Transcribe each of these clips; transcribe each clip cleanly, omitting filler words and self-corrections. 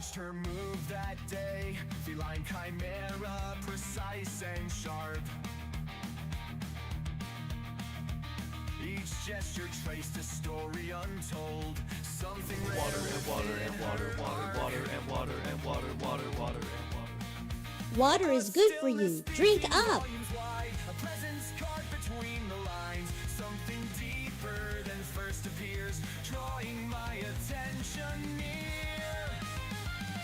watched her move that day. Feline chimera, precise and sharp. Each gesture traced a story untold. Something Water and water and water, water and water and water, water and water. Water is good for you. Drink up. A presence caught between the lines. Something deeper than first appears, drawing my attention near.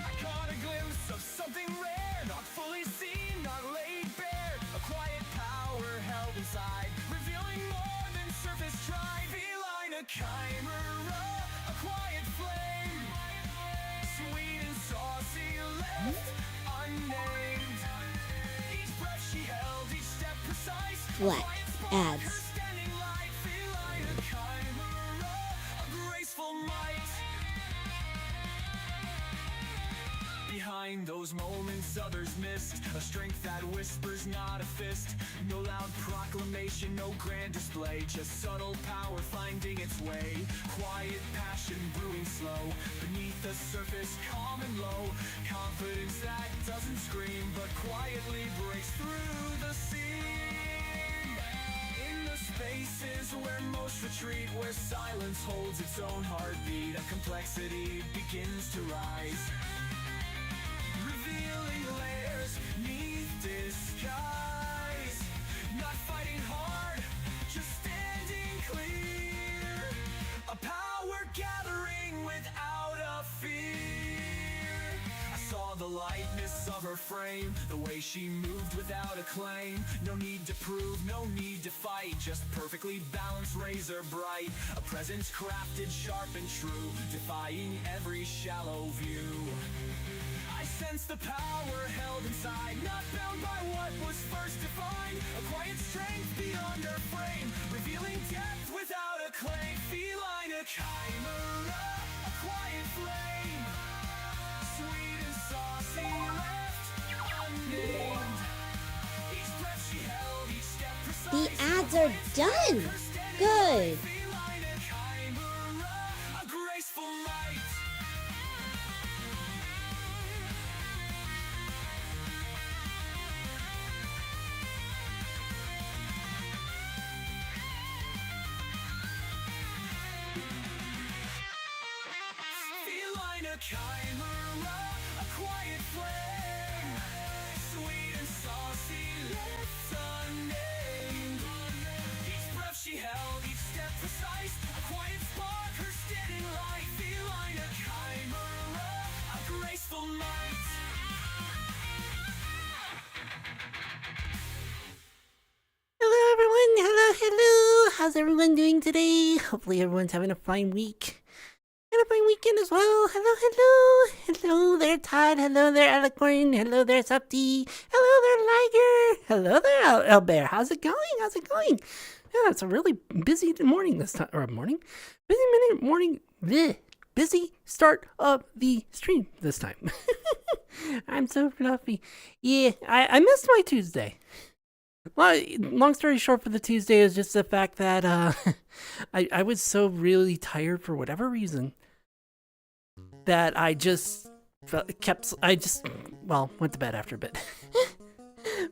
I caught a glimpse of something rare, not fully seen, not laid bare. A quiet power held inside, revealing more than surface tried. Feline, a chimera, a quiet flame, sweet and saucy, left unnamed. Each breath she held, each step precise. Flex ads. Standing like feline, a chimera, a graceful might. Behind those moments others missed, a strength that whispers, not a fist. No loud proclamation, no grand display, just subtle power finding its way. Quiet passion brewing slow, beneath the surface calm and low. Confidence that doesn't scream, but quietly breaks through the seam. In the spaces where most retreat, where silence holds its own heartbeat, a complexity begins to rise, revealing layers neath disguise. Not fighting hard, just standing clear. A power gathering without a fear. I saw the lightness of her frame, the way she moved without a claim. No need to prove, no need to fight, just perfectly balanced, razor bright. A presence crafted sharp and true, defying every shallow view. I sense the power held inside, not bound by what was first defined. A quiet strength beyond her frame, revealing depth without a claim. Feline, a chimera, a quiet flame, sweet and saucy, left unnamed. Each breath she held, each step precise. The ads are done. Good. Feline, a chimera, a graceful might. Feline, a chimera, a quiet flame, sweet and saucy, left unnamed. Each breath she held, each step precise, a quiet spark, her steady light. Feline, a chimera, a graceful might. Hello everyone, hello. How's everyone doing today? Hopefully everyone's having a fine week. And a fine weekend as well. Hello there Todd, hello there Alicorn, hello there Supti, hello there Liger, hello there Albert. How's it going? Yeah, it's a really busy morning this time, or morning? Busy start of the stream this time. I'm so fluffy. Yeah, I missed my Tuesday. Well, long story short for the Tuesday is just the fact that I was so really tired for whatever reason that I just went to bed after a bit.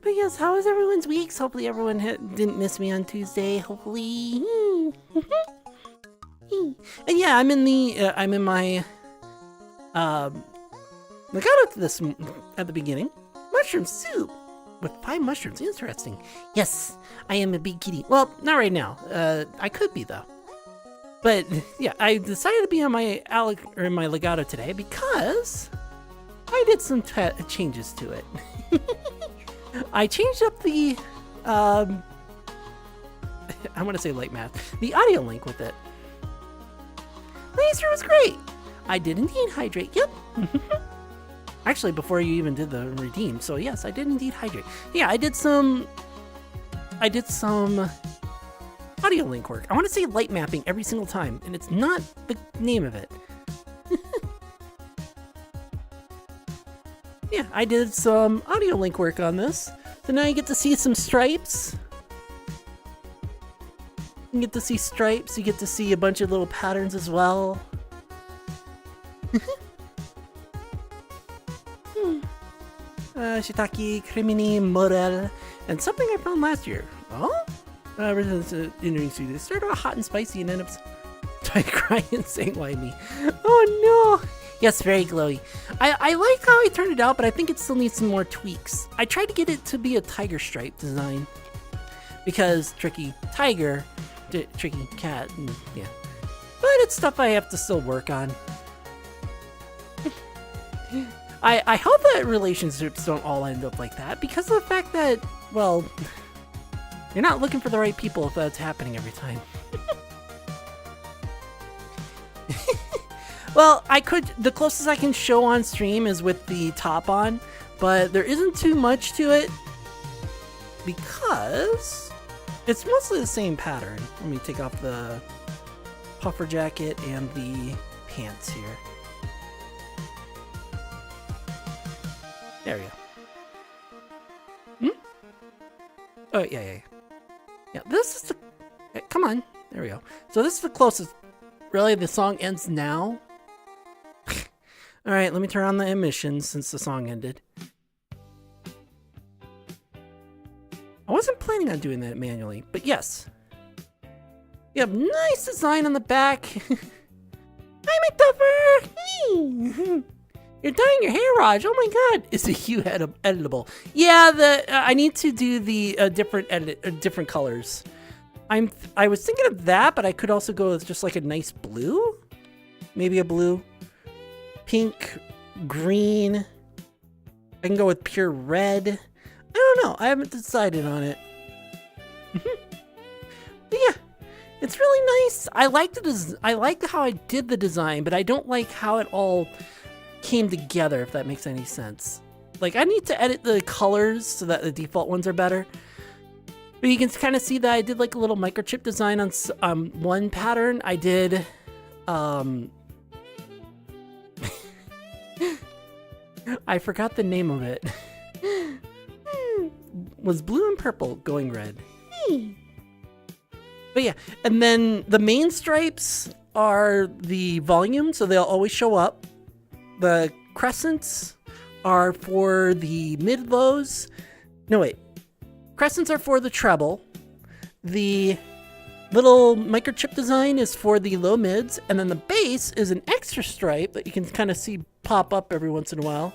But yes, how was everyone's weeks? Hopefully everyone didn't miss me on Tuesday. Hopefully. And yeah, I'm in my legato this at the beginning. Mushroom soup. With 5 mushrooms. Interesting. Yes, I am a big kitty. Well, not right now. I could be, though. But, yeah, I decided to be on my my legato today because I did some changes to it. I changed up the, I want to say light math, the audio link with it. The answer was great. I did indeed hydrate. Yep. Actually, before you even did the redeem. So yes, I did indeed hydrate. Yeah, I did some audio link work. I want to say light mapping every single time, and it's not the name of it. Yeah, I did some audio link work on this. So now you get to see some stripes. You get to see stripes. You get to see a bunch of little patterns as well. shiitake, crimini, morel, and something I found last year. Oh? Interesting. It started out hot and spicy and ended up crying and saying, why me? Oh no! Yes, very glowy. I like how I turned it out, but I think it still needs some more tweaks. I tried to get it to be a tiger stripe design. Because tricky tiger, tricky cat, and yeah. But it's stuff I have to still work on. I hope that relationships don't all end up like that because of the fact that, well, you're not looking for the right people if that's happening every time. Well, the closest I can show on stream is with the top on, but there isn't too much to it because it's mostly the same pattern. Let me take off the puffer jacket and the pants here. There we go. Oh, yeah. Yeah, this is the... Come on. There we go. So this is the closest. Really, the song ends now? Alright, let me turn on the emissions since the song ended. I wasn't planning on doing that manually, but yes. You have nice design on the back. Hi, McDuffer! You're dyeing your hair, Raj. Oh my god. Is the hue editable? Yeah, I need to do the different colors. I was thinking of that, but I could also go with just like a nice blue. Maybe a blue. Pink, green. I can go with pure red. I don't know. I haven't decided on it. But yeah, it's really nice. I like how I did the design, but I don't like how it all came together, if that makes any sense. Like, I need to edit the colors so that the default ones are better. But you can kind of see that I did like a little microchip design on one pattern. I did, I forgot the name of it. Was blue and purple going red. But yeah, and then the main stripes are the volume, so they'll always show up. The crescents are for the mid-lows. No, wait. Crescents are for the treble. The little microchip design is for the low mids. And then the bass is an extra stripe that you can kind of see pop up every once in a while.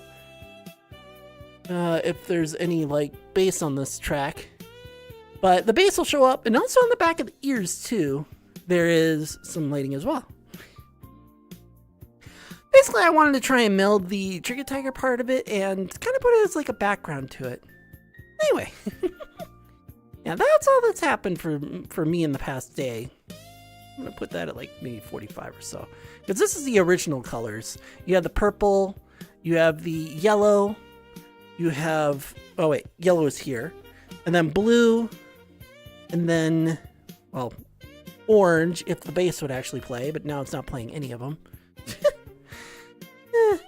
If there's any, like, bass on this track. But the bass will show up. And also on the back of the ears, too, there is some lighting as well. Basically, I wanted to try and meld the Trigger Tiger part of it and kind of put it as like a background to it. Anyway, yeah, that's all that's happened for me in the past day. I'm going to put that at like maybe 45 or so. Because this is the original colors. You have the purple, you have the yellow, you have, oh wait, yellow is here. And then blue, and then, well, orange if the bass would actually play, but now it's not playing any of them.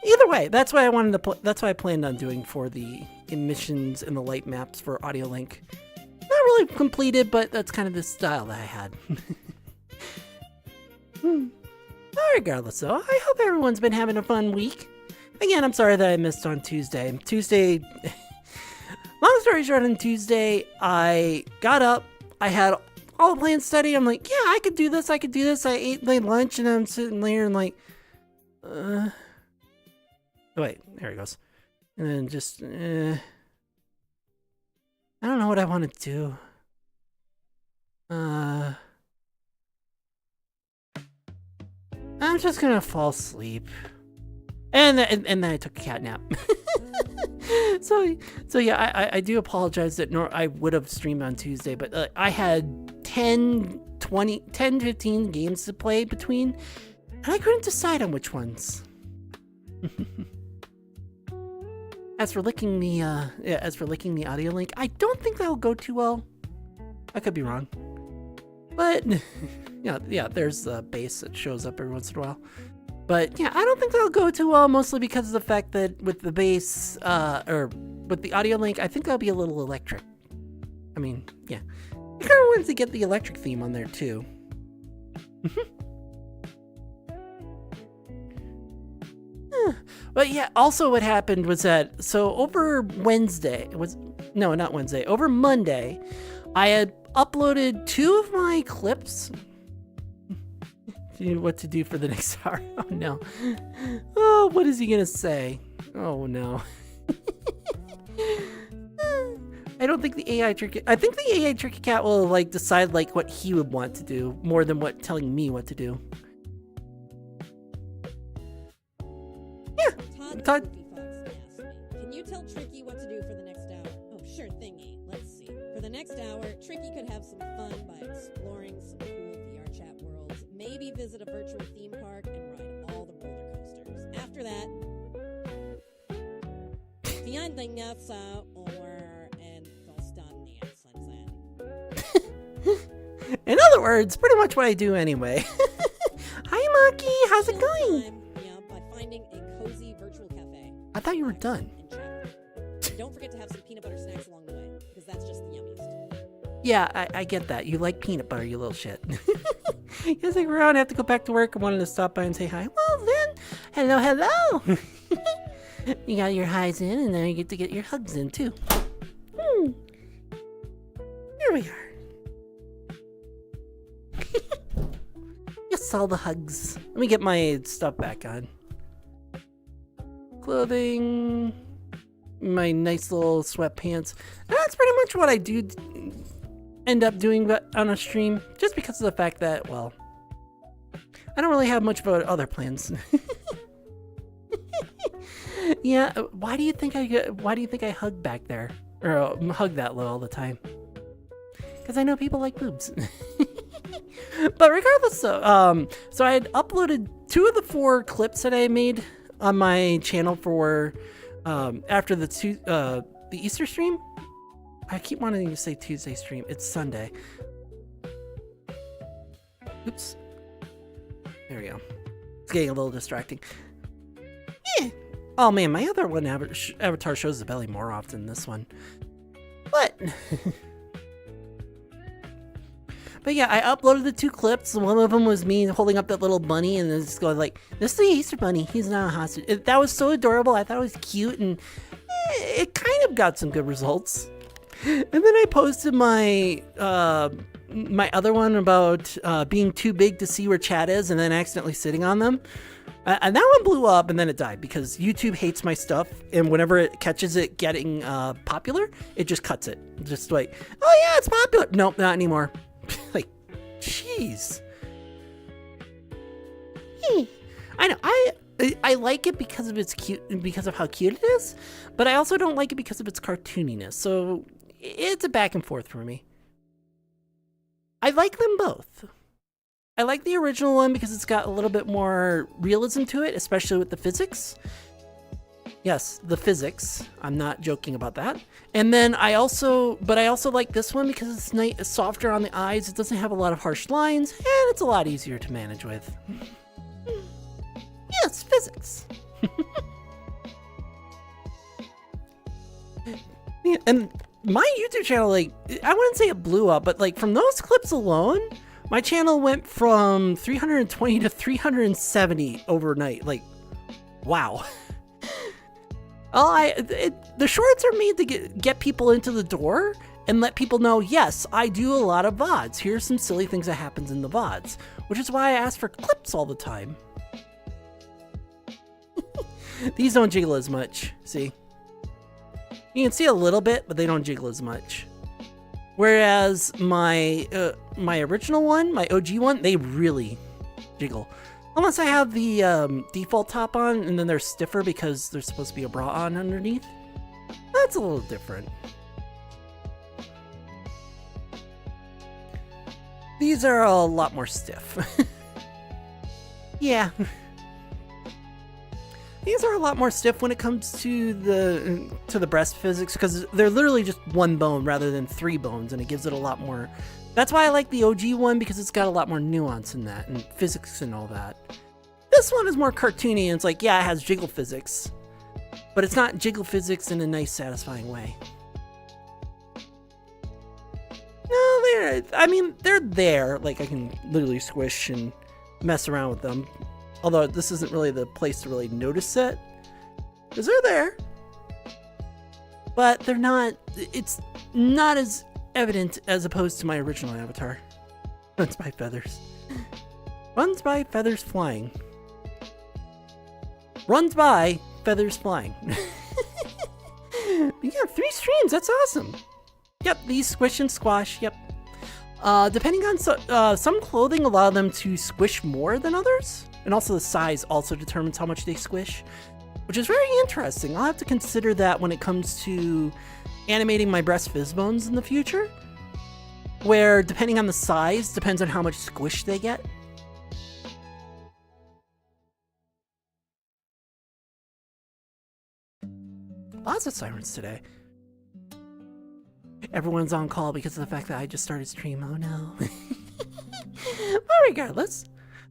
Either way, that's what I wanted to. That's what I planned on doing for the emissions and the light maps for Audio Link. Not really completed, but that's kind of the style that I had. Regardless, though, I hope everyone's been having a fun week. Again, I'm sorry that I missed on Tuesday. Long story short, on Tuesday, I got up. I had all the plans study. I'm like, yeah, I could do this. I I ate my lunch, and I'm sitting there and like, wait, there it goes. And then just, I don't know what I want to do. I'm just gonna fall asleep. And then I took a cat nap. So yeah, I do apologize that I would have streamed on Tuesday, but I had 10, 15 games to play between, and I couldn't decide on which ones. As for licking the audio link, I don't think that'll go too well. I could be wrong, but yeah, there's the bass that shows up every once in a while. But yeah, I don't think that'll go too well, mostly because of the fact that with the bass, or with the audio link, I think that'll be a little electric. I mean, yeah, I kind of wanted to get the electric theme on there too. But yeah, also what happened was that, so over Wednesday, no, not Wednesday, over Monday, I had uploaded 2 of my clips. What to do for the next hour. Oh no. Oh, what is he gonna say? Oh no. I don't think the AI tricky. I think the AI tricky cat will like decide like what he would want to do more than what telling me what to do. Yeah. Todd. Can you tell Tricky what to do for the next hour? Oh, sure thingy. Let's see. For the next hour, Tricky could have some fun by exploring some cool VRChat worlds, maybe visit a virtual theme park and ride all the roller coasters. After that, in other words, pretty much what I do anyway. Hi, Maki. How's it going? By finding a cozy virtual cafe. I thought you were done. And don't forget to have some peanut butter snacks along the way, because that's just the yummiest. Yeah, I get that. You like peanut butter, you little shit. You think around, I have to go back to work. I wanted to stop by and say hi. Well, then, hello. You got your highs in, and then you get to get your hugs in, too. Here we are. Yes, all the hugs. Let me get my stuff back on. Clothing. My nice little sweatpants. And that's pretty much what I do end up doing on a stream. Just because of the fact that, well, I don't really have much of other plans. Yeah, why do you think I hug back there? Or hug that low all the time? Because I know people like boobs. But regardless, so I had uploaded 2 of the 4 clips that I made on my channel for after the Easter stream. I keep wanting to say Tuesday stream. It's Sunday. Oops. There we go. It's getting a little distracting. Yeah. Oh man, my other one avatar shows the belly more often than this one. But But yeah, I uploaded the 2 clips. One of them was me holding up that little bunny and then just going like, this is the Easter bunny. He's not a hostage. That was so adorable. I thought it was cute and it kind of got some good results. And then I posted my my other one about being too big to see where chat is and then accidentally sitting on them. And that one blew up and then it died because YouTube hates my stuff. And whenever it catches it getting popular, it just cuts it. Just like, oh yeah, it's popular. Nope, not anymore. Like, jeez. I know. I like it because of its cute, because of how cute it is, but I also don't like it because of its cartooniness. So it's a back and forth for me. I like them both. I like the original one because it's got a little bit more realism to it, especially with the physics. Yes, the physics. I'm not joking about that. And then I also like this one because it's nice, it's softer on the eyes. It doesn't have a lot of harsh lines, and it's a lot easier to manage with. Yes, physics. Yeah, and my YouTube channel, like, I wouldn't say it blew up, but like from those clips alone, my channel went from 320 to 370 overnight. Like, wow. The shorts are made to get people into the door and let people know, yes, I do a lot of VODs. Here's some silly things that happens in the VODs, which is why I ask for clips all the time. These don't jiggle as much, see? You can see a little bit, but they don't jiggle as much. Whereas my original one, my OG one, they really jiggle. Unless I have the default top on and then they're stiffer because there's supposed to be a bra on underneath. That's a little different. These are a lot more stiff. Yeah. These are a lot more stiff when it comes to the breast physics because they're literally just 1 bone rather than 3 bones, and it gives it a lot more. That's why I like the OG one because it's got a lot more nuance in that and physics and all that. This one is more cartoony and it's like, yeah, it has jiggle physics, but it's not jiggle physics in a nice, satisfying way. No, they're there. Like I can literally squish and mess around with them. Although this isn't really the place to really notice it. because they're there. But they're not, it's not as evident as opposed to my original avatar. Runs by feathers. Runs by feathers flying. Runs by feathers flying. Yeah, 3 streams, that's awesome. Yep, these squish and squash, yep. Depending on some clothing allow them to squish more than others. And also the size also determines how much they squish, which is very interesting. I'll have to consider that when it comes to animating my breast fizz bones in the future, where depending on the size depends on how much squish they get. Lots of sirens today. Everyone's on call because of the fact that I just started stream. Oh no. But regardless,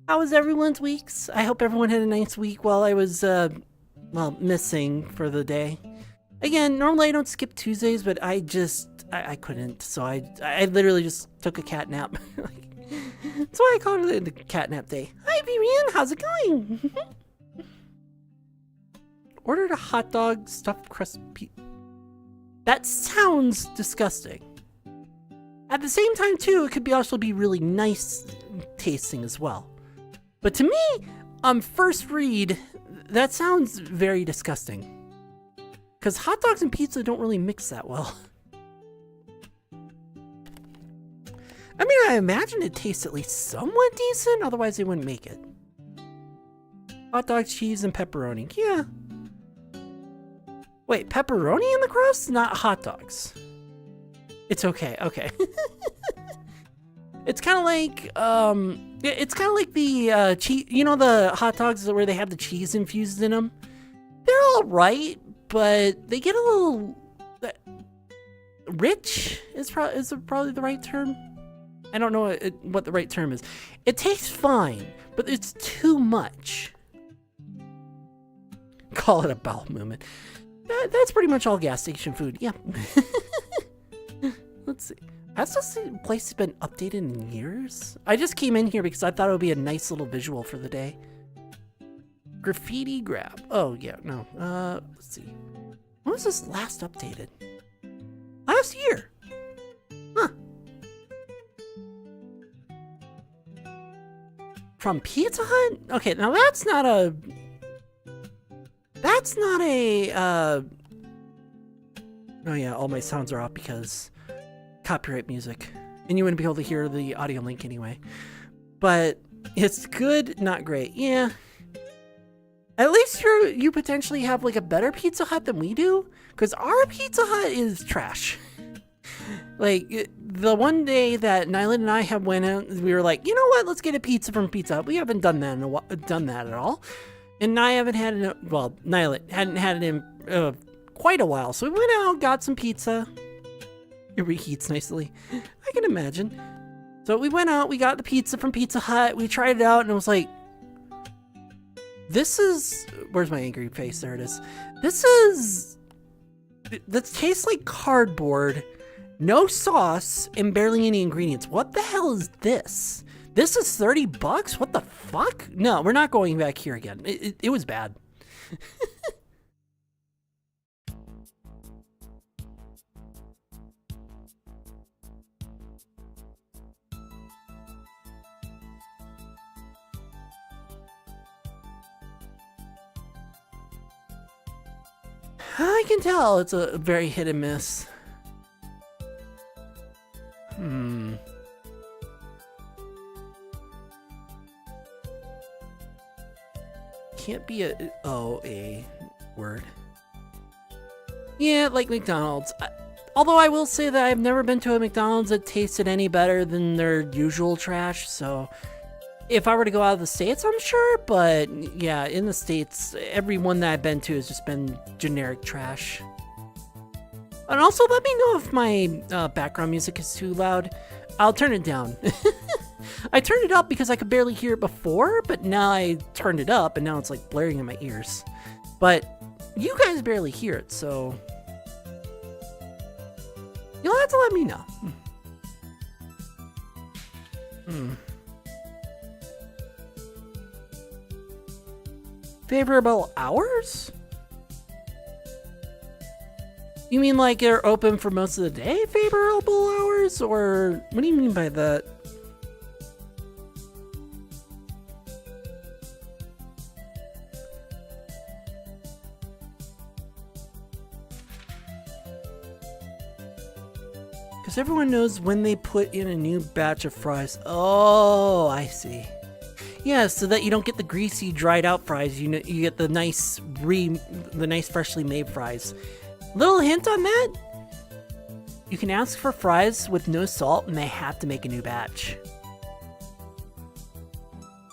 how was everyone's weeks? I hope everyone had a nice week while I was, well, missing for the day. Again, normally I don't skip Tuesdays, but I couldn't, so I literally just took a cat nap. That's why I called it the catnap day. Hi, Vivian, how's it going? Ordered a hot dog stuffed crust That sounds disgusting. At the same time, too, it could also be really nice tasting as well. But to me, on first read, that sounds very disgusting. Because hot dogs and pizza don't really mix that well. I mean, I imagine it tastes at least somewhat decent, otherwise they wouldn't make it. Hot dogs, cheese, and pepperoni. Yeah. Wait, pepperoni in the crust? Not hot dogs. It's okay, okay. It's kind of like, the cheese, you know, the hot dogs where they have the cheese infused in them? They're all right, but they get a little rich is probably the right term. I don't know what the right term is. It tastes fine, but it's too much. Call it a bowel movement. That's pretty much all gas station food. Yeah. Let's see. Has this place been updated in years? I just came in here because I thought it would be a nice little visual for the day. Graffiti grab. Oh, yeah, no. Let's see. When was this last updated? Last year. Huh. From Pizza Hut? Okay, now that's not a... Oh yeah, all my sounds are off because copyright music. And you wouldn't be able to hear the audio link anyway. But it's good, not great. Yeah. At least you potentially have like a better Pizza Hut than we do. Because our Pizza Hut is trash. Like, the one day that Nyland and I have went out, we were like, you know what, let's get a pizza from Pizza Hut. We haven't done that at all. And I haven't had it, well, Nyland hadn't had it in quite a while. So we went out, got some pizza. It reheats nicely. I can imagine. So we went out, we got the pizza from Pizza Hut. We tried it out and it was like, this is, where's my angry face? There it is. That tastes like cardboard, no sauce, and barely any ingredients. What the hell is this? This is $30? What the fuck? No, we're not going back here again. It was bad. I can tell it's a very hit and miss. Can't be a word. Yeah, like McDonald's. Although I will say that I've never been to a McDonald's that tasted any better than their usual trash, so if I were to go out of the States, I'm sure, but yeah, in the States, every one that I've been to has just been generic trash. And also, let me know if my background music is too loud. I'll turn it down. I turned it up because I could barely hear it before, but now I turned it up and now it's like blaring in my ears. But you guys barely hear it, so you'll have to let me know. Favorable hours? You mean like they're open for most of the day, favorable hours? Or what do you mean by that? Because everyone knows when they put in a new batch of fries. Oh, I see. Yeah, so that you don't get the greasy, dried out fries. You get the nice, freshly made fries. Little hint on that: you can ask for fries with no salt, and they have to make a new batch.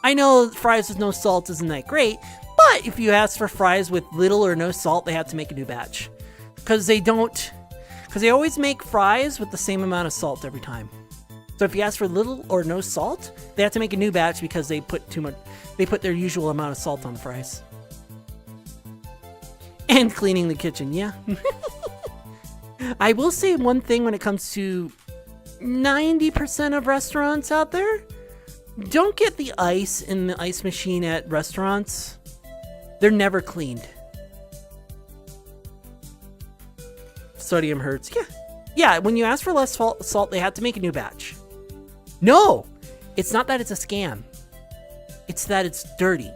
I know fries with no salt isn't that great, but if you ask for fries with little or no salt, they have to make a new batch. Because they always make fries with the same amount of salt every time. So if you ask for little or no salt, they have to make a new batch because they put their usual amount of salt on the fries. And cleaning the kitchen, yeah. I will say one thing when it comes to 90% of restaurants out there: don't get the ice in the ice machine at restaurants. They're never cleaned. Sodium hurts. Yeah, when you ask for less salt, they have to make a new batch. No! It's not that it's a scam. It's that it's dirty.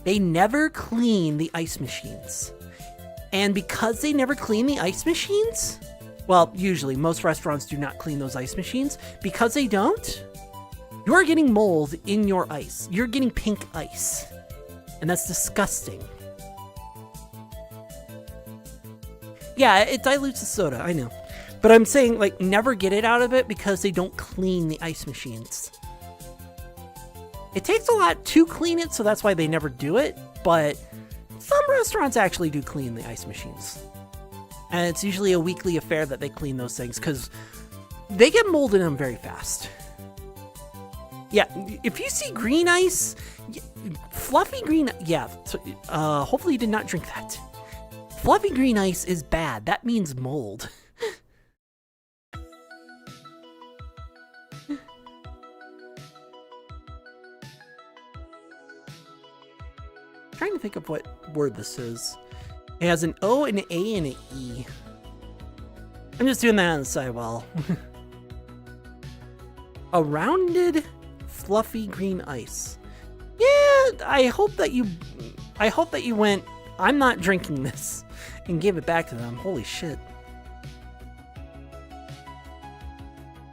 They never clean the ice machines. And because they never clean the ice machines, well, usually most restaurants do not clean those ice machines. Because they don't, you're getting mold in your ice. You're getting pink ice. And that's disgusting. Yeah, it dilutes the soda, I know. But I'm saying, like, never get it out of it because they don't clean the ice machines. It takes a lot to clean it, so that's why they never do it. But some restaurants actually do clean the ice machines. And it's usually a weekly affair that they clean those things because they get mold in them very fast. Yeah, if you see green ice, fluffy green, yeah, hopefully you did not drink that. Fluffy green ice is bad. That means mold. Trying to think of what word this is. It has an O, an A, and an E. I'm just doing that on the side wall. A rounded, fluffy green ice. Yeah, I hope that you went, I'm not drinking this, and gave it back to them. Holy shit.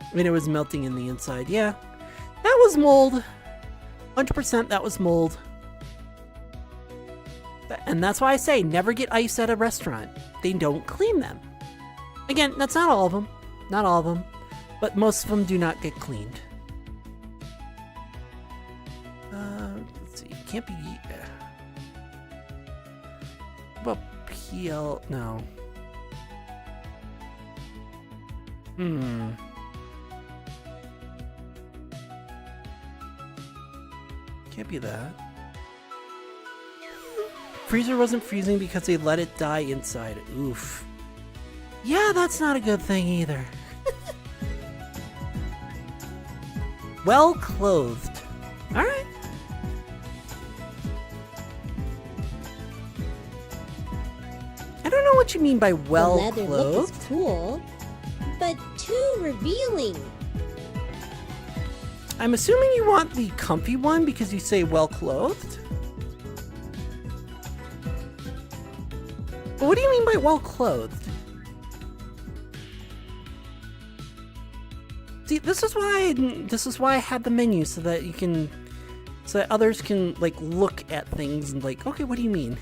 I mean, it was melting in the inside. Yeah, that was mold. 100% that was mold. And that's why I say never get ice at a restaurant. They don't clean them. Again, that's not all of them. Not all of them. But most of them do not get cleaned. Let's see. Can't be... What about PL? No. Can't be that. Freezer wasn't freezing because they let it die inside. Oof. Yeah, that's not a good thing either. Well clothed. Alright. I don't know what you mean by well the leather look clothed. is cool, but too revealing. I'm assuming you want the comfy one because you say well clothed. But what do you mean by well clothed? See, this is why I had the menu so that others can like look at things and like, okay, what do you mean?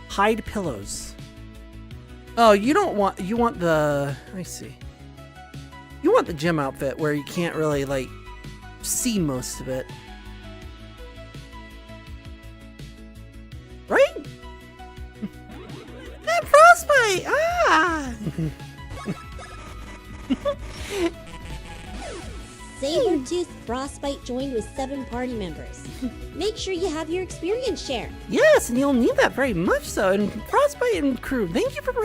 Hide pillows. Oh, you want the, I see. You want the gym outfit where you can't really like see most of it. Right? That frostbite! Ah! Sabertooth Frostbite joined with 7 party members. Make sure you have your experience share. Yes, and you'll need that very much so. And Frostbite and crew, thank you for the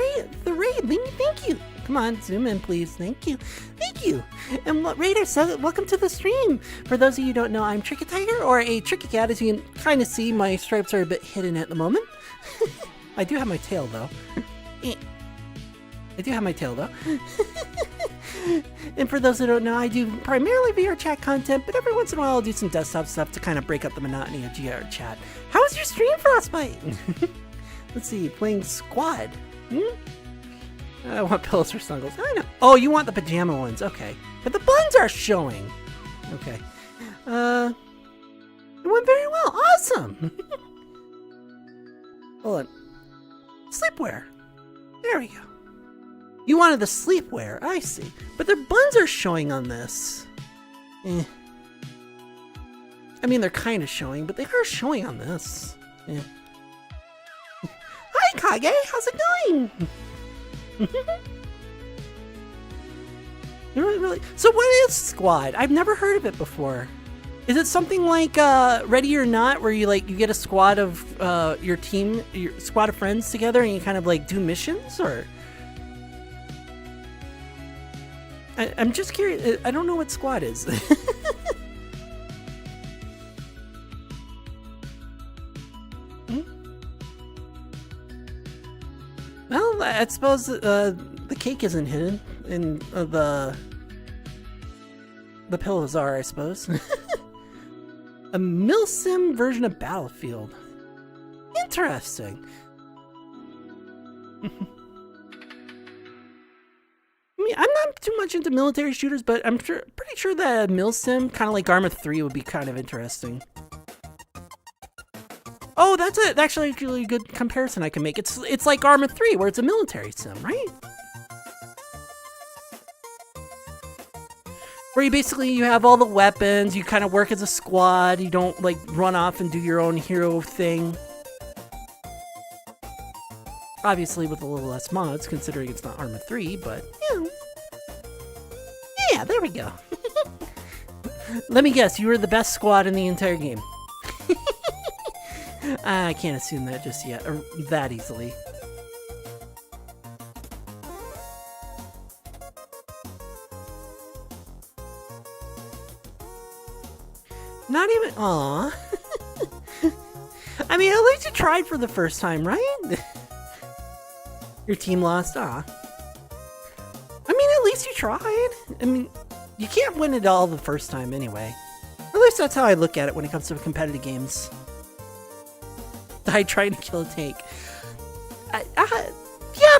raid. Thank you. Come on, zoom in, please. Thank you. Thank you. And Raider says, welcome to the stream. For those of you who don't know, I'm Tricky Tiger, or a Tricky Cat. As you can kind of see, my stripes are a bit hidden at the moment. I do have my tail, though. I do have my tail, though. And for those who don't know, I do primarily VRChat content, but every once in a while I'll do some desktop stuff to kind of break up the monotony of VRChat. How was your stream, Frostbite? Let's see, playing Squad. I want pillows for snuggles. I know. Oh, you want the pajama ones. Okay. But the buns are showing. Okay. It went very well. Awesome. Hold on. Sleepwear. There we go. You wanted the sleepwear. I see. But their buns are showing on this. I mean, they're kind of showing, but they are showing on this. Hi, Kage. How's it going? Really? So what is Squad? I've never heard of it before. Is it something like Ready or Not, where you get a squad of your squad of friends together and you kind of like do missions, or? I'm just curious. I don't know what Squad is. Well, I suppose the cake isn't hidden, and the pillows are, I suppose. A milsim version of Battlefield. Interesting. I mean, I'm not too much into military shooters, but I'm pretty sure that a milsim, kind of like Arma 3, would be kind of interesting. Oh, that's actually a really good comparison I can make. It's like Arma 3, where it's a military sim, right? Where you have all the weapons, you kind of work as a squad, you don't like run off and do your own hero thing. Obviously with a little less mods, considering it's not Arma 3, but yeah, there we go. Let me guess, you were the best squad in the entire game. I can't assume that just yet, or that easily. Not even, aw. I mean, at least you tried for the first time, right? Your team lost, aw. I mean, at least you tried. I mean, you can't win it all the first time anyway. At least that's how I look at it when it comes to competitive games. Died trying to kill a tank. Yeah,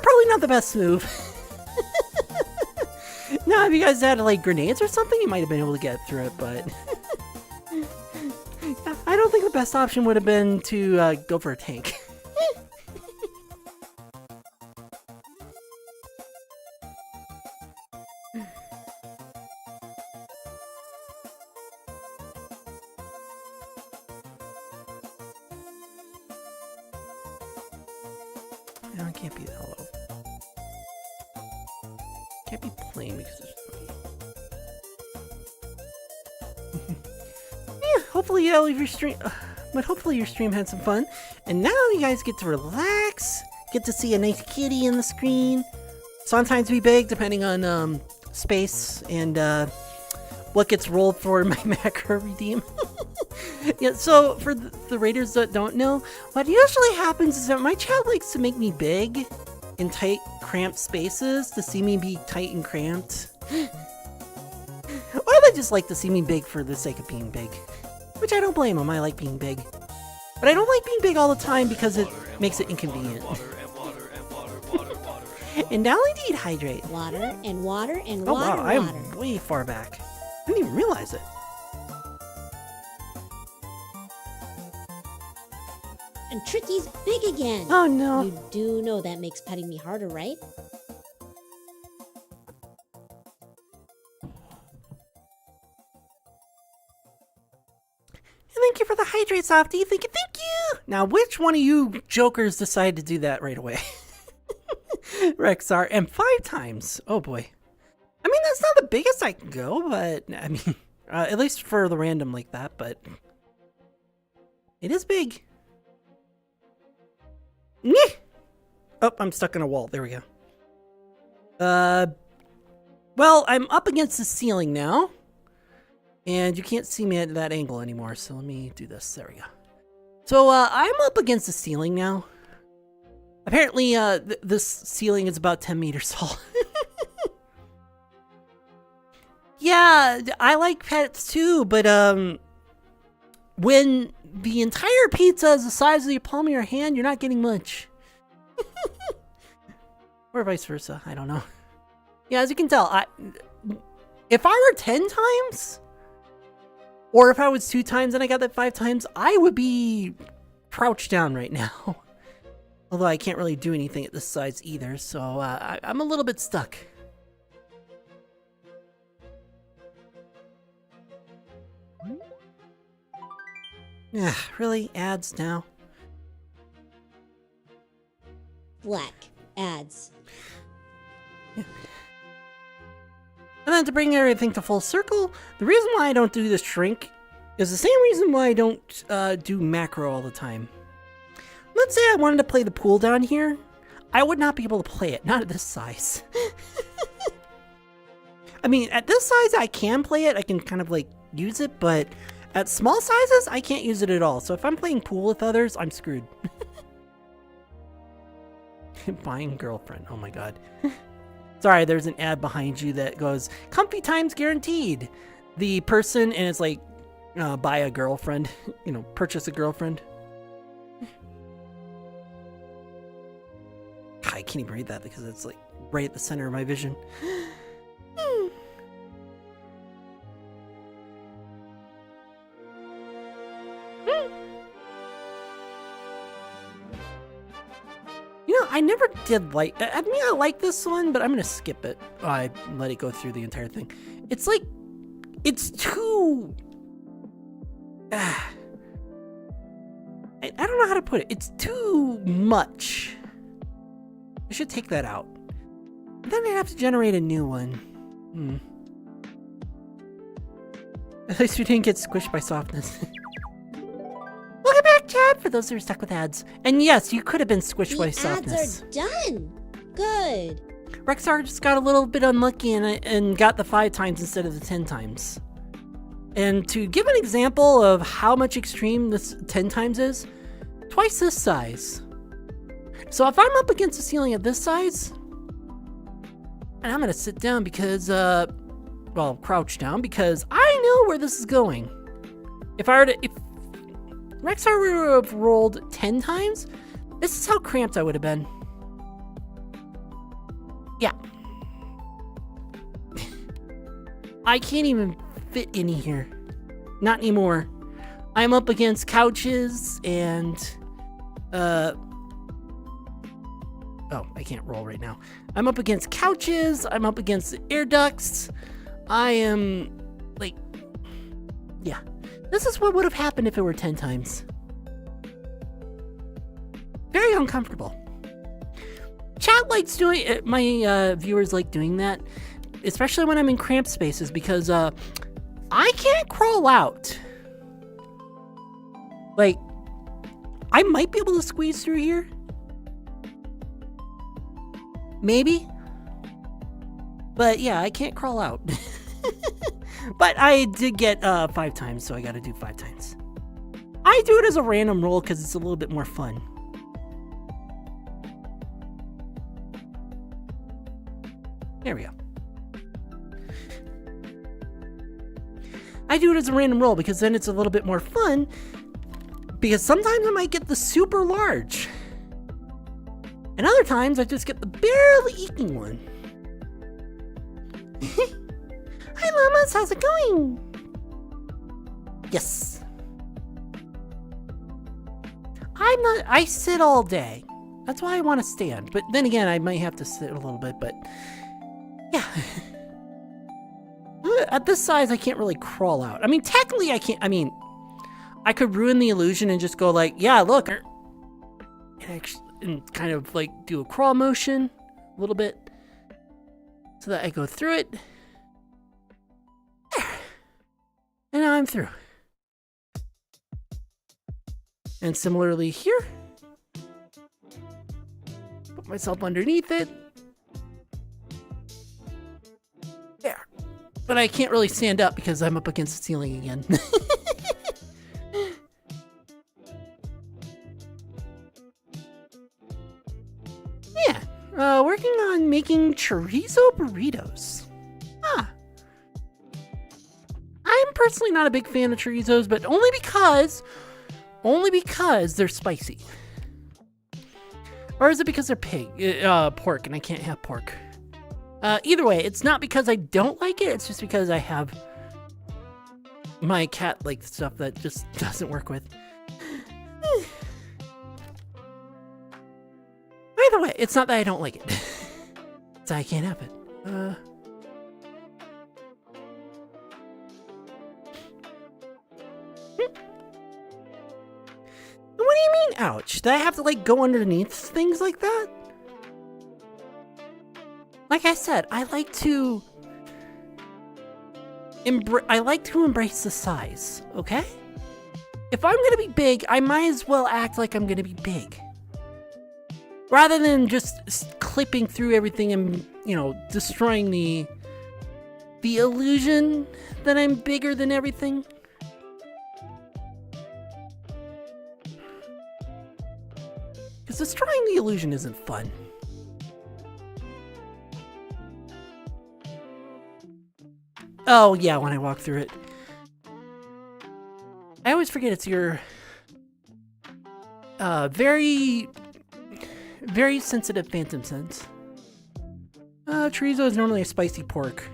probably not the best move. No, if you guys had like grenades or something, you might have been able to get through it, but I don't think the best option would have been to go for a tank. No, it can't be that low. Can't be plain because there's yeah, hopefully all of your stream, but hopefully your stream had some fun. And now you guys get to relax, get to see a nice kitty in the screen. Sometimes be big, depending on space and what gets rolled for my macro redeem. Yeah, so for the raiders that don't know, what usually happens is that my chat likes to make me big in tight, cramped spaces to see me be tight and cramped. Or they just like to see me big for the sake of being big. Which I don't blame them, I like being big. But I don't like being big all the time because it makes it inconvenient. And now I need hydrate. Water and water and Oh water. wow, I'm way far back. I didn't even realize it. And Tricky's big again. Oh no. You do know that makes petting me harder, right? Thank you for the hydrate, Softy. Thank you. Now, which one of you jokers decided to do that right away? Rexar, and 5 times. Oh boy. I mean, that's not the biggest I can go, but I mean, at least for the random like that, but it is big. Oh, I'm stuck in a wall. There we go. Well, I'm up against the ceiling now. And you can't see me at that angle anymore, so let me do this. There we go. So, I'm up against the ceiling now. Apparently, this ceiling is about 10 meters tall. Yeah, I like pets too, but when the entire pizza is the size of the palm of your hand, you're not getting much. Or vice versa, I don't know. Yeah, as you can tell, if I were 10 times, or if I was 2 times and I got that 5 times, I would be crouched down right now. Although I can't really do anything at this size either, so I'm a little bit stuck. Yeah, really? Ads now? Black ads. And then to bring everything to full circle, the reason why I don't do this shrink is the same reason why I don't do macro all the time. Let's say I wanted to play the pool down here, I would not be able to play it, not at this size. I mean, at this size I can play it, I can kind of like use it, but at small sizes I can't use it at all. So if I'm playing pool with others, I'm screwed. Buying girlfriend, oh my god. Sorry, there's an ad behind you that goes, comfy times guaranteed. The person, and it's like, buy a girlfriend, you know, purchase a girlfriend. God, I can't even read that because it's like right at the center of my vision. You know, I never did like, I mean, I like this one, but I'm going to skip it. Oh, I let it go through the entire thing. It's like, it's too, I don't know how to put it. It's too much. I should take that out. Then I have to generate a new one. At least we didn't get squished by softness. Welcome back, chat, for those who are stuck with ads. And yes, you could have been squished by softness. The ads are done. Good. Rexar just got a little bit unlucky and got the 5 times instead of the 10 times. And to give an example of how much extreme this 10 times is, twice this size. So if I'm up against the ceiling at this size, and I'm gonna sit down because, well, crouch down because I know where this is going. If Rexar were to have rolled 10 times, this is how cramped I would have been. Yeah. I can't even fit any here. Not anymore. I'm up against couches and, oh, I can't roll right now. I'm up against couches. I'm up against the air ducts. I am, like, yeah. This is what would have happened if it were 10 times. Very uncomfortable. Chat likes doing it. My viewers like doing that, especially when I'm in cramped spaces because I can't crawl out. Like, I might be able to squeeze through here. Maybe. But yeah, I can't crawl out. But I did get 5 times, so I gotta do 5 times. I do it as a random roll because it's a little bit more fun. There we go. I do it as a random roll because then it's a little bit more fun. Because sometimes I might get the super large. And other times I just get the barely eking one. Hi llamas, how's it going? Yes. I sit all day. That's why I want to stand. But then again, I might have to sit a little bit, but yeah. At this size, I can't really crawl out. I mean, technically I can't, I could ruin the illusion and just go like, yeah, look. And kind of like do a crawl motion a little bit so that I go through it. And now I'm through. And similarly here, put myself underneath it. There. But I can't really stand up because I'm up against the ceiling again. working on making chorizo burritos. Ah. I'm personally not a big fan of chorizos, but only because they're spicy. Or is it because they're pork and I can't have pork? Either way, it's not because I don't like it, it's just because I have my cat like stuff that just doesn't work with. Either way, it's not that I don't like it. It's that I can't have it. What do you mean, ouch? Do I have to, like, go underneath things like that? Like I said, I like to embrace the size, okay? If I'm gonna be big, I might as well act like I'm gonna be big. Rather than just clipping through everything and, destroying the illusion that I'm bigger than everything. Because destroying the illusion isn't fun. Oh, yeah, when I walk through it. I always forget it's your very, very sensitive phantom sense. Chorizo is normally a spicy pork.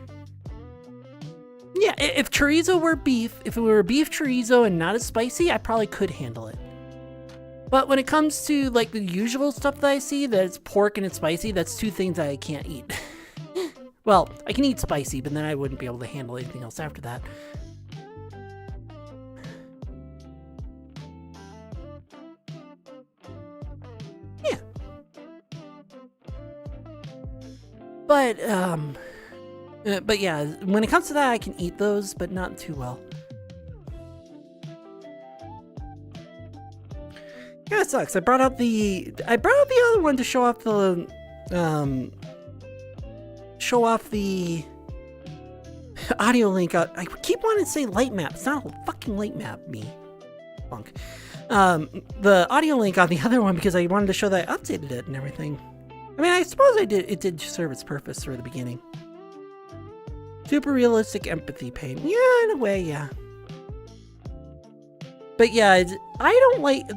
Yeah, if chorizo were beef, if it were a beef chorizo and not as spicy, I probably could handle it. But when it comes to, like, the usual stuff that I see, that it's pork and it's spicy, that's two things that I can't eat. Well, I can eat spicy, but then I wouldn't be able to handle anything else after that. Yeah. But yeah, when it comes to that, I can eat those, but not too well. Yeah, it sucks. I brought out the other one to show off the audio link. I keep wanting to say light map. It's not a fucking light map, me. Funk. The audio link on the other one because I wanted to show that I updated it and everything. I mean, I suppose I did. It did serve its purpose through the beginning. Super realistic empathy pain. Yeah, in a way, yeah. But yeah,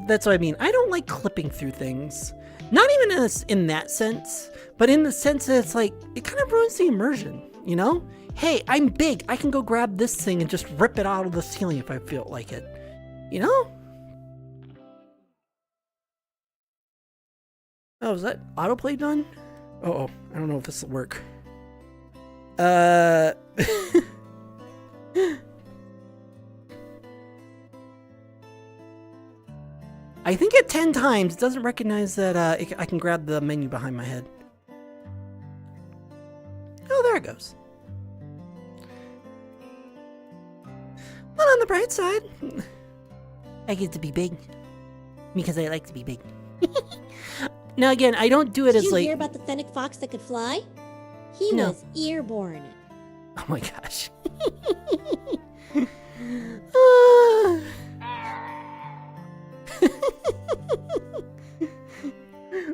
that's what I mean. I don't like clipping through things. Not even in that sense, but in the sense that it's like, it kind of ruins the immersion, you know? Hey, I'm big. I can go grab this thing and just rip it out of the ceiling if I feel like it. You know? Oh, is that autoplay done? Oh, I don't know if this will work. I think at 10 times, it doesn't recognize that I can grab the menu behind my head. Oh, there it goes. Well, on the bright side, I get to be big. Because I like to be big. Now again, I don't do it as like... Did you hear about the fennec fox that could fly? He was airborne. Oh my gosh.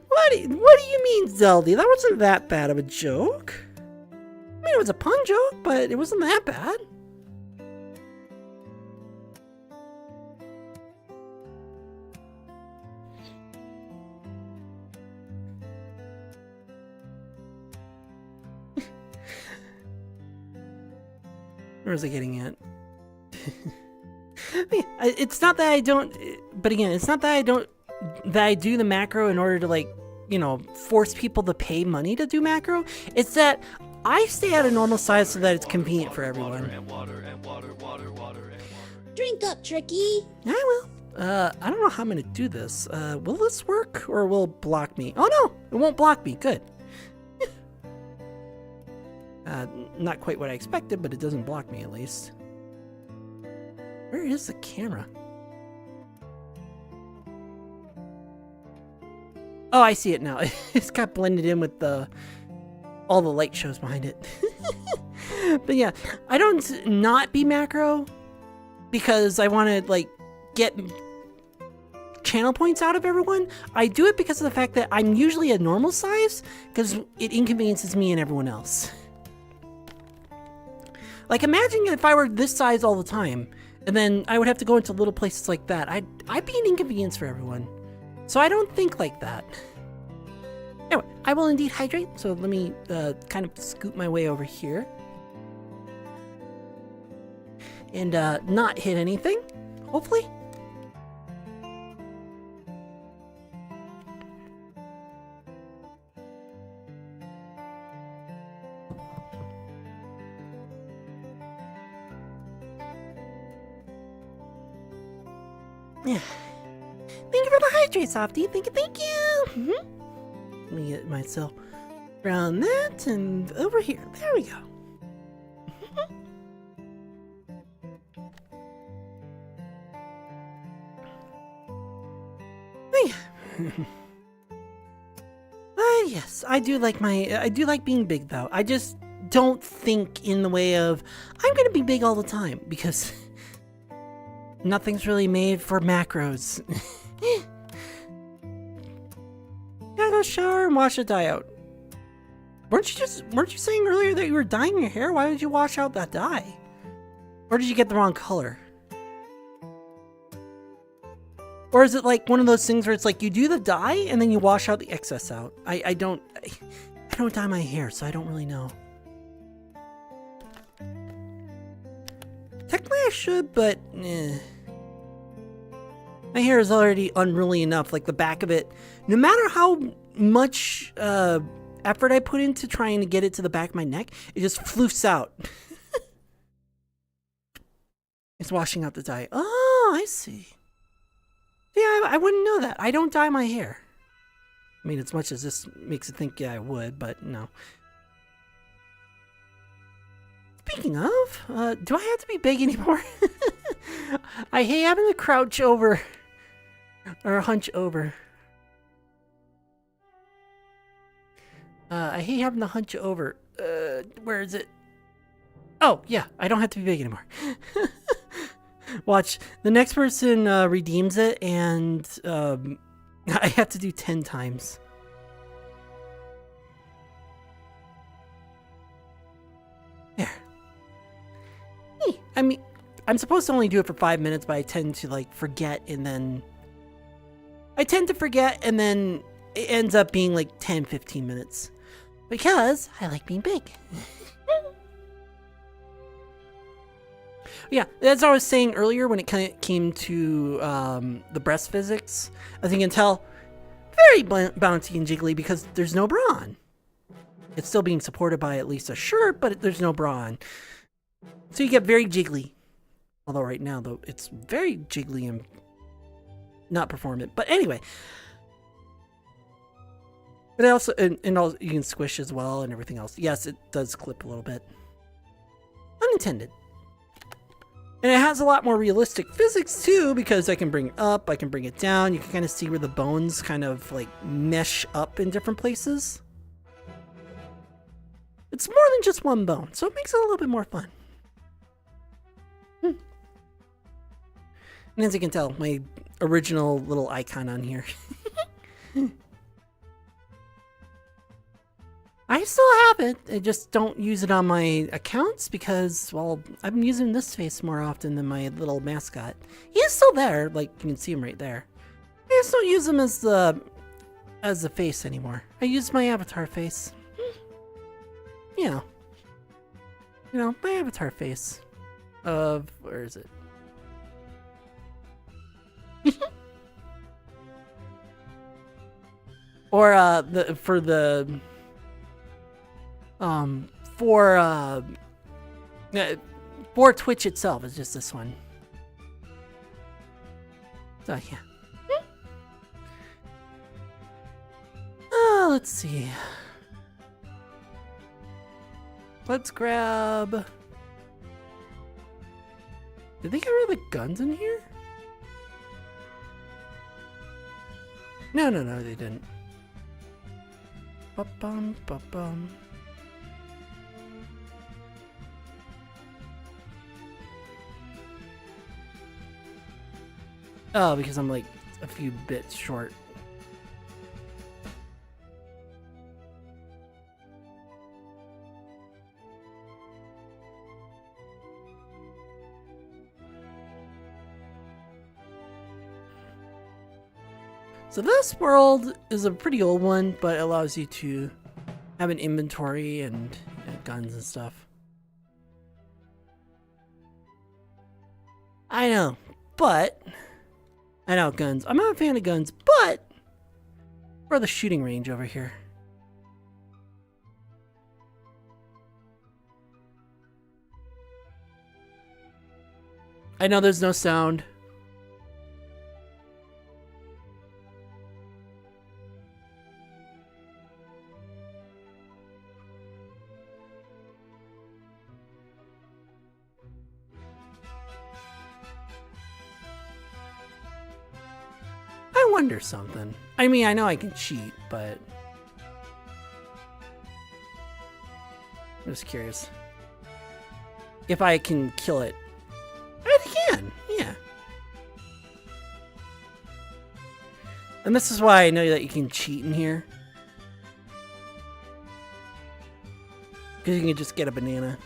What do you mean, Zeldy? That wasn't that bad of a joke. I mean, it was a pun joke, but it wasn't that bad. Where was I getting at? It's not that I don't, but again, it's not that I do the macro in order to, like, you know, force people to pay money to do macro. It's that I stay at a normal size so that it's convenient for everyone. Drink up, Tricky. I will. I don't know how I'm gonna do this. Will this work or will it block me? Oh no, it won't block me. Good. Not quite what I expected, but it doesn't block me at least. Where is the camera? Oh, I see it now. It's got blended in with all the light shows behind it. But yeah, I don't not be macro because I want to, like, channel points out of everyone, I do it because of the fact that I'm usually a normal size, because it inconveniences me and everyone else. Like, imagine if I were this size all the time, and then I would have to go into little places like that. I'd be an inconvenience for everyone. So I don't think like that. Anyway, I will indeed hydrate, so let me kind of scoot my way over here. And not hit anything, hopefully. Yeah. Thank you for the hydrate, Softy. Thank you. Let me get myself around that and over here. There we go. Yes, I do like being big though. I just don't think in the way of I'm gonna be big all the time because nothing's really made for macros. Gotta go shower and wash the dye out. Weren't you saying earlier that you were dyeing your hair? Why did you wash out that dye? Or did you get the wrong color? Or is it like one of those things where it's like you do the dye and then you wash out the excess out? I don't dye my hair, so I don't really know. Technically I should, but my hair is already unruly enough. Like the back of it, no matter how much effort I put into trying to get it to the back of my neck, it just floofs out. It's washing out the dye. Oh, I see. Yeah, I wouldn't know that. I don't dye my hair. I mean, as much as this makes it think, yeah, I would, but no. Speaking of, do I have to be big anymore? I hate having to crouch over or hunch over. I hate having to hunch over. Where is it? Oh, yeah, I don't have to be big anymore. Watch, the next person redeems it, and I have to do 10 times. There. I mean, I'm supposed to only do it for 5 minutes, but I tend to, like, forget, and then... I tend to forget, and then it ends up being, like, 10, 15 minutes. Because I like being big. Yeah, as I was saying earlier when it came to the breast physics, as you can tell, very bouncy and jiggly because there's no bra on. It's still being supported by at least a shirt, but there's no bra on. So you get very jiggly. Although right now, though, it's very jiggly and not performant. But anyway. But also, and also, you can squish as well and everything else. Yes, it does clip a little bit. Unintended. And it has a lot more realistic physics too, because I can bring it up, I can bring it down. You can kind of see where the bones kind of like mesh up in different places. It's more than just one bone, so it makes it a little bit more fun. And as you can tell, my original little icon on here. I still have it. I just don't use it on my accounts because, well, I'm using this face more often than my little mascot. He is still there, like you can see him right there. I just don't use him as the face anymore. I use my avatar face. You know, my avatar face of where is it? Or for Twitch itself, it's just this one. So yeah. Let's see. Let's grab. Did they get rid of the guns in here? No, they didn't. Ba-bum, ba-bum. Oh, because I'm like a few bits short. So this world is a pretty old one, but it allows you to have an inventory and guns and stuff. I know, but I know guns. I'm not a fan of guns, but we're the shooting range over here. I know there's no sound. I wonder something. I mean, I know I can cheat, but I'm just curious if I can kill it. I can, yeah. And this is why I know that you can cheat in here, because you can just get a banana.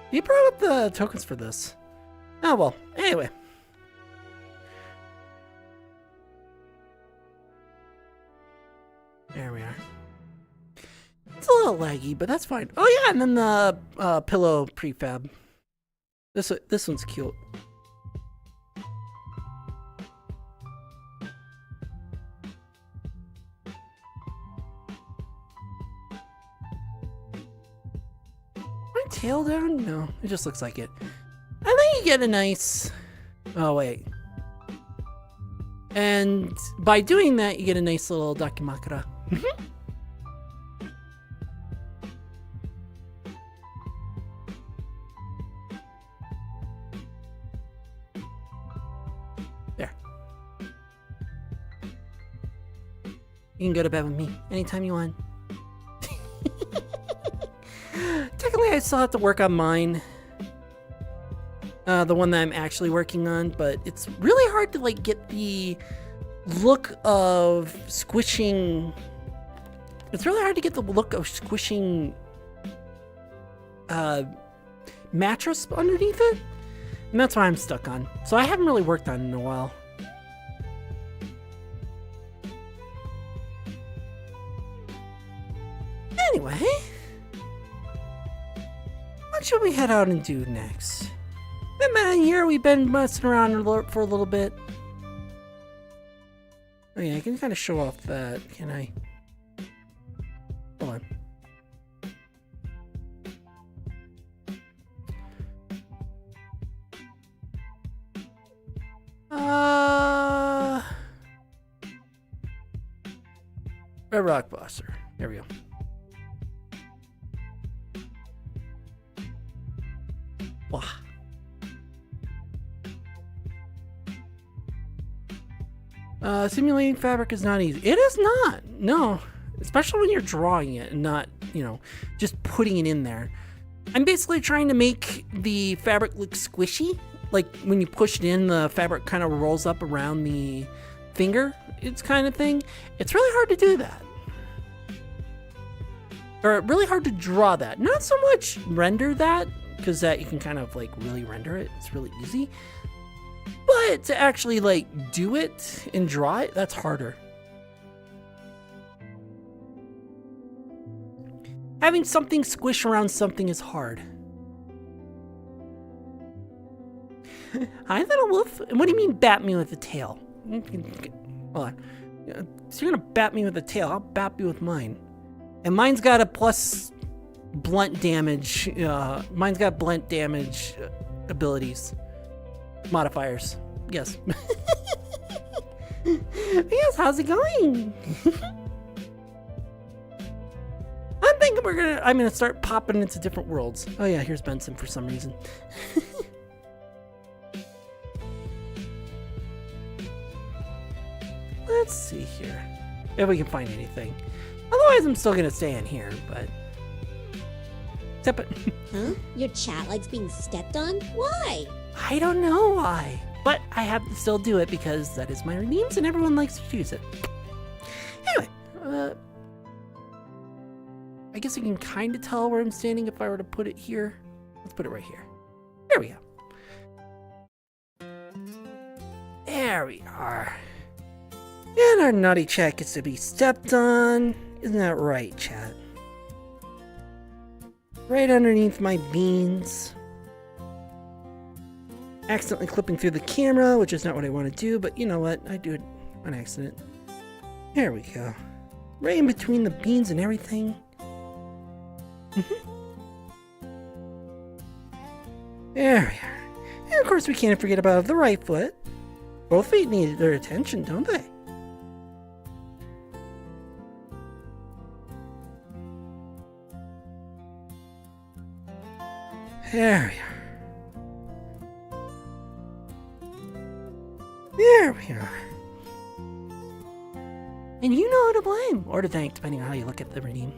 You brought up the tokens for this. Oh well, anyway. There we are. It's a little laggy, but that's fine. Oh yeah, and then the pillow prefab. This one's cute. Tail down? No, it just looks like it. I think you get a nice... Oh, wait. And by doing that, you get a nice little dakimakura. There. You can go to bed with me anytime you want. Technically, I still have to work on mine. The one that I'm actually working on, but it's really hard to like get the look of squishing. It's really hard to get the look of squishing mattress underneath it, and that's what I'm stuck on. So I haven't really worked on it in a while. Anyway. What should we head out and do next? Been about a year, we've been messing around for a little bit. Oh yeah, I can kind of show off that, can I? Hold on. Red Rock Buster. There we go. Wow. Simulating fabric is not easy. It is not. No. Especially when you're drawing it and not, just putting it in there. I'm basically trying to make the fabric look squishy. Like when you push it in, the fabric kind of rolls up around the finger. It's kind of thing. It's really hard to do that. Or really hard to draw that. Not so much render that, because that you can kind of like really render it. It's really easy. But to actually like do it and draw it, that's harder. Having something squish around something is hard. Hi, little wolf. What do you mean bat me with a tail? Hold on. So you're gonna bat me with a tail. I'll bat you with mine. And mine's got a plus blunt damage. Mine's got blunt damage abilities. modifiers. Yes. Yes, how's it going? I'm thinking I'm gonna start popping into different worlds. Oh yeah, here's Benson for some reason. Let's see here. If we can find anything. Otherwise, I'm still gonna stay in here, but... Step it. Huh? Your chat likes being stepped on? Why? I don't know why, but I have to still do it because that is my redeems and everyone likes to use it. Anyway, I guess you can kind of tell where I'm standing if I were to put it here. Let's put it right here. There we go. There we are. And our naughty chat gets to be stepped on. Isn't that right, chat? Right underneath my beans. Accidentally clipping through the camera, which is not what I want to do, but you know what? I do it on accident. There we go. Right in between the beans and everything. There we are. And of course we can't forget about the right foot. Both feet need their attention, don't they? There we are. There we are. And you know who to blame, or to thank, depending on how you look at the redeem.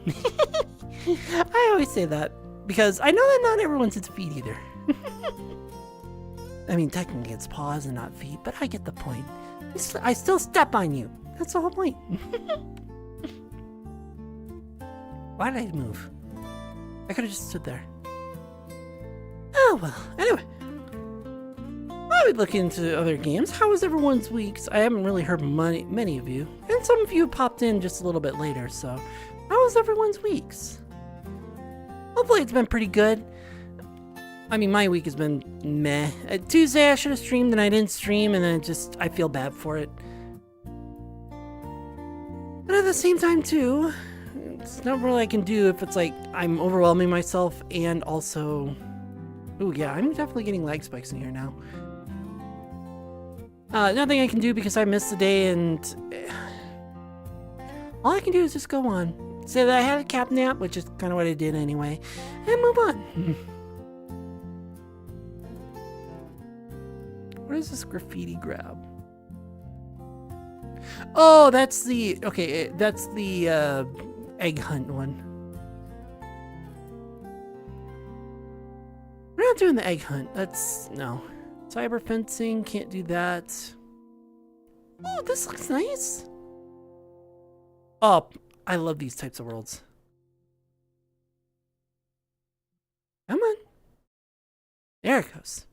I always say that, because I know that not everyone's its feet either. I mean, technically it's paws and not feet, but I get the point. I still step on you. That's the whole point. Why did I move? I could have just stood there. Oh well, anyway. While we look into other games, how was everyone's weeks? I haven't really heard many of you, and some of you popped in just a little bit later, so how was everyone's weeks? Hopefully it's been pretty good. I mean, my week has been meh. Tuesday I should have streamed and I didn't stream, and then I feel bad for it. But at the same time too, it's not really I can do if it's like I'm overwhelming myself and also... Ooh, yeah, I'm definitely getting lag spikes in here now. Nothing I can do because I missed the day, and all I can do is just go on. Say that I had a Catnap, which is kind of what I did anyway, and move on. What is this graffiti grab? Oh, that's the... Okay, that's the egg hunt one. We're not doing the egg hunt. That's... no. Cyber fencing, can't do that. Oh, this looks nice. Oh, I love these types of worlds. Come on. There it goes.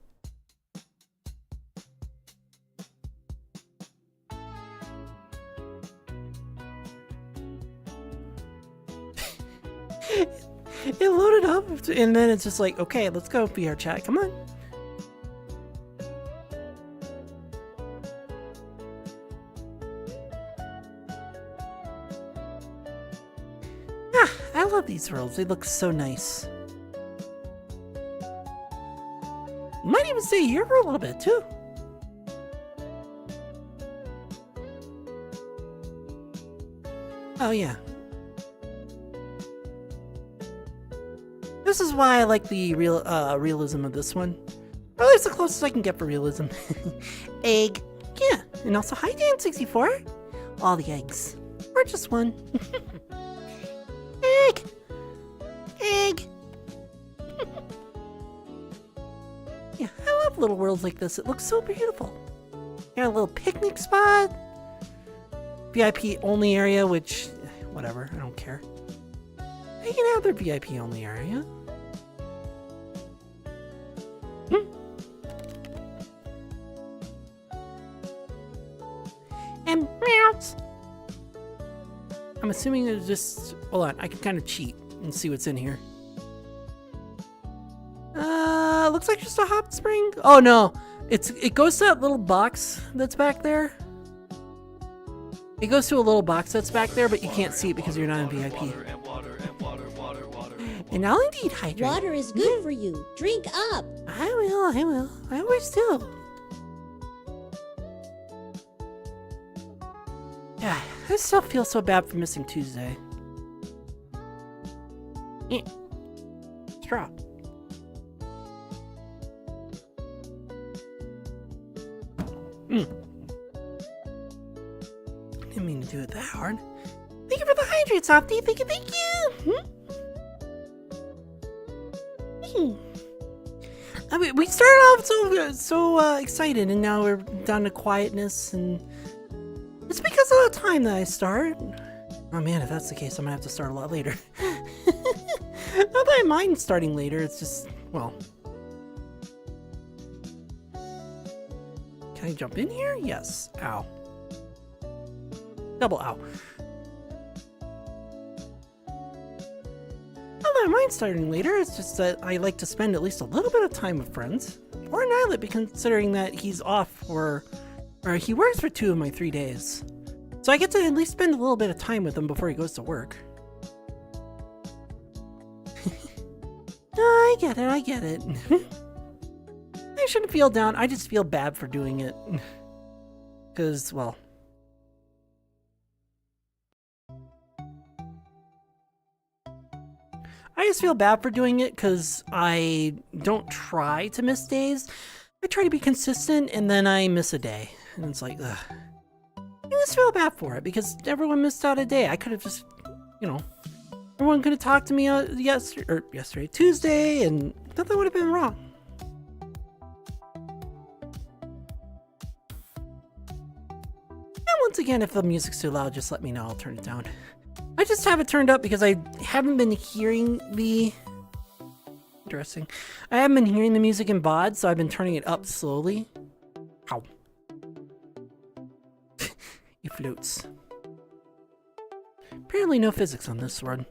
It loaded up, and then it's just like, okay, let's go VRChat. Come on. I love these worlds. They look so nice. Might even stay here for a little bit too. Oh yeah. This is why I like the realism of this one. Or at least the closest I can get for realism. Egg. Yeah. And also, hi Dan64. All the eggs. Or just one. Egg! Egg! Yeah, I love little worlds like this. It looks so beautiful. Got a little picnic spot. VIP only area, which, whatever, I don't care. They can have their VIP only area. And meows. I'm assuming there's just... Hold on, I can kind of cheat and see what's in here. Looks like just a hot spring. Oh no, it goes to that little box that's back there. It goes to a little box that's back there, but you can't see it because you're not in VIP. And I'll indeed hydrate. Water is good for you. Drink up. I will. I always do. I still feel so bad for missing Tuesday. Straw. Didn't mean to do it that hard. Thank you for the hydrate, Softy. Thank you, thank you. I mean, we started off so excited, and now we're down to quietness, and it's because of the time that I start. Oh man, if that's the case, I'm gonna have to start a lot later. Not that I mind starting later, it's just, well. Can I jump in here? Yes. Ow. Double ow. Not that I mind starting later, it's just that I like to spend at least a little bit of time with friends. Or Nylet, considering that he's off or he works for 2 of my 3 days. So I get to at least spend a little bit of time with him before he goes to work. I get it. I shouldn't feel down, I just feel bad for doing it. Because, well... I just feel bad for doing it because I don't try to miss days. I try to be consistent and then I miss a day. And it's like, ugh. I just feel bad for it because everyone missed out a day. I could have just, everyone could have talked to me yesterday, Tuesday, and nothing would have been wrong. And once again, if the music's too loud, just let me know. I'll turn it down. I just have it turned up because I haven't been hearing the... Interesting. I haven't been hearing the music in VOD, so I've been turning it up slowly. Ow. He floats. Apparently no physics on this sword.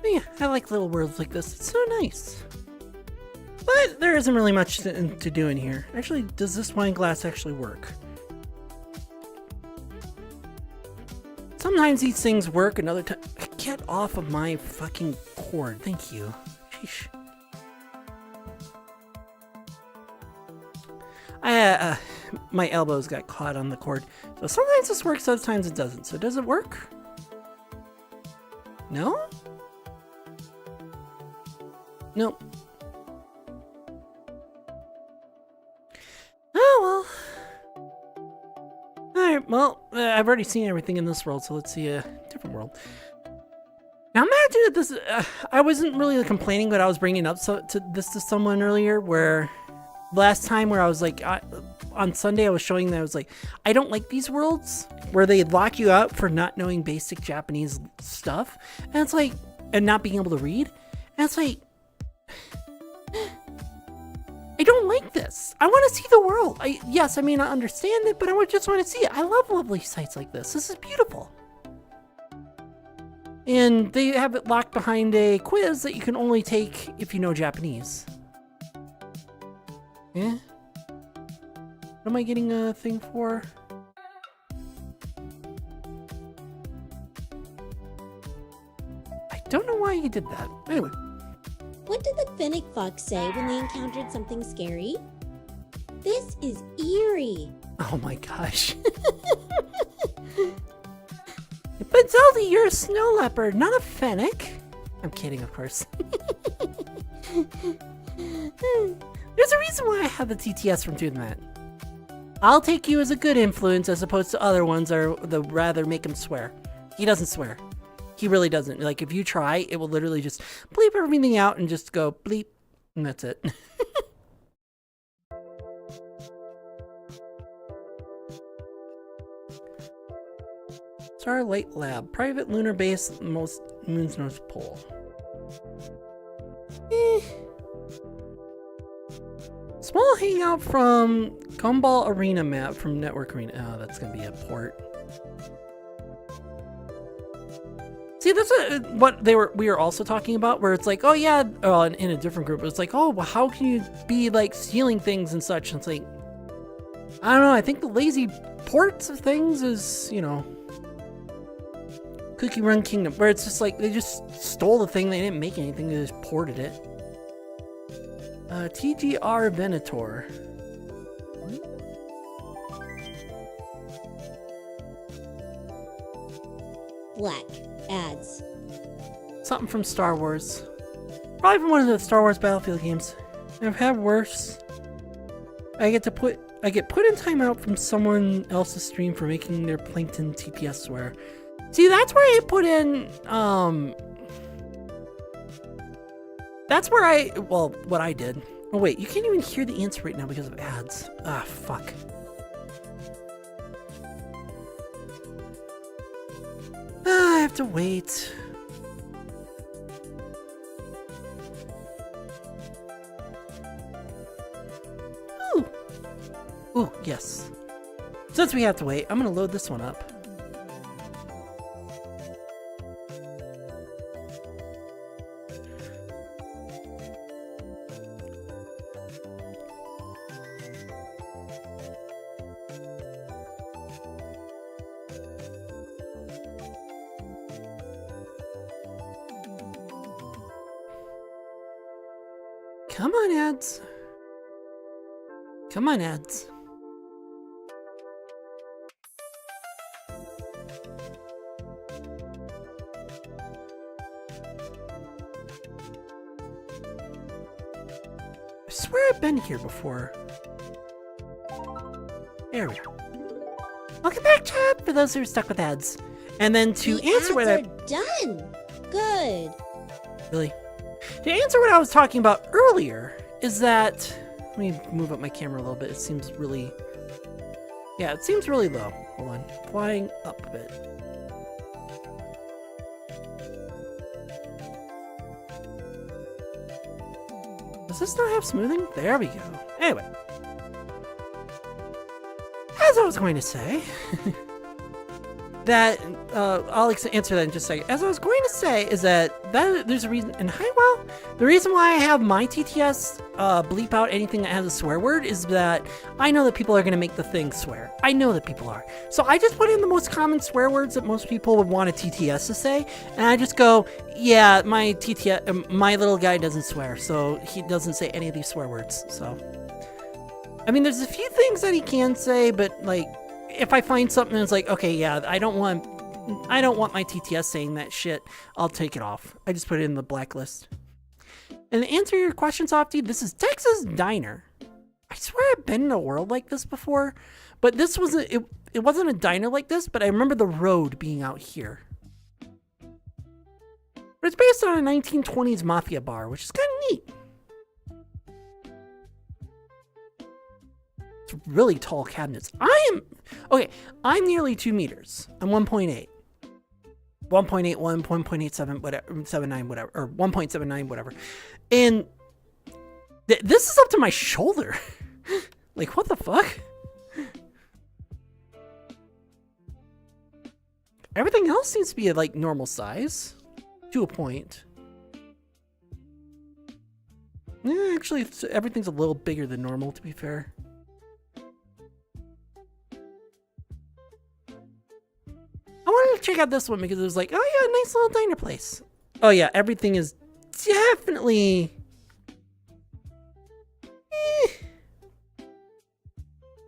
Yeah, I like little worlds like this. It's so nice. But there isn't really much to do in here. Actually, does this wine glass actually work? Sometimes these things work, another time... Get off of my fucking cord. Thank you. Sheesh. My elbows got caught on the cord. So sometimes this works, other times it doesn't. So does it work? No? Nope. Oh, well. Alright, well, I've already seen everything in this world, so let's see a different world. Now, imagine that this... I wasn't really complaining, but I was bringing up to someone earlier, where... Last time where I was like... on Sunday, I was showing that I was like, I don't like these worlds, where they lock you out for not knowing basic Japanese stuff. And it's like... And not being able to read. And it's like... I don't like this. I want to see the world. Yes, I may not understand it, but I just want to see it. I love lovely sights like this. This is beautiful. And they have it locked behind a quiz that you can only take if you know Japanese. Yeah? What am I getting a thing for? I don't know why he did that. Anyway. What did the Fennec Fox say when they encountered something scary? This is eerie. Oh my gosh. But Zelda, you're a snow leopard, not a Fennec. I'm kidding, of course. There's a reason why I have the TTS from doing that. I'll take you as a good influence as opposed to other ones that rather make him swear. He doesn't swear. He really doesn't. Like, if you try, it will literally just bleep everything out and just go bleep, and that's it. Starlight Lab. Private lunar base, most moon's north pole. Small hangout from Gumball Arena map from Network Arena. Oh, that's gonna be a port. See, that's what we were also talking about, where it's like, oh yeah, in a different group, it's like, oh, well, how can you be like stealing things and such? And it's like, I don't know. I think the lazy ports of things is, you know, Cookie Run Kingdom, where it's just like they just stole the thing, they didn't make anything, they just ported it. TGR Venator. Black. Ads. Something from Star Wars. Probably from one of the Star Wars Battlefield games. I've had worse. I get put in timeout from someone else's stream for making their Plankton TPS swear. See, that's where I put in, that's where what I did. Oh wait, you can't even hear the answer right now because of ads. Ah, fuck. I have to wait. Ooh. Ooh, yes. Since we have to wait, I'm gonna load this one up. Come on, ads. Come on, ads. I swear I've been here before. There we go. Welcome back, chat, for those who are stuck with ads. And then to The answer what ads are done. Good. Really? To answer what I was talking about earlier is that, let me move up my camera a little bit. It seems really, yeah, it seems really low. Hold on, flying up a bit. Does this not have smoothing? There we go. Anyway, as I was going to say, that I'll answer that in just a second. As I was going to say is that there's a reason, and the reason why I have my TTS bleep out anything that has a swear word is that I know that people are going to make the thing swear. I know that people are. So I just put in the most common swear words that most people would want a TTS to say, and I just go, yeah, my TTS, my little guy doesn't swear, so he doesn't say any of these swear words. So, I mean, there's a few things that he can say, but like, if I find something that's like, okay, yeah, I don't want my TTS saying that shit, I'll take it off. I just put it in the blacklist. And to answer your question, Softy, this is Texas Diner. I swear I've been in a world like this before, but this wasn't, it wasn't a diner like this, but I remember the road being out here. But it's based on a 1920s mafia bar, which is kind of neat. It's really tall cabinets. I'm nearly 2 meters. I'm 1.8. 1.81, 1.87, whatever, 79, whatever, or 1.79, whatever. And this is up to my shoulder. Like, what the fuck? Everything else seems to be like normal size to a point. Yeah, actually, everything's a little bigger than normal, to be fair. I wanted to check out this one because it was like, oh yeah, nice little diner place. Oh yeah, everything is definitely...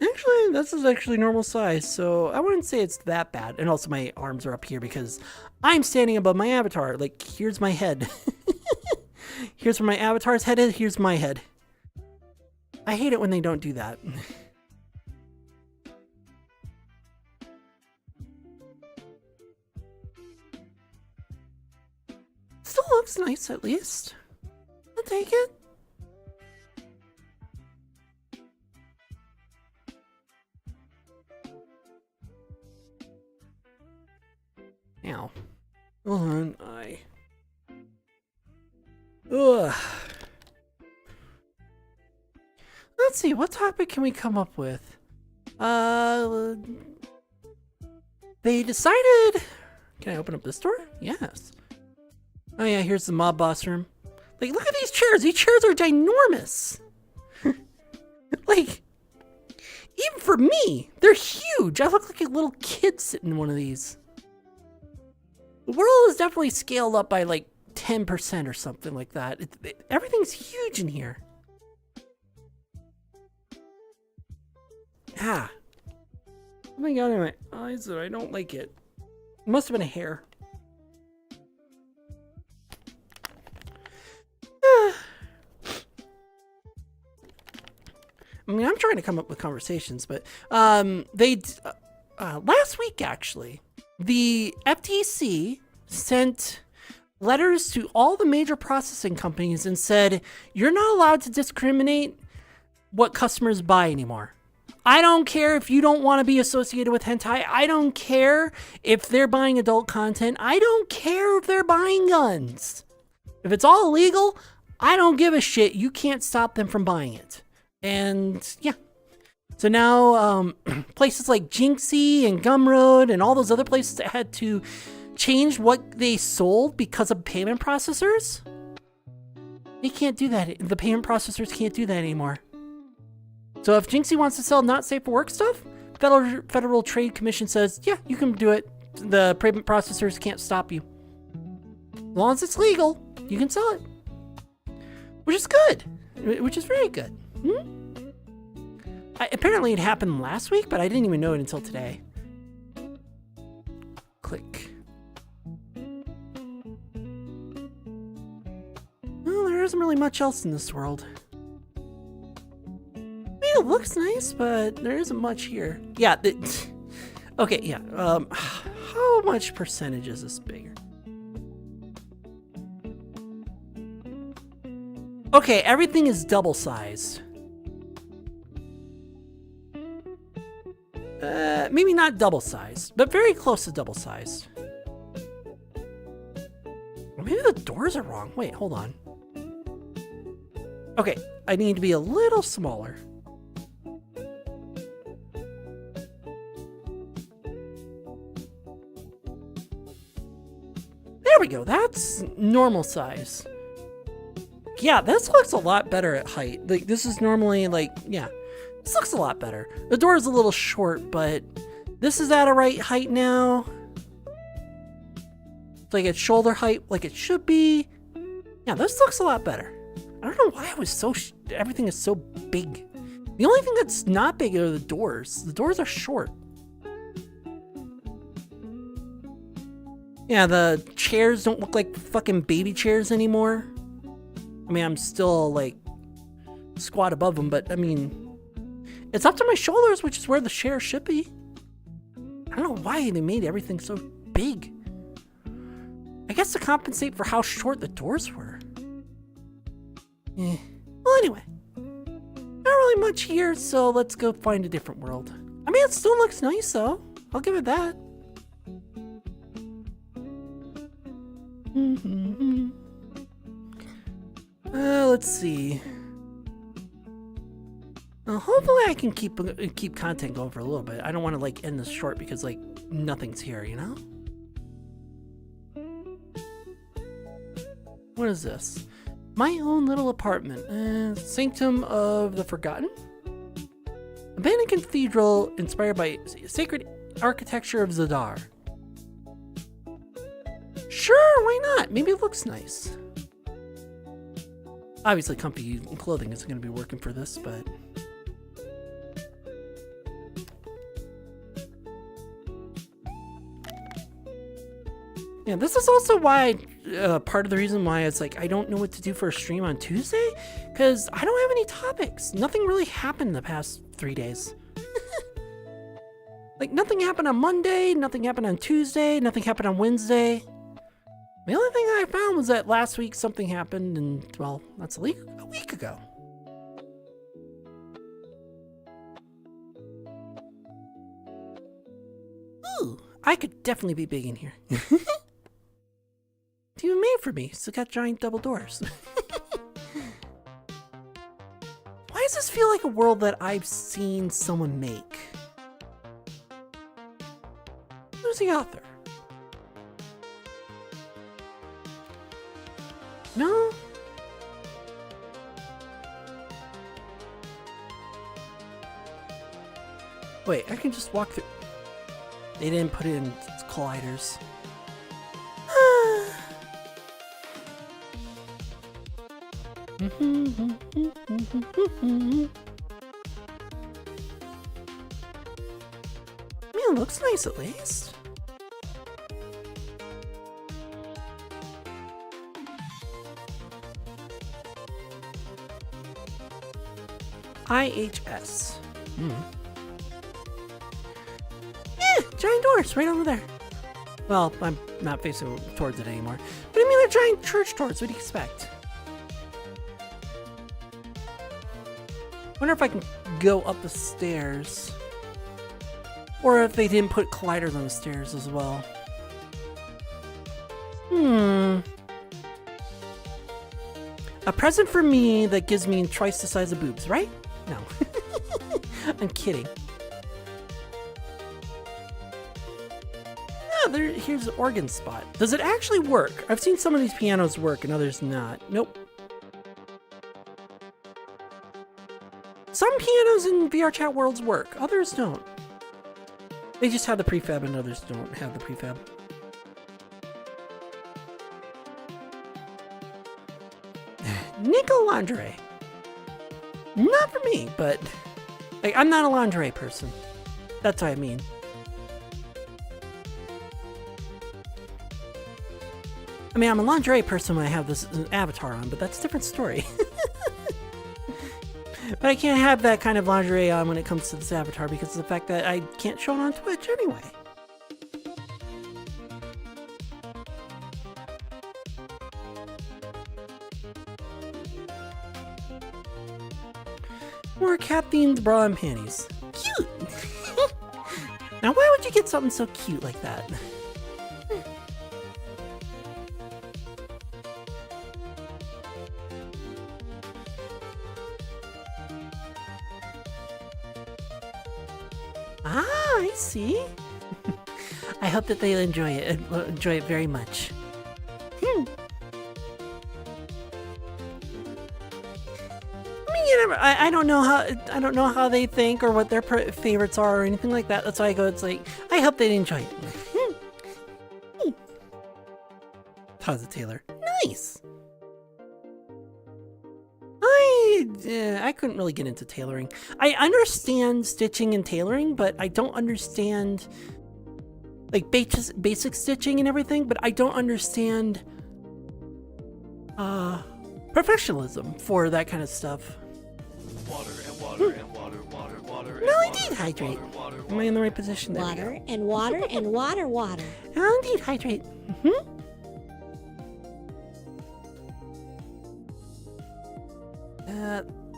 Actually, this is actually normal size, so I wouldn't say it's that bad. And also my arms are up here because I'm standing above my avatar. Like, here's my head. Here's where my avatar's head is, here's my head. I hate it when they don't do that. Still looks nice, at least. I'll take it. Ow. Hold on, Ugh. Let's see, what topic can we come up with? They decided... Can I open up this door? Yes. Oh yeah, here's the mob boss room. Like, look at these chairs. These chairs are ginormous. Like, even for me, they're huge. I look like a little kid sitting in one of these. The world is definitely scaled up by like 10% or something like that. Everything's huge in here. Ah. Something got in my eyes and I don't like it. It must have been a hair. I mean, I'm trying to come up with conversations, but last week actually, the FTC sent letters to all the major processing companies and said, you're not allowed to discriminate what customers buy anymore. I don't care if you don't want to be associated with hentai. I don't care if they're buying adult content. I don't care if they're buying guns. If it's all illegal, I don't give a shit. You can't stop them from buying it. And yeah. So now places like Jinxie and Gumroad and all those other places that had to change what they sold because of payment processors, they can't do that. The payment processors can't do that anymore. So if Jinxie wants to sell not safe for work stuff, Federal Trade Commission says, yeah, you can do it. The payment processors can't stop you. As long as it's legal, you can sell it. Which is good. Which is very good. Apparently it happened last week, but I didn't even know it until today. Click. Well, there isn't really much else in this world. I mean, it looks nice, but there isn't much here. Yeah. Okay, yeah. How much percentage is this bigger? Okay, everything is double-sized. Maybe not double-sized, but very close to double-sized. Maybe the doors are wrong. Wait, hold on. Okay, I need to be a little smaller. There we go. That's normal size. Yeah, this looks a lot better at height. Like, this is normally like, yeah. This looks a lot better. The door is a little short, but this is at a right height now. It's like at shoulder height, like it should be. Yeah, this looks a lot better. I don't know why it was so, everything is so big. The only thing that's not big are the doors. The doors are short. Yeah, the chairs don't look like fucking baby chairs anymore. I mean, I'm still like squat above them, but I mean, it's up to my shoulders, which is where the chair should be. I don't know why they made everything so big. I guess to compensate for how short the doors were. Well, anyway. Not really much here, so let's go find a different world. I mean, it still looks nice, though. I'll give it that. Let's see. Hopefully I can keep content going for a little bit. I don't want to like end this short because like nothing's here, you know? What is this? My own little apartment. Sanctum of the Forgotten? Abandoned cathedral inspired by sacred architecture of Zadar. Sure, why not? Maybe it looks nice. Obviously, comfy clothing isn't going to be working for this, but... Yeah, this is also why, part of the reason why it's like, I don't know what to do for a stream on Tuesday, because I don't have any topics. Nothing really happened in the past 3 days. Like, nothing happened on Monday, nothing happened on Tuesday, nothing happened on Wednesday. The only thing I found was that last week something happened, and, well, that's a week ago. Ooh, I could definitely be big in here. It's even made for me. It's got giant double doors. Why does this feel like a world that I've seen someone make? Who's the author? No? Wait, I can just walk through. They didn't put in colliders. Man, it looks nice at least. IHS. Yeah, giant doors right over there. Well, I'm not facing towards it anymore. But I mean, they're giant church doors. What do you expect? Wonder if I can go up the stairs. Or if they didn't put colliders on the stairs as well. A present for me that gives me twice the size of boobs, right? No. I'm kidding. Ah, here's the organ spot. Does it actually work? I've seen some of these pianos work and others not. Nope. Some pianos in VRChat worlds work, others don't. They just have the prefab and others don't have the prefab. Nickel lingerie. Not for me, but like, I'm not a lingerie person. That's what I mean. I mean, I'm a lingerie person when I have this avatar on, but that's a different story. But I can't have that kind of lingerie on when it comes to this avatar because of the fact that I can't show it on Twitch anyway. More cat-themed bra and panties. Cute! Now why would you get something so cute like that? Ah, I see. I hope that they'll enjoy it very much. I don't know how they think or what their favorites are or anything like that. That's why I go. It's like I hope they enjoy it. How's it, Taylor? Nice. I couldn't really get into tailoring. I understand stitching and tailoring, but I don't understand like basic stitching and everything. But I don't understand professionalism for that kind of stuff. Water and water and water, water, water. No, indeed, hydrate. Am I in the right position? There Water and water and water, water. Oh, indeed, hydrate.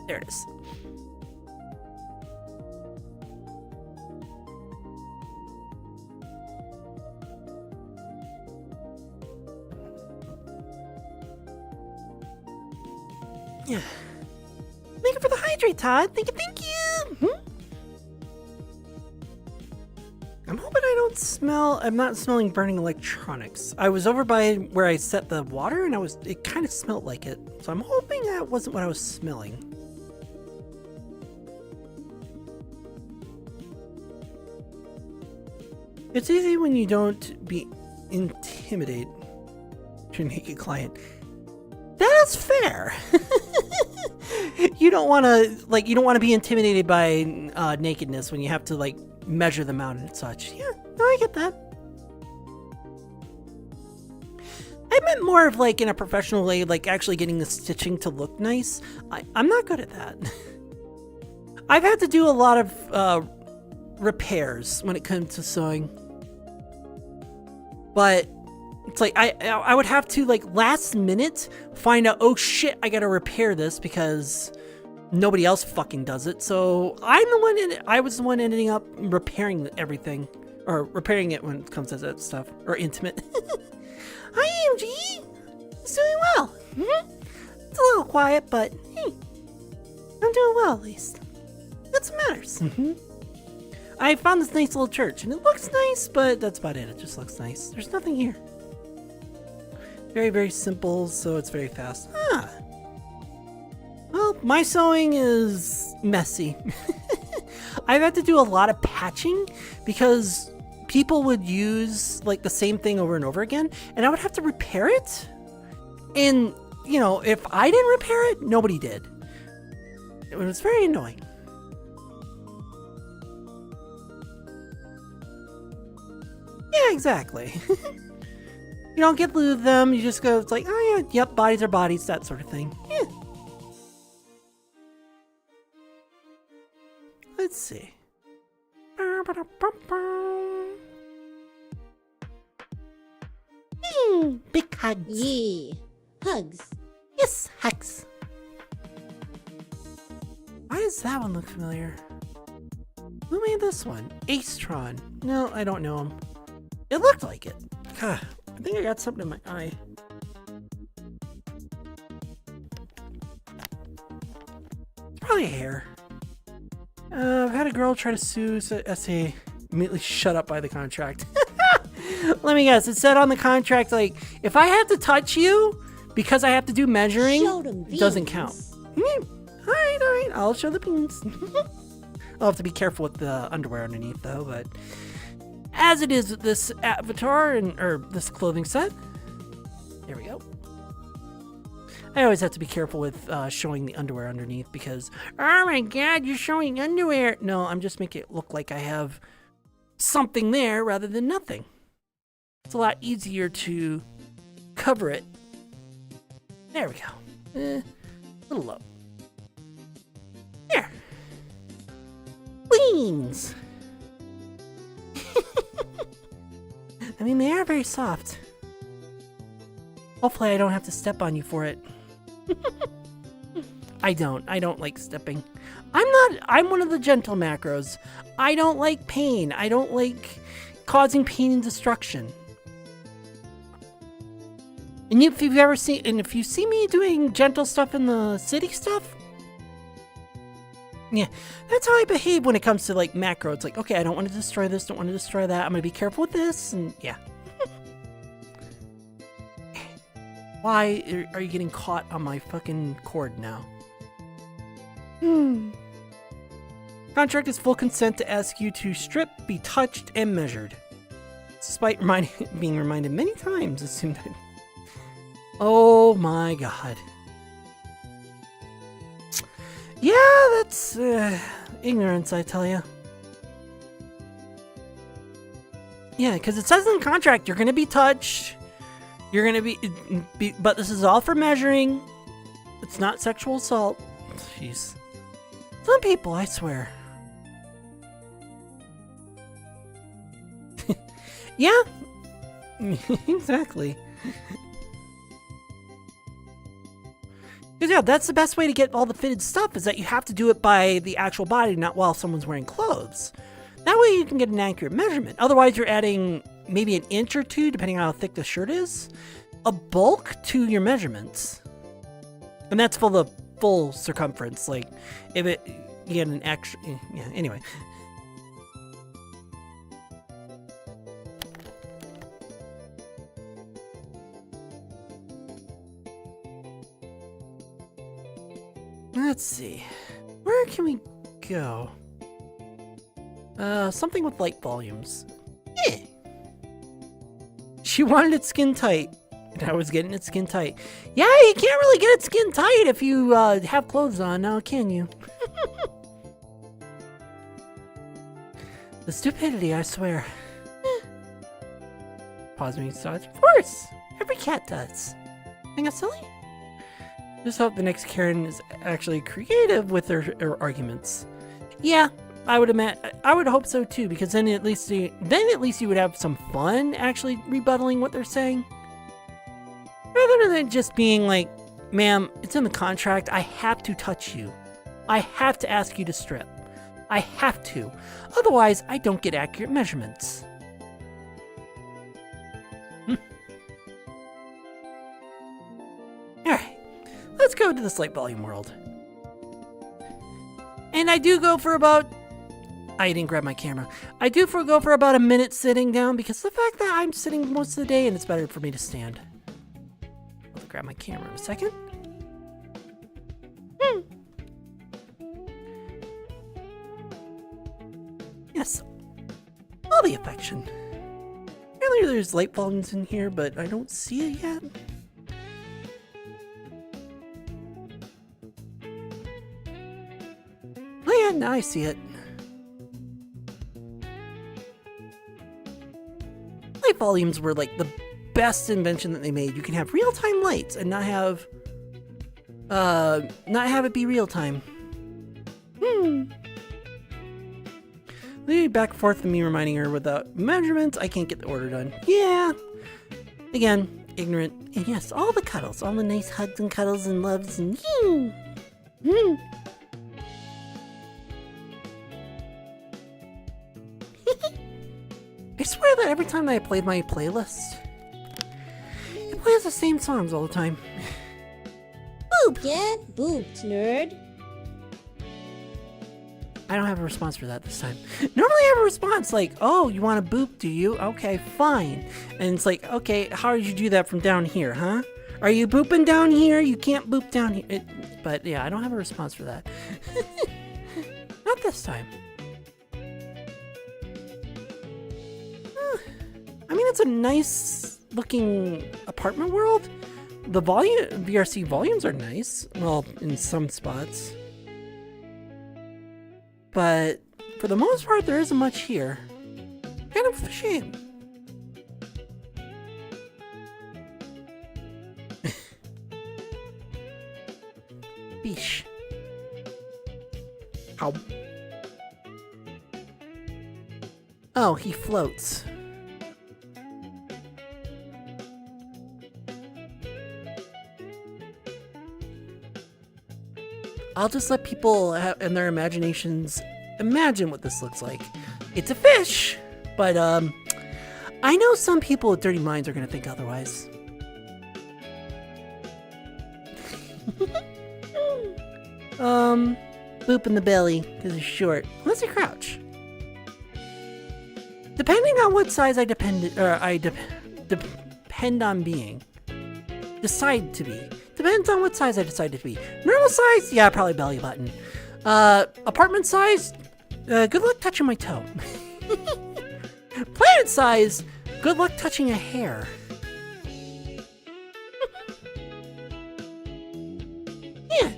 There it is. Yeah. Thank you for the hydrate, Todd. Thank you. I'm hoping I don't smell. I'm not smelling burning electronics. I was over by where I set the water, and it kind of smelled like it. So I'm hoping that wasn't what I was smelling. It's easy when you don't intimidate your naked client. That is fair. You don't want to be intimidated by nakedness when you have to measure them out and such. Yeah, no, I get that. I meant more of in a professional way, actually getting the stitching to look nice. I'm not good at that. I've had to do a lot of repairs when it comes to sewing. But it's I would have to last minute find out, oh shit, I gotta repair this because nobody else fucking does it. So I was the one ending up repairing everything, or repairing it when it comes to that stuff, or intimate. Hi AMG! It's doing well. It's a little quiet, but hey, I'm doing well at least. That's what matters. I found this nice little church, and it looks nice, but that's about it. It just looks nice. There's nothing here. Very, very simple, so it's very fast. Ah. Well, my sewing is messy. I've had to do a lot of patching because people would use like the same thing over and over again, and I would have to repair it. And, you know, if I didn't repair it, nobody did. It was very annoying. Yeah, exactly. You don't get lose them, you just go, it's like, oh yeah, yep, bodies are bodies, that sort of thing. Yeah. Let's see. Big hugs. Yeah. Hugs. Yes, hugs. Why does that one look familiar? Who made this one? Acetron. No, I don't know him. It looked like it. God, I think I got something in my eye. It's probably hair. I've had a girl try to sue SA, immediately shut up by the contract. Let me guess, it said on the contract, like, if I have to touch you because I have to do measuring, Show them it doesn't beans. count. Alright, I'll show the beans. I'll have to be careful with the underwear underneath, though, but as it is with this avatar, or this clothing set, there we go. I always have to be careful with showing the underwear underneath because, oh my god, you're showing underwear. No, I'm just making it look like I have something there rather than nothing. It's a lot easier to cover it. There we go. A little low. There. Beans. I mean, they are very soft. Hopefully I don't have to step on you for it. I don't like stepping. I'm one of the gentle macros. I don't like pain. I don't like causing pain and destruction. And if you see me doing gentle stuff in the city stuff, yeah, that's how I behave when it comes to like macro. It's like, okay, I don't want to destroy this, don't want to destroy that. I'm gonna be careful with this, and yeah. Why are you getting caught on my fucking cord now? Contract is full consent to ask you to strip, be touched, and measured. Despite being reminded many times, assumed that. Oh my god. Yeah, that's ignorance, I tell you. Yeah, because it says in the contract you're gonna be touched. You're gonna be, but this is all for measuring. It's not sexual assault. Jeez. Some people, I swear. Yeah. Exactly. Because yeah, that's the best way to get all the fitted stuff is that you have to do it by the actual body, not while someone's wearing clothes. That way you can get an accurate measurement. Otherwise, you're adding maybe an inch or two, depending on how thick the shirt is, a bulk to your measurements. And that's for the full circumference. Like, if you get an extra, yeah, anyway. Let's see. Where can we go? Something with light volumes. Yeah. She wanted it skin tight, and I was getting it skin tight. Yeah, you can't really get it skin tight if you have clothes on now, can you? The stupidity, I swear. Pause me, starts. Of course, every cat does. Think I'm silly? Just hope the next Karen is actually creative with her arguments. Yeah, I would hope so too, because then at least you would have some fun actually rebuttaling what they're saying, rather than just being like, "Ma'am, it's in the contract. I have to touch you. I have to ask you to strip. I have to. Otherwise, I don't get accurate measurements." All right. Let's go to the slight volume world. And I do go for about... I didn't grab my camera. I do go for about a minute sitting down because of the fact that I'm sitting most of the day and it's better for me to stand. I'll grab my camera in a second. Yes, all the affection. Apparently there's light volumes in here, but I don't see it yet. Oh yeah, now I see it. Light volumes were like the best invention that they made. You can have real-time lights and not have it be real-time. Back and forth and me reminding her without measurements, I can't get the order done. Yeah. Again, ignorant. And yes, all the cuddles, all the nice hugs and cuddles and loves and I swear that every time that I played my playlist, it plays the same songs all the time. Boop! Get booped, nerd. I don't have a response for that this time. Normally I have a response like, oh, you want to boop, do you? Okay, fine. And it's like, okay, how did you do that from down here, huh? Are you booping down here? You can't boop down here. But yeah, I don't have a response for that. Not this time. I mean, it's a nice looking apartment world. The VRC volumes are nice. Well, in some spots. But for the most part, there isn't much here. Kind of a shame. Beesh. Ow. Oh, he floats. I'll just let people in their imaginations imagine what this looks like. It's a fish, but I know some people with dirty minds are gonna think otherwise. Boop in the belly because it's short. Let's crouch. Depending on what size I depend on being, decide to be. Depends on what size I decide to be. Normal size, yeah, probably belly button. Apartment size, good luck touching my toe. Planet size, good luck touching a hair. Yeah,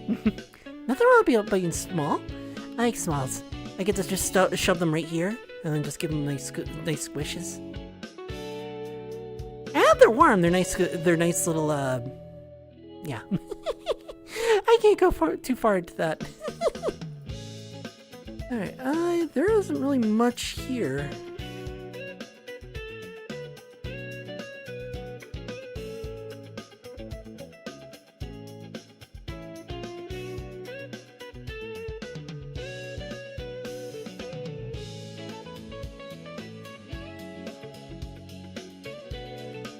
nothing wrong with being small. I like smalls. I get to just shove them right here and then just give them nice squishes. And they're warm. They're nice little. Yeah. I can't go too far into that. Alright, there isn't really much here.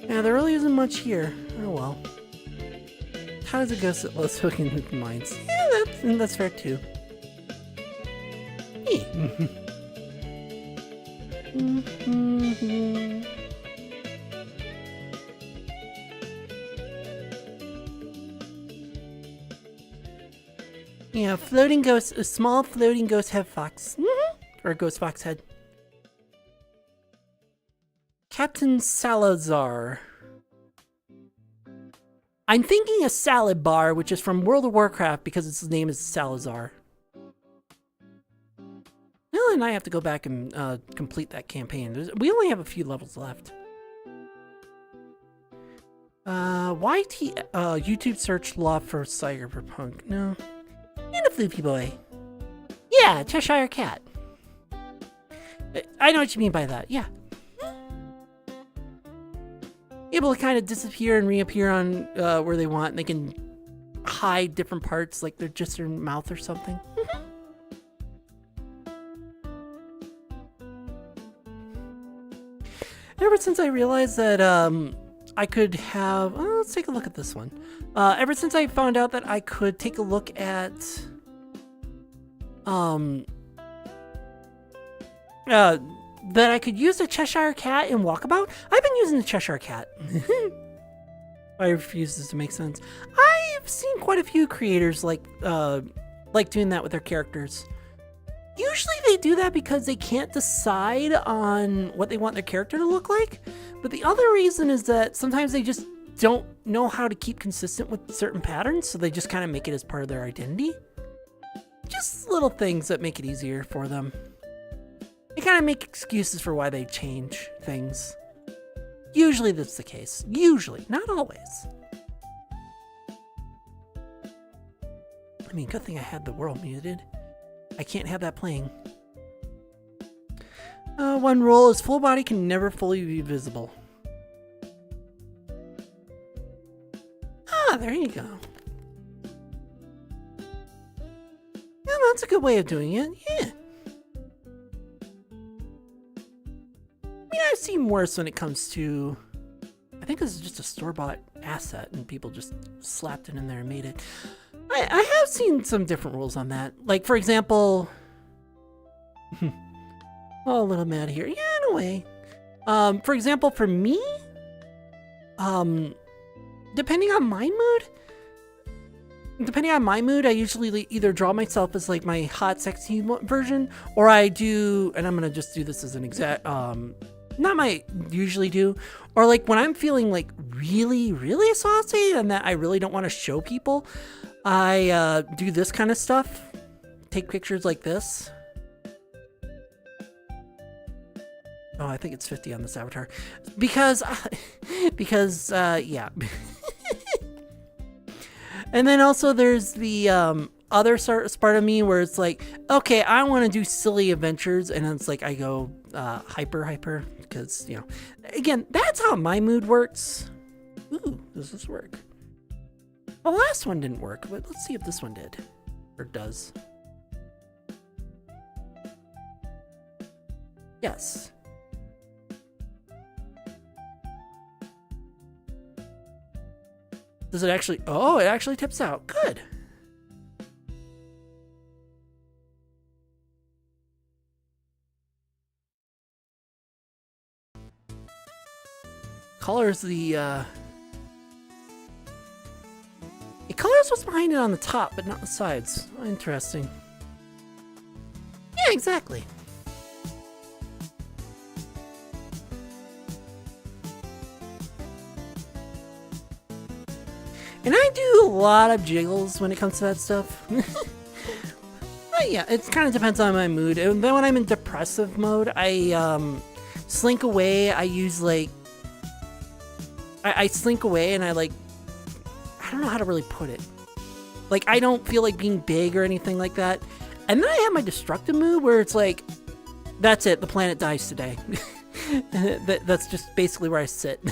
Yeah, there really isn't much here. Oh well. How does it go so hooking with mines? Yeah, that's fair too. Yeah, floating ghost, a small floating ghost head fox. Or ghost fox head. Captain Salazar. I'm thinking a salad bar, which is from World of Warcraft because its name is Salazar. Well, and I have to go back and complete that campaign. We only have a few levels left. YouTube search law for cyberpunk. No. And a floopy boy. Yeah, Cheshire Cat. I know what you mean by that, yeah. Able to kind of disappear and reappear on where they want. And they can hide different parts, like they're just their mouth or something. Ever since I realized that I could have... let's take a look at this one. Ever since I found out that I could take a look at... that I could use the Cheshire Cat in Walkabout, I've been using the Cheshire Cat. Why it refuses to make sense. I've seen quite a few creators like doing that with their characters. Usually they do that because they can't decide on what they want their character to look like. But the other reason is that sometimes they just don't know how to keep consistent with certain patterns, so they just kind of make it as part of their identity. Just little things that make it easier for them. They kind of make excuses for why they change things. Usually that's the case. Usually, not always. I mean, good thing I had the world muted. I can't have that playing. One rule is full body can never fully be visible. Ah, there you go. Yeah, that's a good way of doing it. Yeah. I mean, I've seen worse when it comes to... I think this is just a store-bought asset and people just slapped it in there and made it. I have seen some different rules on that. Like, for example... oh, a little mad here. Yeah, in a way. For example, for me... depending on my mood, I usually either draw myself as, like, my hot, sexy version, or I do... And I'm gonna just do this as an exact... not my usually do, or, like, when I'm feeling, like, really, really saucy and that I really don't want to show people... I do this kind of stuff. Take pictures like this. Oh, I think it's 50 on this avatar. Because, yeah. And then also there's the other part of me where it's like, okay, I want to do silly adventures. And it's like I go hyper. Because, you know, again, that's how my mood works. Ooh, does this work? The last one didn't work, but let's see if this one did. Or does. Yes. Does it actually... Oh, it actually tips out. Good. Colors the... It colors what's behind it on the top, but not the sides. Oh, interesting. Yeah, exactly. And I do a lot of jiggles when it comes to that stuff. But yeah, it kind of depends on my mood. And then when I'm in depressive mode, I slink away. I use like... I slink away and I like... I don't know how to really put it. Like, I don't feel like being big or anything like that. And then I have my destructive mood where it's like, that's it, the planet dies today. That's just basically where I sit.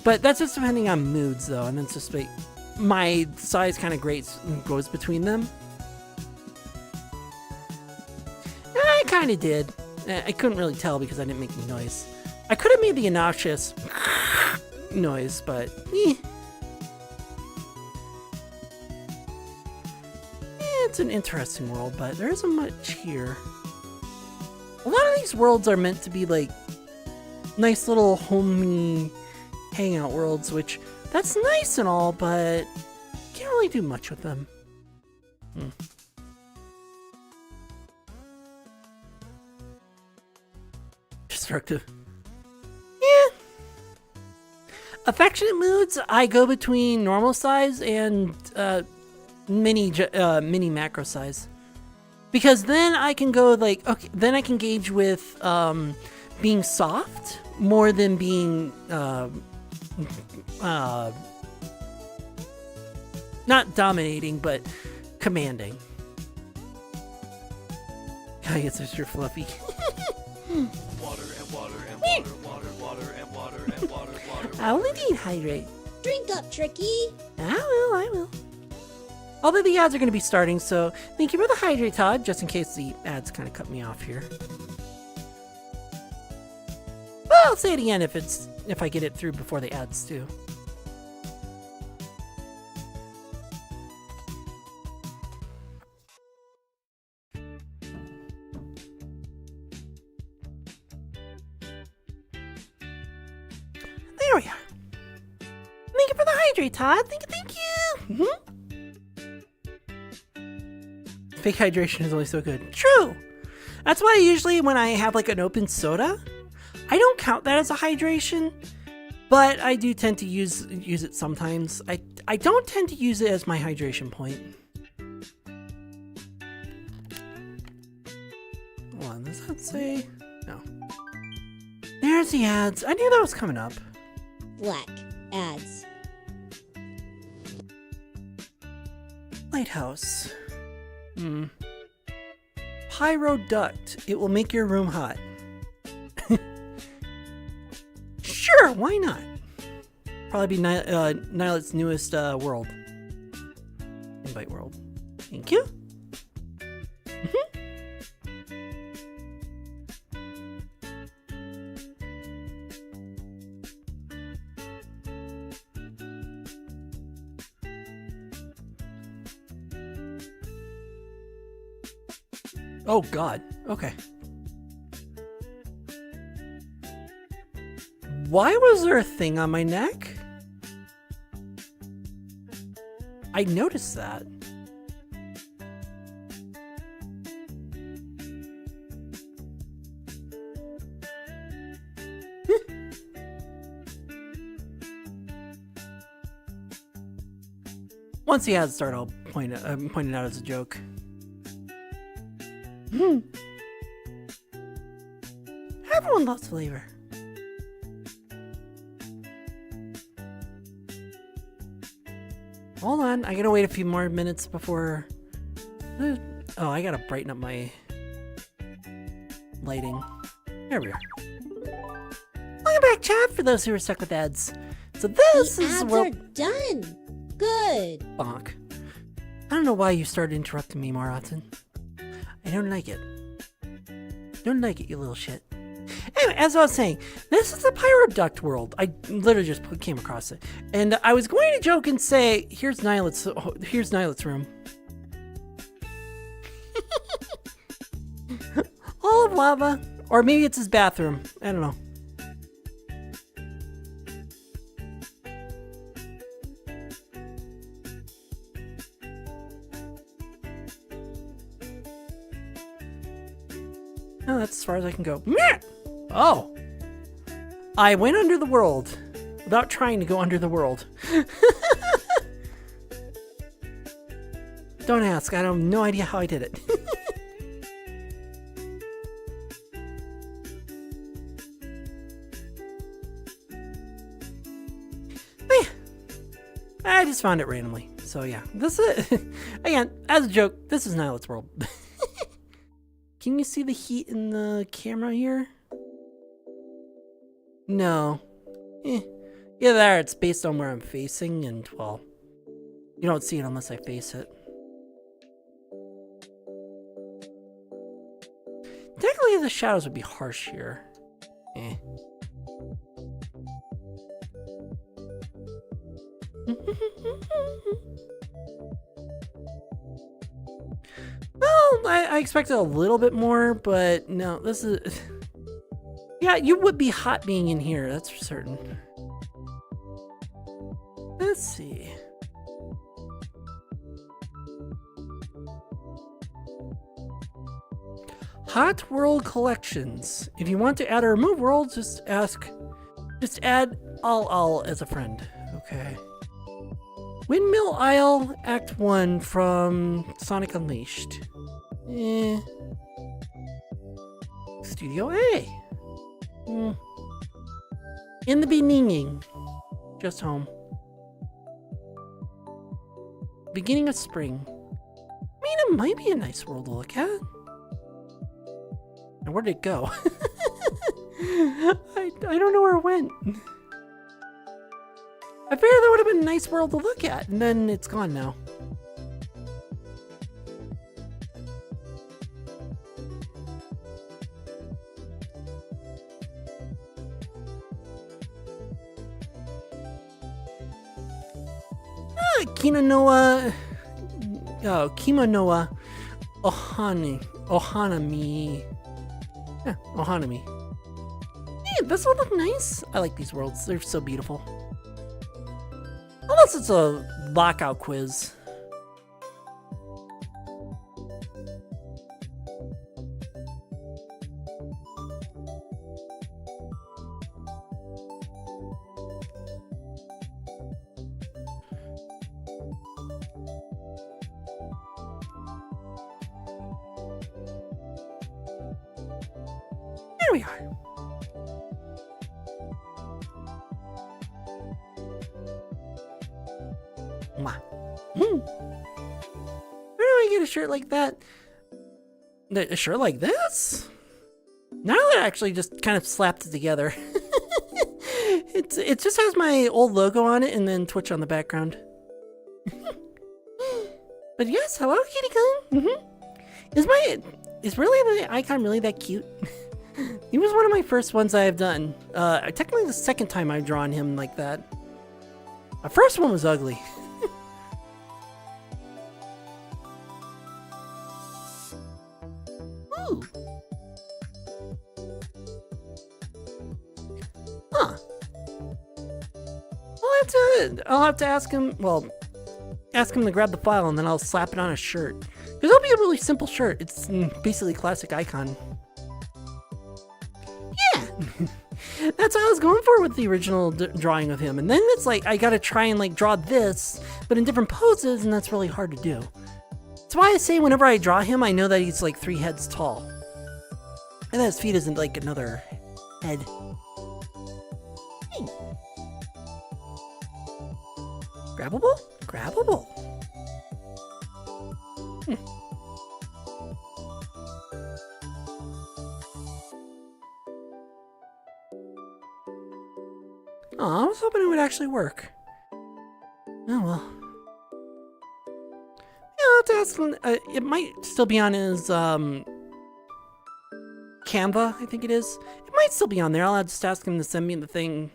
But that's just depending on moods, though. And then it's just like, my size kind of goes between them. I kind of did. I couldn't really tell because I didn't make any noise. I could have made the obnoxious noise, but it's an interesting world, but there isn't much here. A lot of these worlds are meant to be like nice little homey hangout worlds, which that's nice and all, but can't really do much with them. Destructive. Yeah. Affectionate moods, I go between normal size and mini macro size, because then I can go like, okay, then I can gauge with being soft more than being not dominating, but commanding. I guess it's your fluffy. Water and water and water, water and water and water. I will indeed hydrate. Drink up, Tricky. I will. Although the ads are going to be starting, so thank you for the hydrate, Todd, just in case the ads kind of cut me off here. Well, I'll say it again if I get it through before the ads do. There we are. thank you for the hydrate, Todd. Thank you. Fake hydration is only so good. True. That's why usually when I have like an open soda, I don't count that as a hydration, but I do tend to use it sometimes. I don't tend to use it as my hydration point. Hold on, does that say? No. There's the ads. I knew that was coming up. Black. Ads. Lighthouse. Pyro duct. It will make your room hot. Sure, why not? Probably be Nylet's newest world. Invite world. Thank you. Oh God. Okay. Why was there a thing on my neck? I noticed that. Once the ads start, I'll point it out as a joke. Everyone loves flavor. Hold on, I gotta wait a few more minutes before... Oh, I gotta brighten up my lighting. There we are. Welcome back, chat, for those who are stuck with ads. So this The is ads where... are done. Good. Bonk. I don't know why you started interrupting me more often. I don't like it. Don't like it, you little shit. Anyway, as I was saying, this is the Pyroduct world. I literally just came across it. And I was going to joke and say, here's Nylet's room. All of lava. Or maybe it's his bathroom. I don't know. No, that's as far as I can go. Oh! I went under the world without trying to go under the world. Don't ask. I have no idea how I did it. Yeah. I just found it randomly. So yeah, this is again, as a joke, this is Nylet's world. Can you see the heat in the camera here? No. Yeah, there, it's based on where I'm facing, and, well, you don't see it unless I face it. Technically, the shadows would be harsh here. Eh. Well, I expected a little bit more, but no, this is... Yeah, you would be hot being in here, that's for certain. Let's see. Hot World Collections. If you want to add or remove worlds, just add all as a friend. Okay. Windmill Isle Act 1 from Sonic Unleashed. Studio A. In the beginning. Just home. Beginning of spring. I mean, it might be a nice world to look at. And where did it go? I don't know where it went. I figured that would have been a nice world to look at, and then it's gone now. Kimonoa Ohanami. Yeah, Ohanami. Yeah, this will look nice. I like these worlds. They're so beautiful. Unless it's a lockout quiz. There we are. Where do I get a shirt like that? A shirt like this? Now it actually just kind of slapped it together. It just has my old logo on it and then Twitch on the background. But yes, hello, kitty gun. Is really the icon really that cute? He was one of my first ones I've done. Technically the second time I've drawn him like that. My first one was ugly. Ooh. Huh. I'll have to ask him, well, ask him to grab the file and then I'll slap it on a shirt. Because it'll be a really simple shirt. It's basically classic icon. Yeah! That's what I was going for with the original drawing of him. And then it's like, I gotta try and like draw this, but in different poses, and that's really hard to do. That's why I say whenever I draw him, I know that he's like 3 heads tall. And that his feet isn't like another head. Grabbable? Grabbable. Oh, I was hoping it would actually work. Oh well. Yeah, I'll have to ask him. It might still be on his Canva, I think it is. It might still be on there. I'll just ask him to send me the thing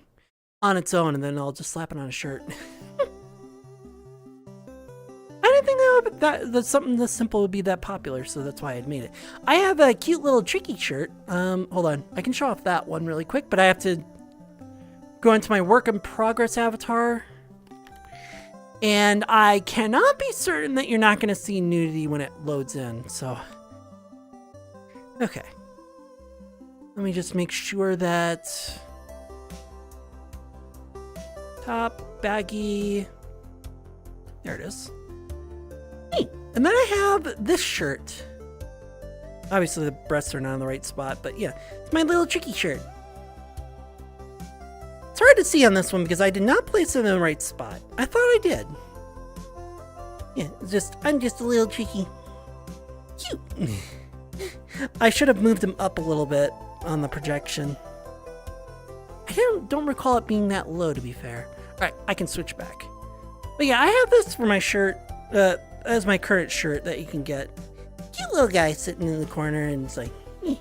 on its own, and then I'll just slap it on a shirt. I didn't think that something this simple would be that popular, so that's why I made it. I have a cute little tricky shirt. Hold on, I can show off that one really quick, but I have to go into my work in progress avatar, and I cannot be certain that you're not going to see nudity when it loads in. So, okay, let me just make sure that top baggy. There it is. And then I have this shirt. Obviously the breasts are not in the right spot, but yeah, it's my little tricky shirt. It's hard to see on this one because I did not place it in the right spot. I thought I did. Yeah, I'm just a little tricky. Cute. I should have moved him up a little bit on the projection. I don't recall it being that low, to be fair. Alright, I can switch back. But yeah, I have this for my shirt, as my current shirt that you can get. Cute little guy sitting in the corner and it's like, eh.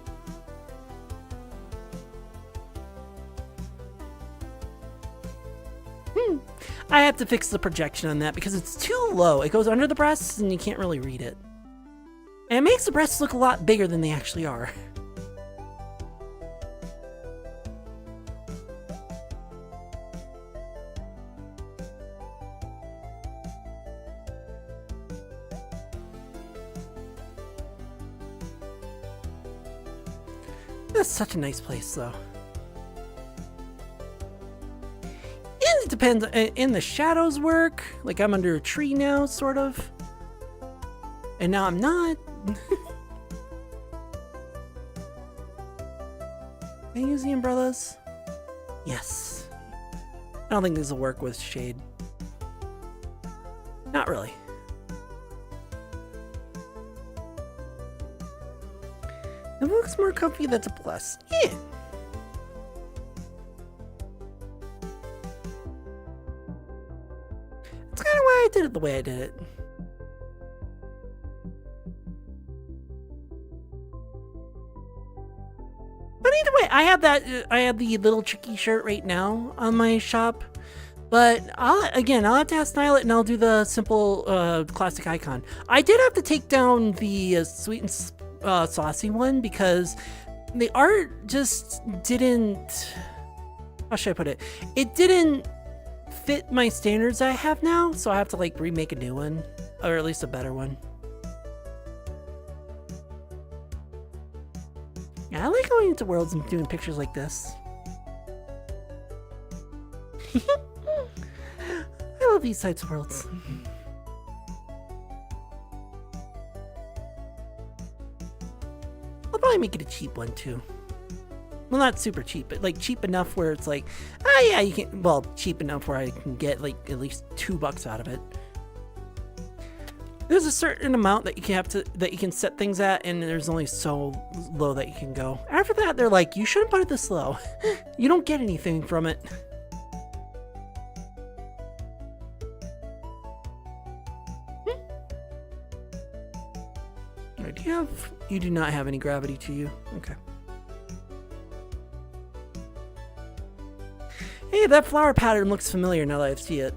I have to fix the projection on that because it's too low. It goes under the breasts and you can't really read it. And it makes the breasts look a lot bigger than they actually are. That's such a nice place, though. And it depends. In the shadows work. Like, I'm under a tree now, sort of. And now I'm not. Can I use the umbrellas? Yes. I don't think this will work with shade. Not really. If it looks more comfy, that's a plus. Yeah. That's kind of why I did it the way I did it. But either way, I have the little tricky shirt right now on my shop. But I'll have to ask Nylet and I'll do the simple classic icon. I did have to take down the sweet and saucy one because the art just didn't, how should I put it? It didn't fit my standards I have now, so I have to like remake a new one, or at least a better one. Yeah, I like going into worlds and doing pictures like this. I love these types of worlds. I'll probably make it a cheap one too. Well, not super cheap, but like cheap enough where it's like, oh yeah, you can, well, cheap enough where I can get like at least $2 out of it. There's a certain amount that you can set things at, and there's only so low that you can go. After that, they're like, you shouldn't put it this low. You don't get anything from it. You do not have any gravity to you. Okay. Hey, that flower pattern looks familiar now that I see it.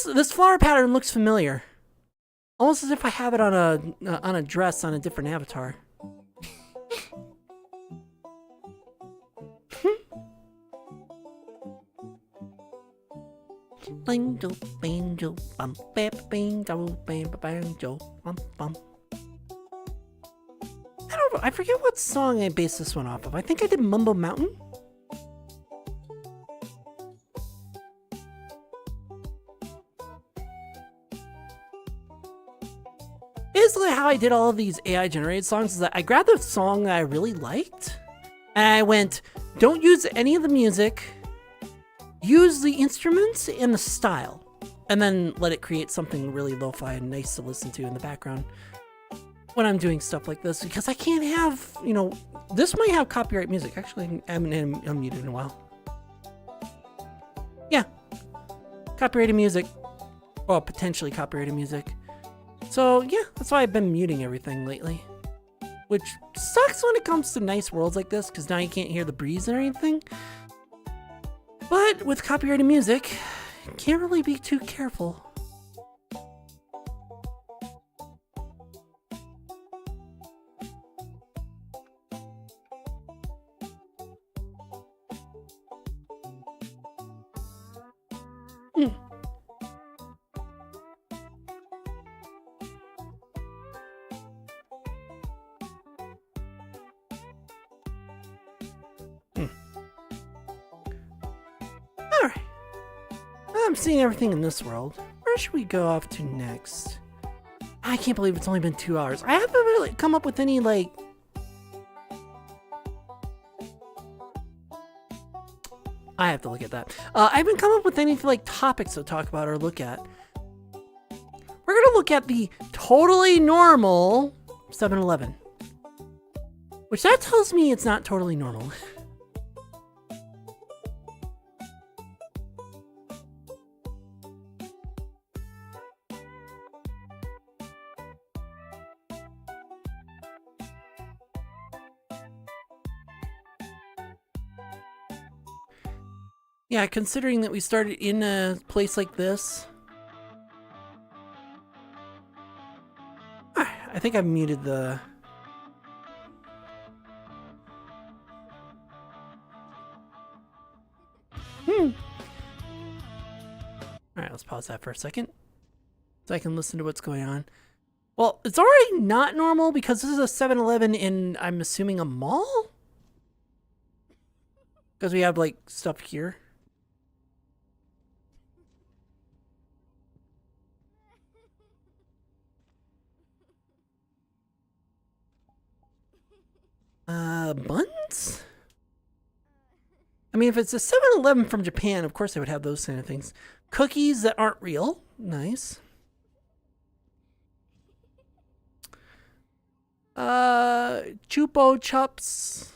This flower pattern looks familiar. Almost as if I have it on a dress on a different avatar. Banjo, banjo, bum, banjo, banjo, bum, bum. I don't know. I forget what song I based this one off of. I think I did Mumbo Mountain. Basically, how I did all of these AI generated songs is that I grabbed a song that I really liked, and I went, don't use any of the music. Use the instruments and the style, and then let it create something really lo-fi and nice to listen to in the background when I'm doing stuff like this, because I can't have, you know, this might have copyright music. Actually, I haven't unmuted in a while. Yeah, copyrighted music, well, potentially copyrighted music. So yeah, that's why I've been muting everything lately, which sucks when it comes to nice worlds like this, because now you can't hear the breeze or anything. But with copyrighted music, you can't really be too careful. Alright. I'm seeing everything in this world. Where should we go off to next? I can't believe it's only been 2 hours. I haven't really come up with any, like... I have to look at that. I haven't come up with any, like, topics to talk about or look at. We're gonna look at the totally normal 7-Eleven. Which that tells me it's not totally normal. Yeah, considering that we started in a place like this. I think I've muted the... Alright, let's pause that for a second, so I can listen to what's going on. Well, it's already not normal because this is a 7-Eleven in, I'm assuming, a mall? Because we have, like, stuff here. Buns? I mean, if it's a 7-Eleven from Japan, of course they would have those kind of things. Cookies that aren't real. Nice. Chupo Chups.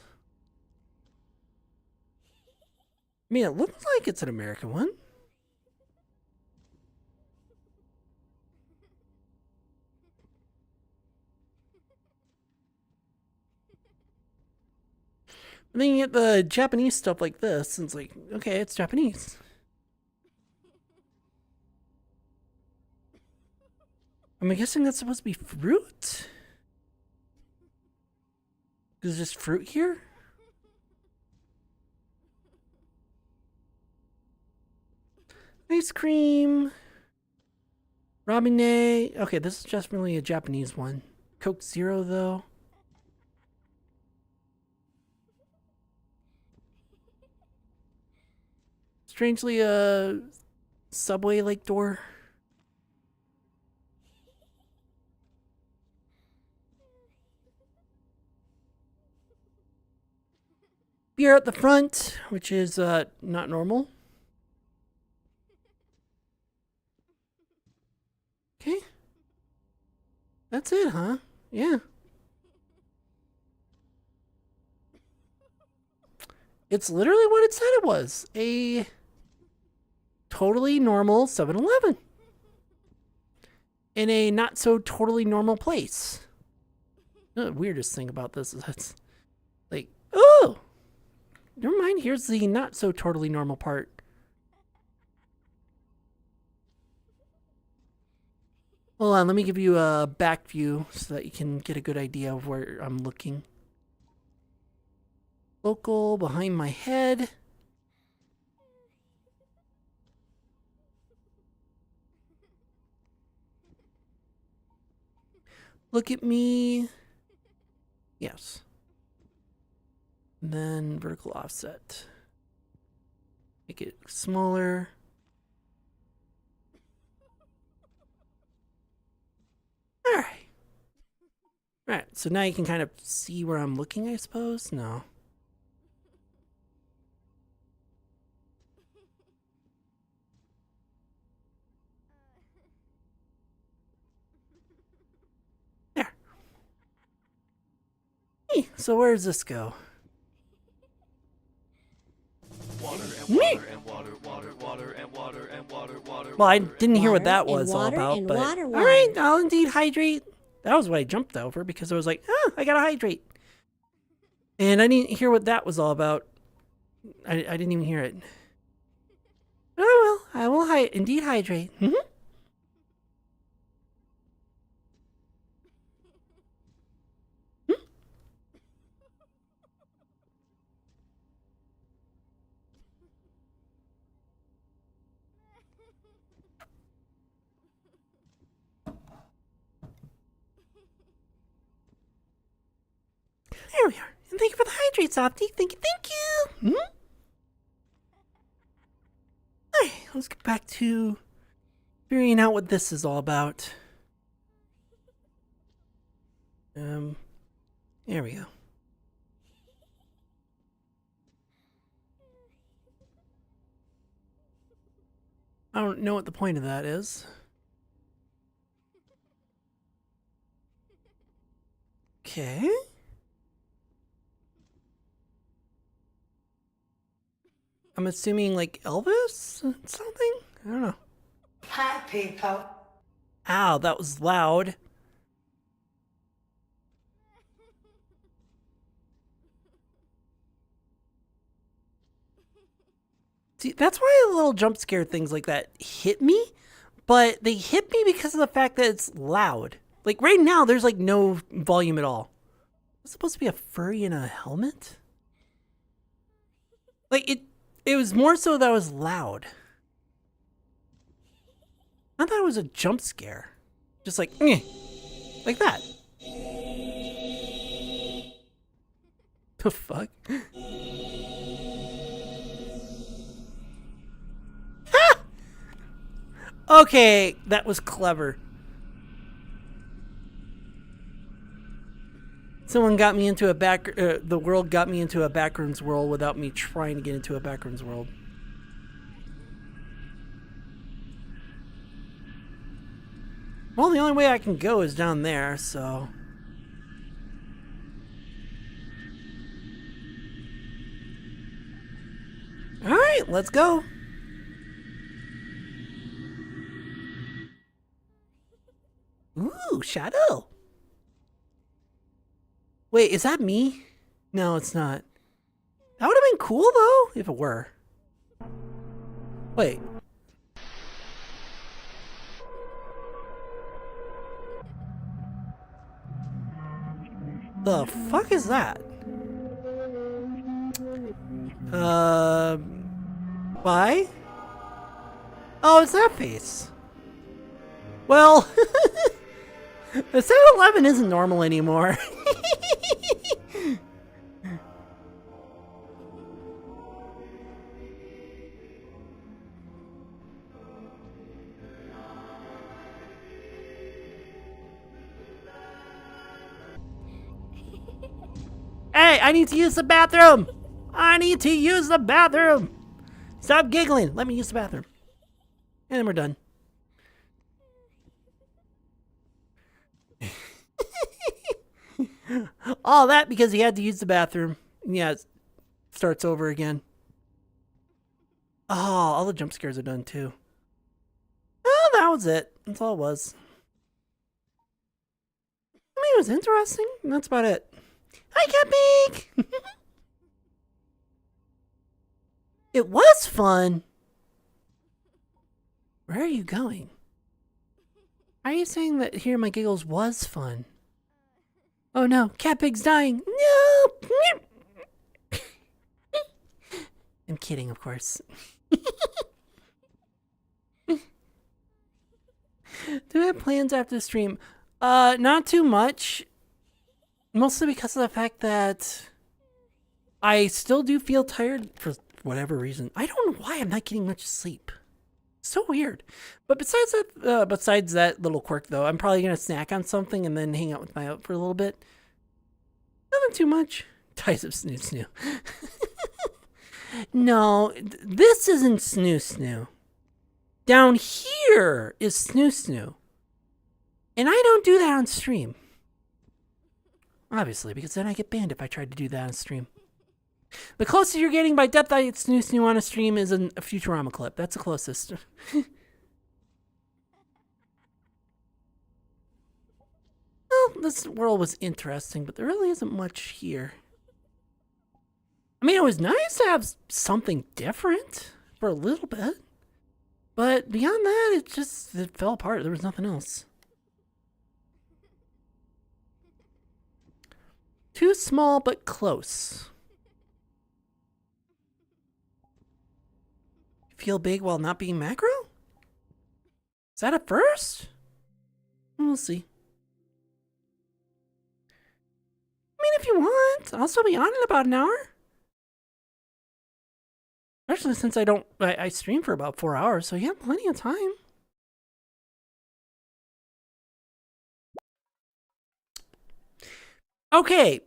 I mean, it looks like it's an American one. And then you get the Japanese stuff like this, and it's like, okay, it's Japanese. I'm guessing that's supposed to be fruit? Is there just fruit here? Ice cream. Robine. Okay, this is just really a Japanese one. Coke Zero, though. Strangely, a subway-like door. Beer at the front, which is not normal. Okay. That's it, huh? Yeah. It's literally what it said it was. A totally normal 7-Eleven. In a not so totally normal place. The weirdest thing about this is that's like, oh! Never mind, here's the not so totally normal part. Hold on, let me give you a back view so that you can get a good idea of where I'm looking. Local behind my head. Look at me. Yes. And then vertical offset. Make it smaller. Alright. Alright, so now you can kind of see where I'm looking, I suppose? No. There. Hey, so where does this go? Well, I didn't hear what that was all about, but water. all right, I'll indeed hydrate. That was what I jumped over because I was like, oh, I gotta hydrate. And I didn't hear what that was all about. I didn't even hear it. Oh, well, I will indeed hydrate. Mm-hmm. There we are. And thank you for the hydrate, Softy. Thank you, thank you. Mm-hmm. Alright, let's get back to figuring out what this is all about. There we go. I don't know what the point of that is. Okay. I'm assuming like Elvis? Something? I don't know. Hi, people. Ow, that was loud. See, that's why little jump scare things like that hit me, but they hit me because of the fact that it's loud. Like right now, there's like no volume at all. It's supposed to be a furry in a helmet? Like it was more so that it was loud. I thought it was a jump scare. Just like, like that. The fuck? Okay, that was clever. Someone got me into a the world got me into a backrooms world without me trying to get into a backrooms world. Well, the only way I can go is down there, so. Alright, let's go. Ooh, shadow. Wait, is that me? No, it's not. That would have been cool, though, if it were. Wait. The fuck is that? Why? Oh, it's that face. Well, the 7-Eleven isn't normal anymore. Hey, I need to use the bathroom. I need to use the bathroom. Stop giggling. Let me use the bathroom. And then we're done. All that because he had to use the bathroom. Yeah, it starts over again. Oh, all the jump scares are done too. Oh, that was it. That's all it was. I mean, it was interesting. That's about it. Hi, Cupcake! It was fun. Where are you going? Are you saying that Hear My Giggles was fun? Oh no, Catpig's dying. No! I'm kidding, of course. Do you have plans after the stream? Not too much. Mostly because of the fact that I still do feel tired for whatever reason. I don't know why I'm not getting much sleep. So weird. But besides that little quirk though, I'm probably gonna snack on something and then hang out with my out for a little bit. Nothing too much. Ties of Snoo Snoo. No, this isn't Snoo Snoo. Down here is Snoo Snoo. And I don't do that on stream. Obviously, because then I get banned if I tried to do that on stream. The closest you're getting by Death Eye Snoo Snoo on a stream is a Futurama clip. That's the closest. Well, this world was interesting, but there really isn't much here. I mean, it was nice to have something different for a little bit. But beyond that, it fell apart. There was nothing else. Too small, but close. Feel big while not being macro? Is that a first? We'll see. I mean, if you want, I'll still be on in about an hour. Especially since I stream for about 4 hours, so you have plenty of time. Okay.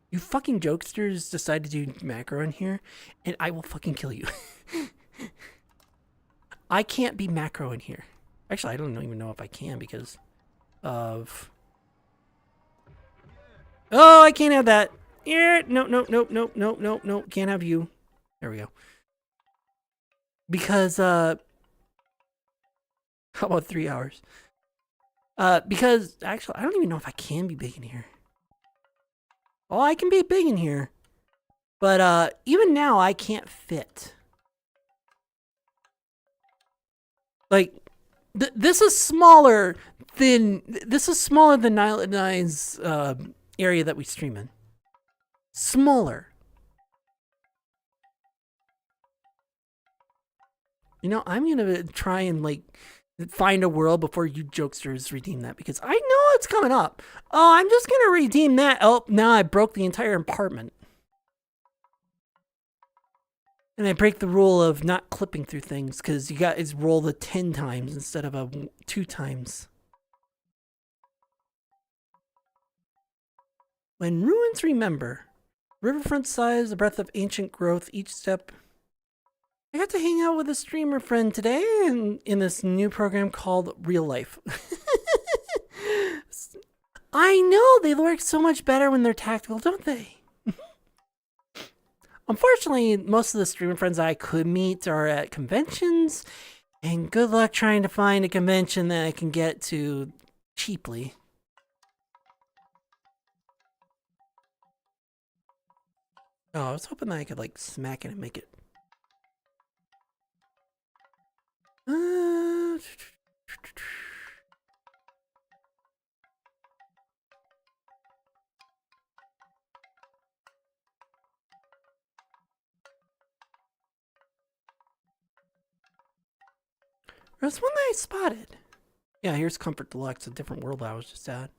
You fucking jokesters decide to do macro in here, and I will fucking kill you. I can't be macro in here. Actually, I don't even know if I can because of... Oh, I can't have that. No. Can't have you. There we go. Because, how about 3 hours? Because, actually, I don't even know if I can be big in here. Oh, I can be big in here. But, even now, I can't fit. Like, this is smaller than Nile and I's, area that we stream in. Smaller. You know, I'm gonna try and, like, find a world before you jokesters redeem that because I know it's coming up. Oh, I'm just gonna redeem that. Oh, now I broke the entire apartment. And I break the rule of not clipping through things because you guys roll the 10 times instead of 2 times. When ruins remember, riverfront size, a breath of ancient growth, each step. I got to hang out with a streamer friend today in this new program called Real Life. I know, they work so much better when they're tactical, don't they? Unfortunately, most of the streamer friends I could meet are at conventions, and good luck trying to find a convention that I can get to cheaply. Oh, I was hoping that I could, like, smack it and make it. There's one that I spotted. Yeah, here's Comfort Deluxe, a different world I was just at.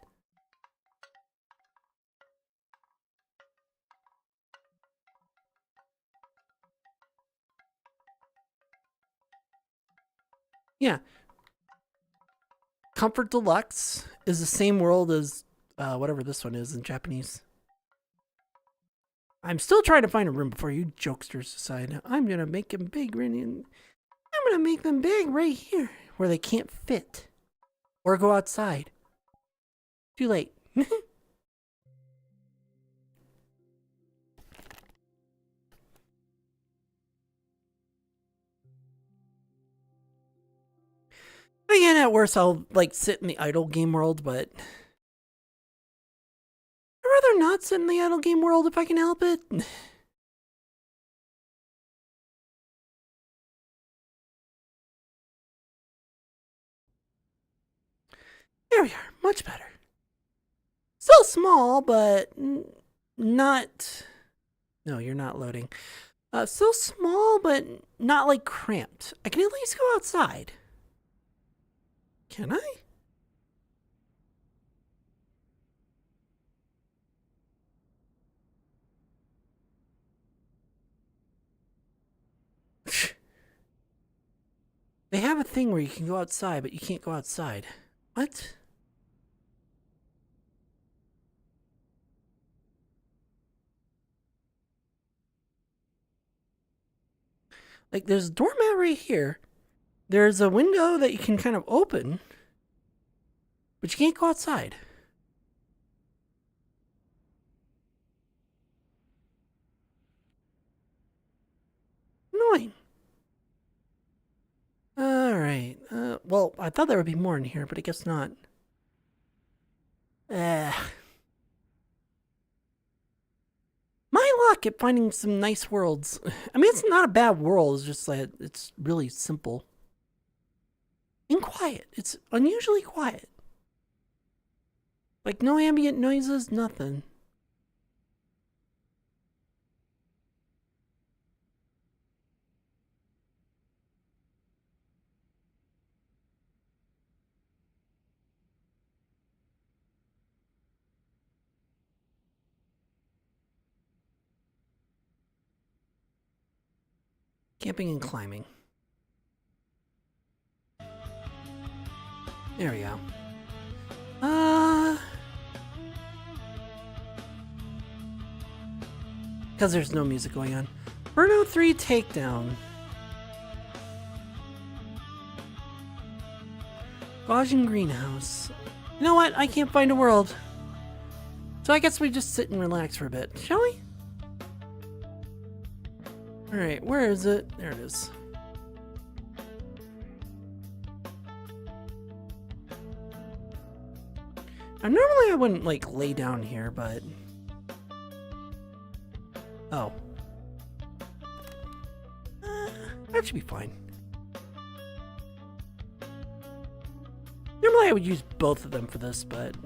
Yeah. Comfort Deluxe is the same world as whatever this one is in Japanese. I'm still trying to find a room before you jokesters decide. I'm gonna make them big, I'm gonna make them big right here, where they can't fit. Or go outside. Too late. Again, at worst, I'll like sit in the idle game world, but I'd rather not sit in the idle game world if I can help it. There we are, much better. Still small, but not. No, you're not loading. Still small, but not like cramped. I can at least go outside. Can I? They have a thing where you can go outside, but you can't go outside. What? Like, there's a doormat right here. There's a window that you can kind of open, but you can't go outside. Annoying. Alright. Well, I thought there would be more in here, but I guess not. My luck at finding some nice worlds. I mean, it's not a bad world. It's just like, it's really simple. And quiet. It's unusually quiet. Like, no ambient noises, nothing. Camping and climbing. There we go. Because there's no music going on. Burnout 3 Takedown. Gaussian Greenhouse. You know what? I can't find a world. So I guess we just sit and relax for a bit, shall we? Alright, where is it? There it is. Now, normally I wouldn't, like, lay down here, but... Oh. That should be fine. Normally I would use both of them for this, but...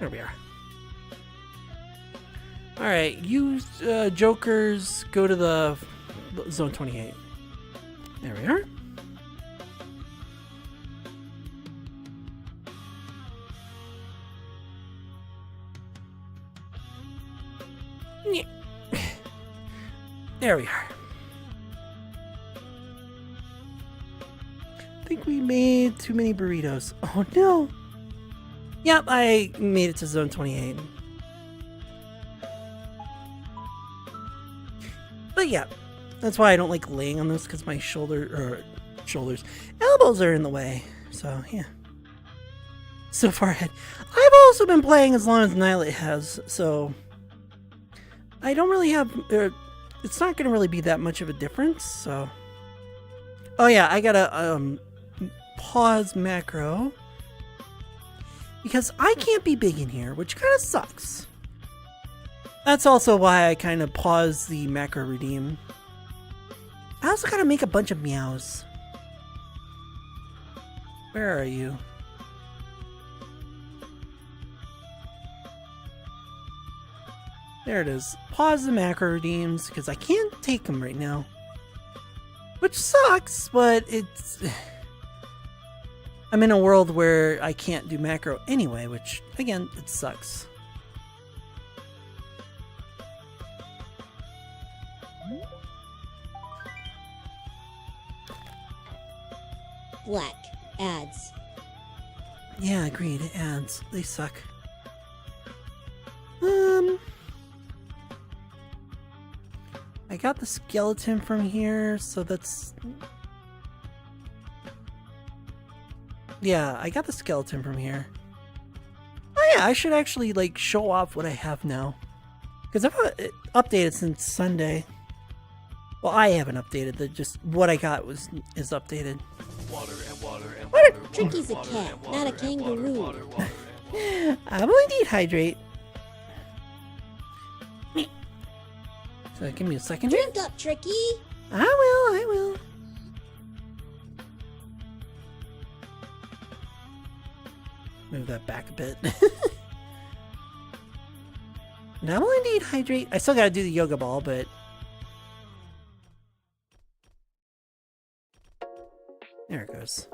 There we are. Alright, you jokers go to the Zone 28. There we are. There we are. I think we made too many burritos. Oh no! Yep, I made it to Zone 28. But yeah, that's why I don't like laying on this, because my elbows are in the way. So yeah. So far ahead. I've also been playing as long as Nylet has, so I don't really have... it's not going to really be that much of a difference, so... Oh yeah, I gotta pause macro. Because I can't be big in here, which kind of sucks. That's also why I kind of paused the macro redeem. I also gotta make a bunch of meows. Where are you? There it is. Pause the macro redeems because I can't take them right now. Which sucks, but it's... I'm in a world where I can't do macro anyway, which, again, it sucks. Black. Ads. Yeah, agreed. Ads. They suck. I got the skeleton from here, so that's... Yeah, I got the skeleton from here. Oh yeah, I should actually, like, show off what I have now. Because I've updated since Sunday. Well, I haven't updated, just what I got is updated. Tricky's a cat, not a kangaroo. I will indeed hydrate. So give me a second here. Drink up, Tricky. I will. Move that back a bit. And I will indeed hydrate. I still gotta do the yoga ball, but... There it goes.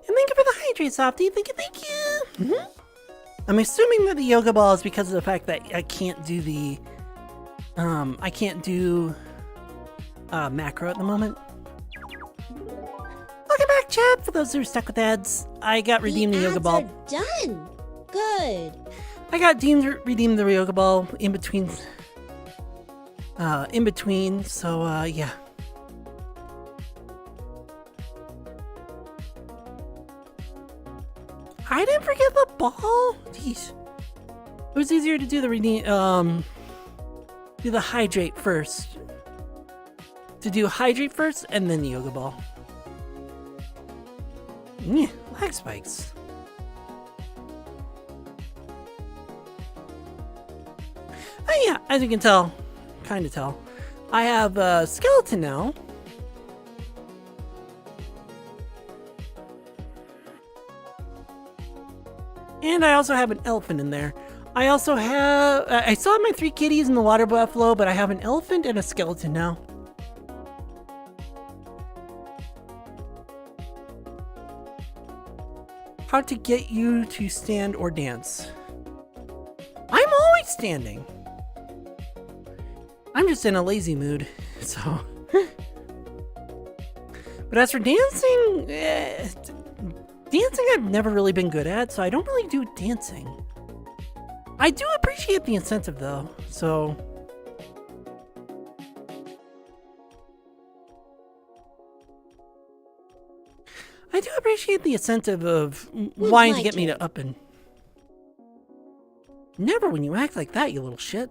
And thank you for the hydrate, Softy. Thank you. I'm assuming that the yoga ball is because of the fact that I can't do the macro at the moment. Welcome back, chat. For those who are stuck with ads, I got redeemed the yoga ball. Ads are done. Good. I got redeemed the yoga ball in between. So yeah. I didn't forget the ball. Jeez. It was easier to do the do the hydrate first. To do hydrate first and then the yoga ball. Yeah, lag spikes. Oh yeah, as you can tell, kind of tell, I have a skeleton now. And I also have an elephant in there. I also have... I still have my 3 kitties and the water buffalo, but I have an elephant and a skeleton now. How to get you to stand or dance. I'm always standing. I'm just in a lazy mood, so... But as for dancing... dancing I've never really been good at, so I don't really do dancing. I do appreciate the incentive though, so... I do appreciate the incentive of wanting to get me to up and... Never when you act like that, you little shit.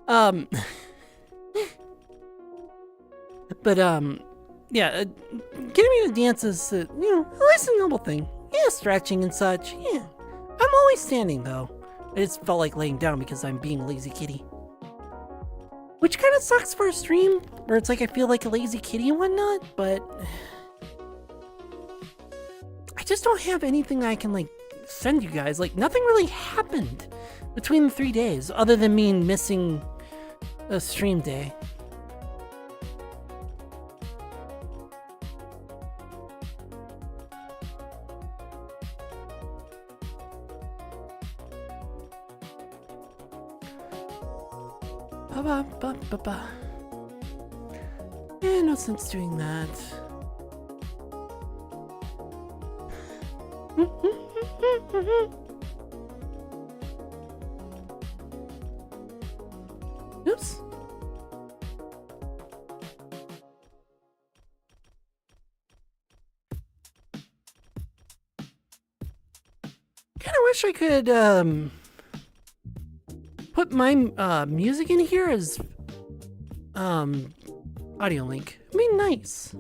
But, yeah, getting me to dance is, you know, at least a noble thing. Yeah, stretching and such, yeah. I'm always standing, though. I just felt like laying down because I'm being a lazy kitty. Which kind of sucks for a stream, where it's like I feel like a lazy kitty and whatnot, but... I just don't have anything I can, like, send you guys. Like, nothing really happened between the 3 days, other than me missing a stream day. Yeah, no sense doing that. Oops. Kinda wish I could, put my, music in here as, audio link. I mean, nice.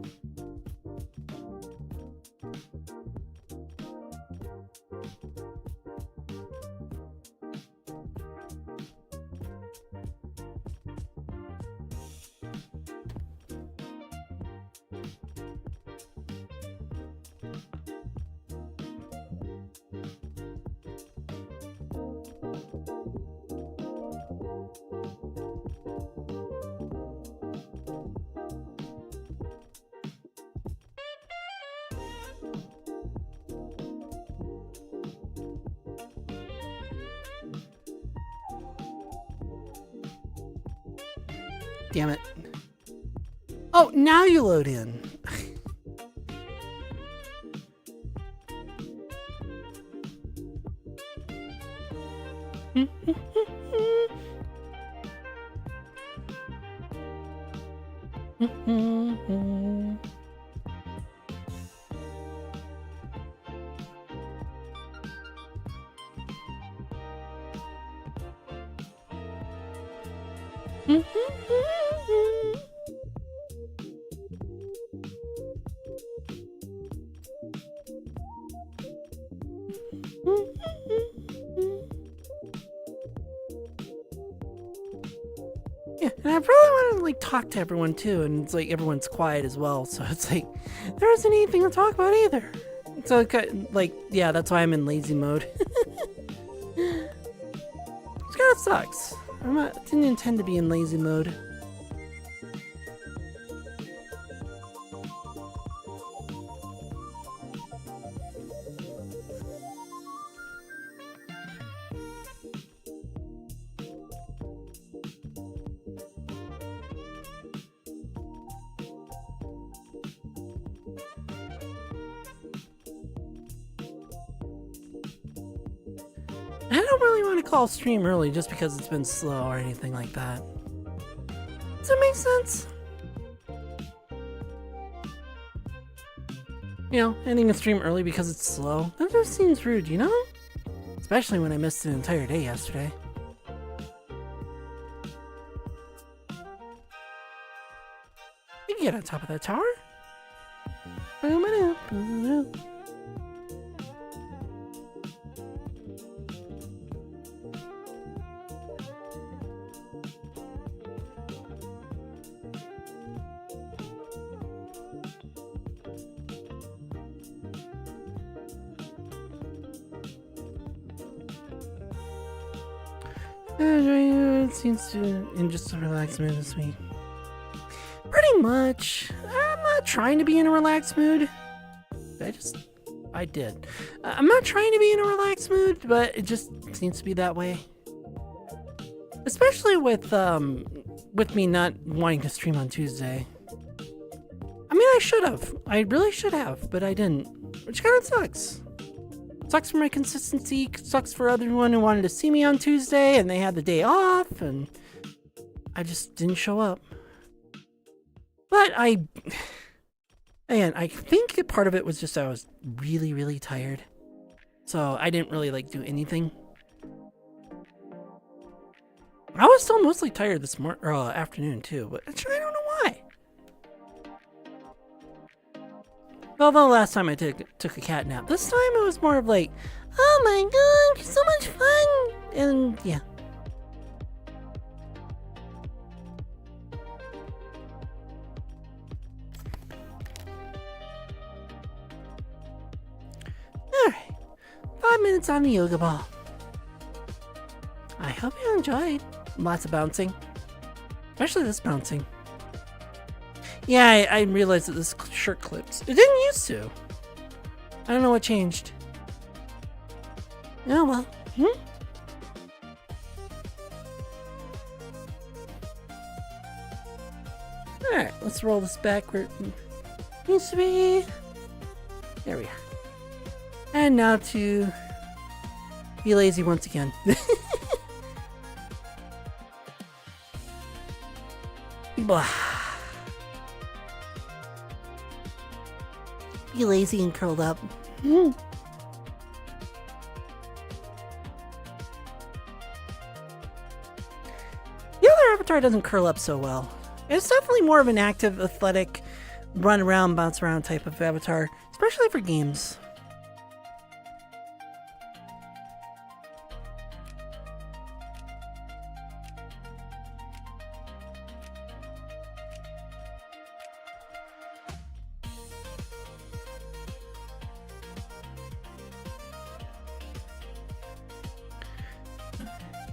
Damn it. Oh, now you load in. Yeah, and I really want to like talk to everyone too, and it's like everyone's quiet as well, so it's like there isn't anything to talk about either. So like, yeah, that's why I'm in lazy mode. It kind of sucks. Didn't intend to be in lazy mode. I don't really want to call stream early just because it's been slow or anything like that. Does that make sense? You know, ending a stream early because it's slow. That just seems rude, you know? Especially when I missed an entire day yesterday. You can get on top of that tower. It seems to in just a relaxed mood this week. Pretty much. I'm not trying to be in a relaxed mood. I did. I'm not trying to be in a relaxed mood, but it just seems to be that way. Especially with me not wanting to stream on Tuesday. I mean, I should have. I really should have, but I didn't. Which kind of sucks. Sucks for my consistency, sucks for everyone who wanted to see me on Tuesday and they had the day off and I just didn't show up. But I think part of it was just I was really, really tired. So I didn't really like do anything. I was still mostly tired this afternoon too, but I don't know why. Although last time I took a cat nap, this time it was more of like, oh my god, so much fun! And yeah. Alright, 5 minutes on the yoga ball. I hope you enjoyed. Lots of bouncing. Especially this bouncing. Yeah, I realized that this shirt clips. It didn't used to. I don't know what changed. Oh well. Alright, let's roll this back where it needs to be. There we are. And now to be lazy once again. Blah. Be lazy and curled up. The other avatar doesn't curl up so well. It's definitely more of an active, athletic, run around, bounce around type of avatar, especially for games.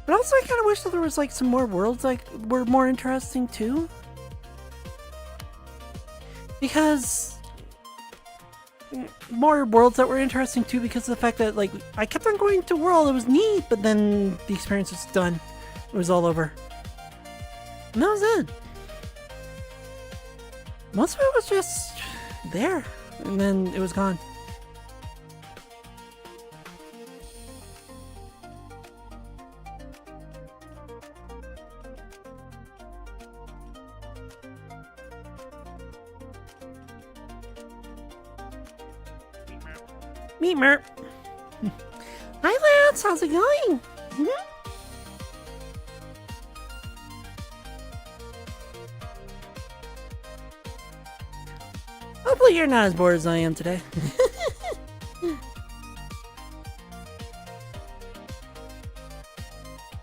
But also I kind of wish that there was like some more worlds like were more interesting too. Because more worlds that were interesting too, because of the fact that like I kept on going to world. It was neat, but then the experience was done. It was all over. And that was it. Most of it was just there, and then it was gone. Meet Merp. Hi, lads. How's it going? Hopefully you're not as bored as I am today.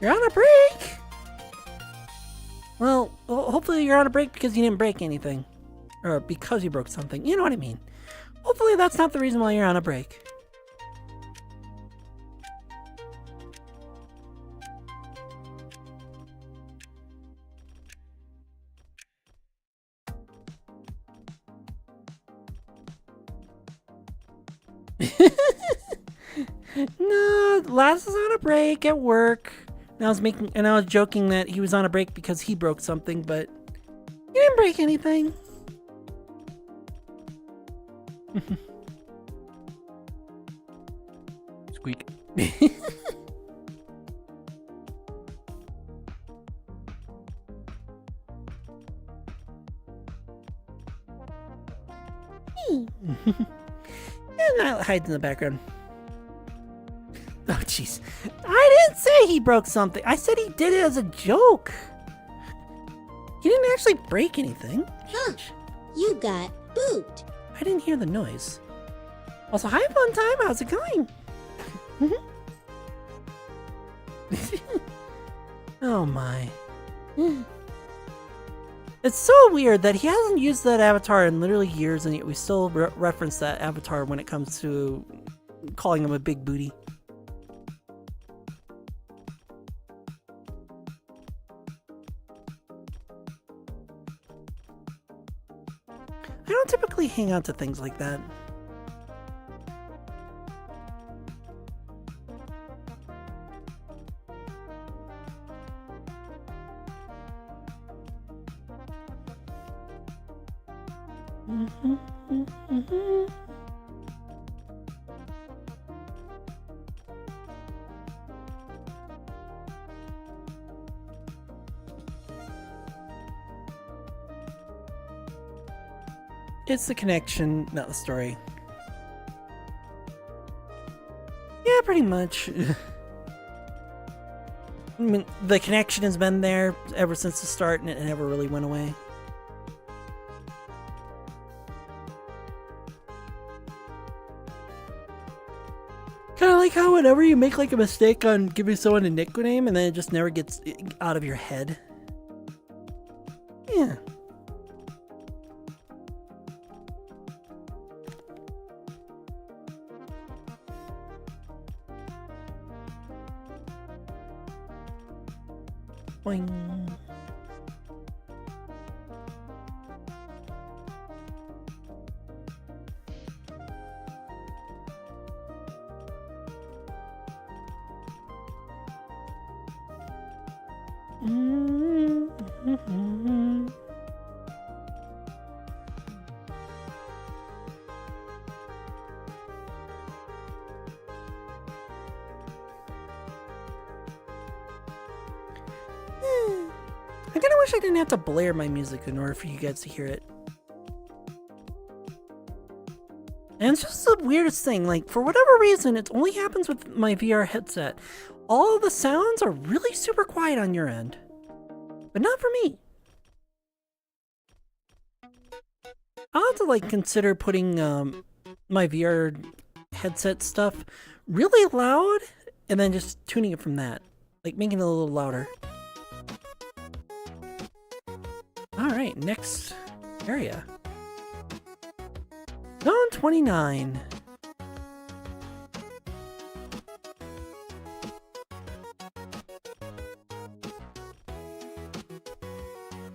You're on a break! Well, hopefully you're on a break because you didn't break anything. Or because you broke something. You know what I mean. Hopefully that's not the reason why you're on a break. No, Laz is on a break at work. And I was joking that he was on a break because he broke something, but he didn't break anything. Squeak. And that hides in the background. Oh, jeez. I didn't say he broke something. I said he did it as a joke. He didn't actually break anything. Huh. You got booped. I didn't hear the noise. Also, hi, fun time. How's it going? Oh, my. It's so weird that he hasn't used that avatar in literally years, and yet we still reference that avatar when it comes to calling him a big booty. I don't typically hang on to things like that. It's the connection, not the story. Yeah, pretty much. I mean, the connection has been there ever since the start, and it never really went away. Kind of like how whenever you make like a mistake on giving someone a nickname, and then it just never gets out of your head. Yeah. Boing. I kinda wish I didn't have to blare my music in order for you guys to hear it. And it's just the weirdest thing, like, for whatever reason, it only happens with my VR headset. All the sounds are really super quiet on your end. But not for me. I'll have to, like, consider putting my VR headset stuff really loud, and then just tuning it from that. Like, making it a little louder. Alright, next area. Zone 29.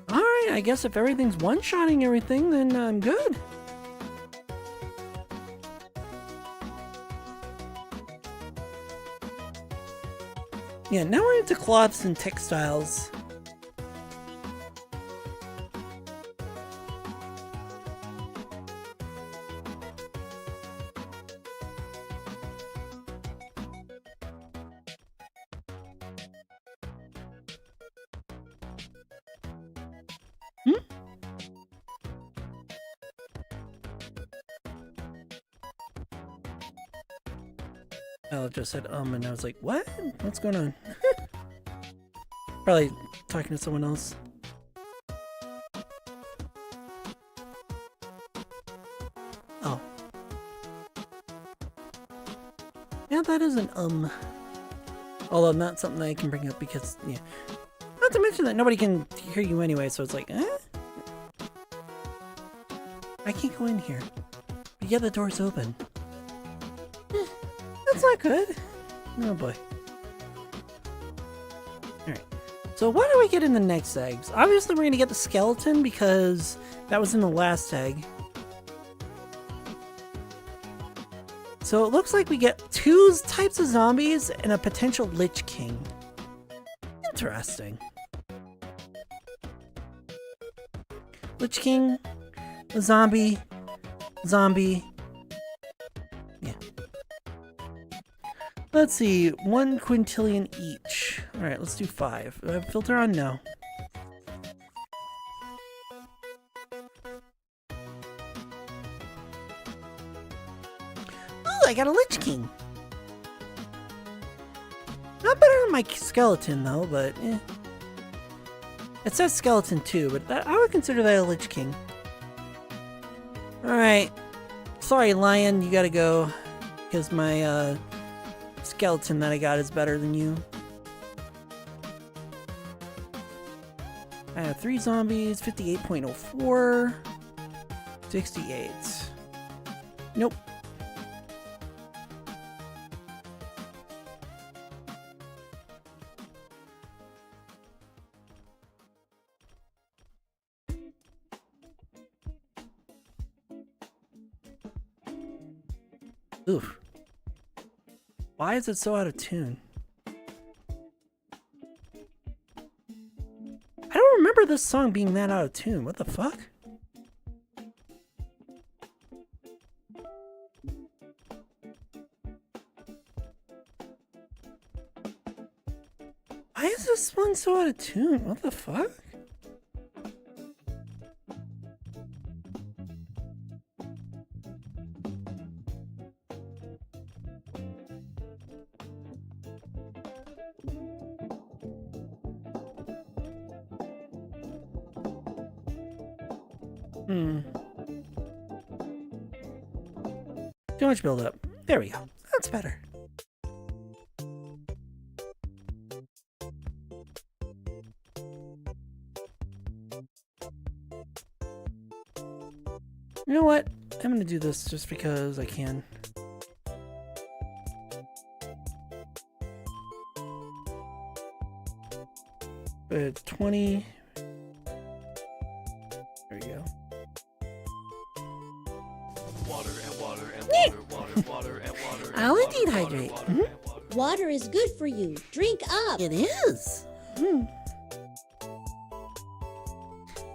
Alright, I guess if everything's one-shotting everything, then I'm good. Yeah, now we're into cloths and textiles. Ella just said and I was like, what? What's going on? Probably talking to someone else. Oh. Yeah, that is an although not something that I can bring up because, yeah. Not to mention that nobody can hear you anyway, so it's like, I can't go in here. But yeah, the door's open. That's not good. Oh boy. Alright. So what do we get in the next eggs? Obviously we're gonna get the skeleton because that was in the last egg. So it looks like we get 2 types of zombies and a potential Lich King. Interesting. Lich King, a zombie, yeah. Let's see, 1 quintillion each. Alright, let's do 5. Filter on no. Ooh, I got a Lich King. Not better than my skeleton though, but eh. It says skeleton too, but I would consider that a Lich King. Alright. Sorry, Lion, you gotta go. Because my skeleton that I got is better than you. I have 3 zombies, 58.04, 68. Nope. Oof. Why is it so out of tune? I don't remember this song being that out of tune. What the fuck? Why is this one so out of tune? What the fuck? Too much build-up. There we go. That's better. You know what? I'm gonna do this just because I can. But 20. There we go. Water and water and water, water and water. I'll indeed hydrate. Water is good for you. Drink up. It is.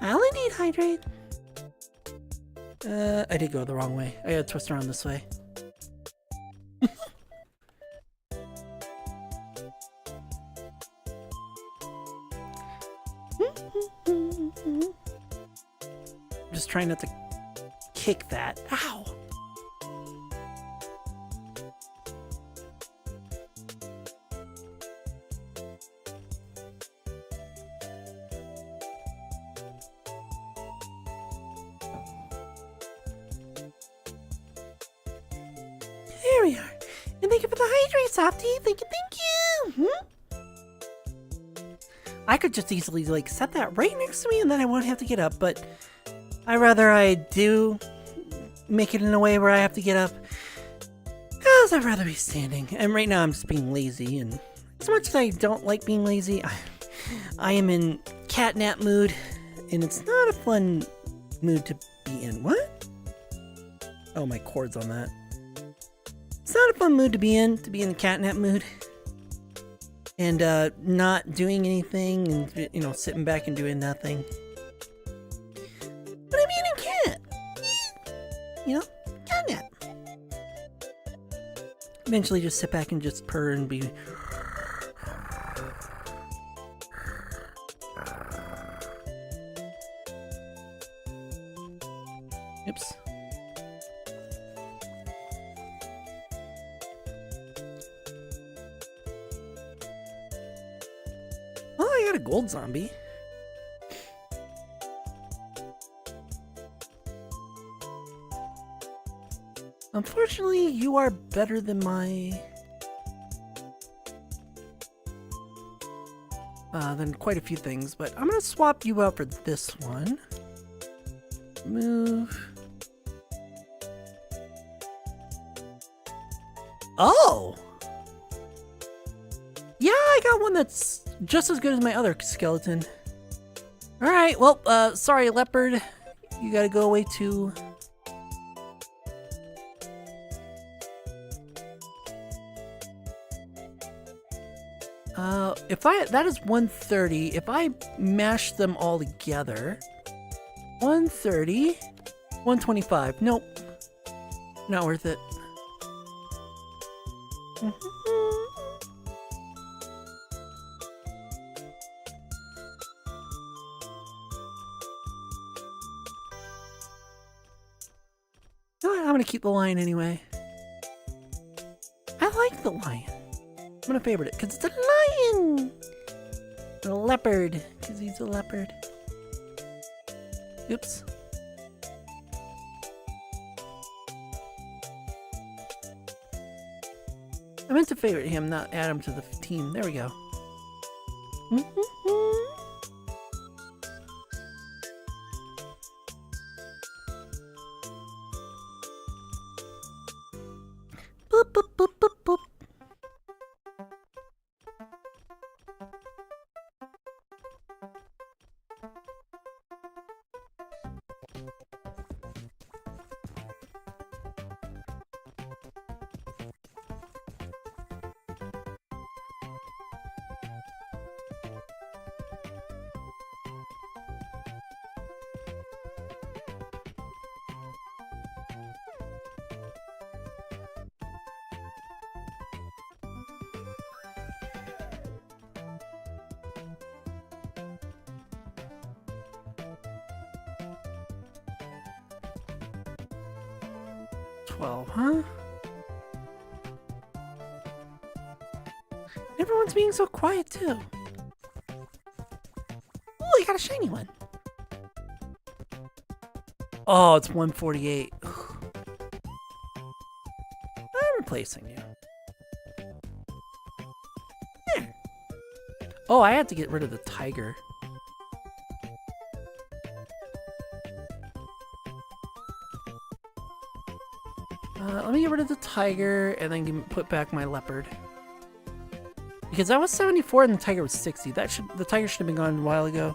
I'll indeed hydrate. I did go the wrong way. I gotta twist around this way. Just trying not to kick that. Ow! There we are. And thank you for the hydrate, Softy. Thank you, I could just easily, like, set that right next to me and then I won't have to get up, but I do make it in a way where I have to get up because I'd rather be standing. And right now I'm just being lazy, and as much as I don't like being lazy, I am in catnap mood, and it's not a fun mood to be in. What? Oh, my cord's on that. It's not a fun mood to be in the catnap mood. and not doing anything and, you know, sitting back and doing nothing. But I mean, it can't. You know, Catnap. Eventually just sit back and just purr and be... Oops. Oh, I got a gold zombie. Unfortunately, you are better than my... than quite a few things, but I'm gonna swap you out for this one. Move. Oh! Yeah, I got one that's just as good as my other skeleton. Alright, well, sorry, leopard. You gotta go away too. That is 130. If I mash them all together, 130, 125. Nope. Not worth it. I'm gonna keep the lion anyway. I like the lion. I'm gonna favorite it because it's a lion. A leopard because he's a leopard. Oops. I meant to favorite him, not add him to the team. There we go. Boop, boop, boop, boop, boop. Huh? Everyone's being so quiet too. Oh, I got a shiny one. Oh, it's 148. I'm replacing you. There. Oh, I had to get rid of the tiger. Let me get rid of the tiger and then put back my leopard. Because that was 74 and the tiger was 60. The tiger should have been gone a while ago.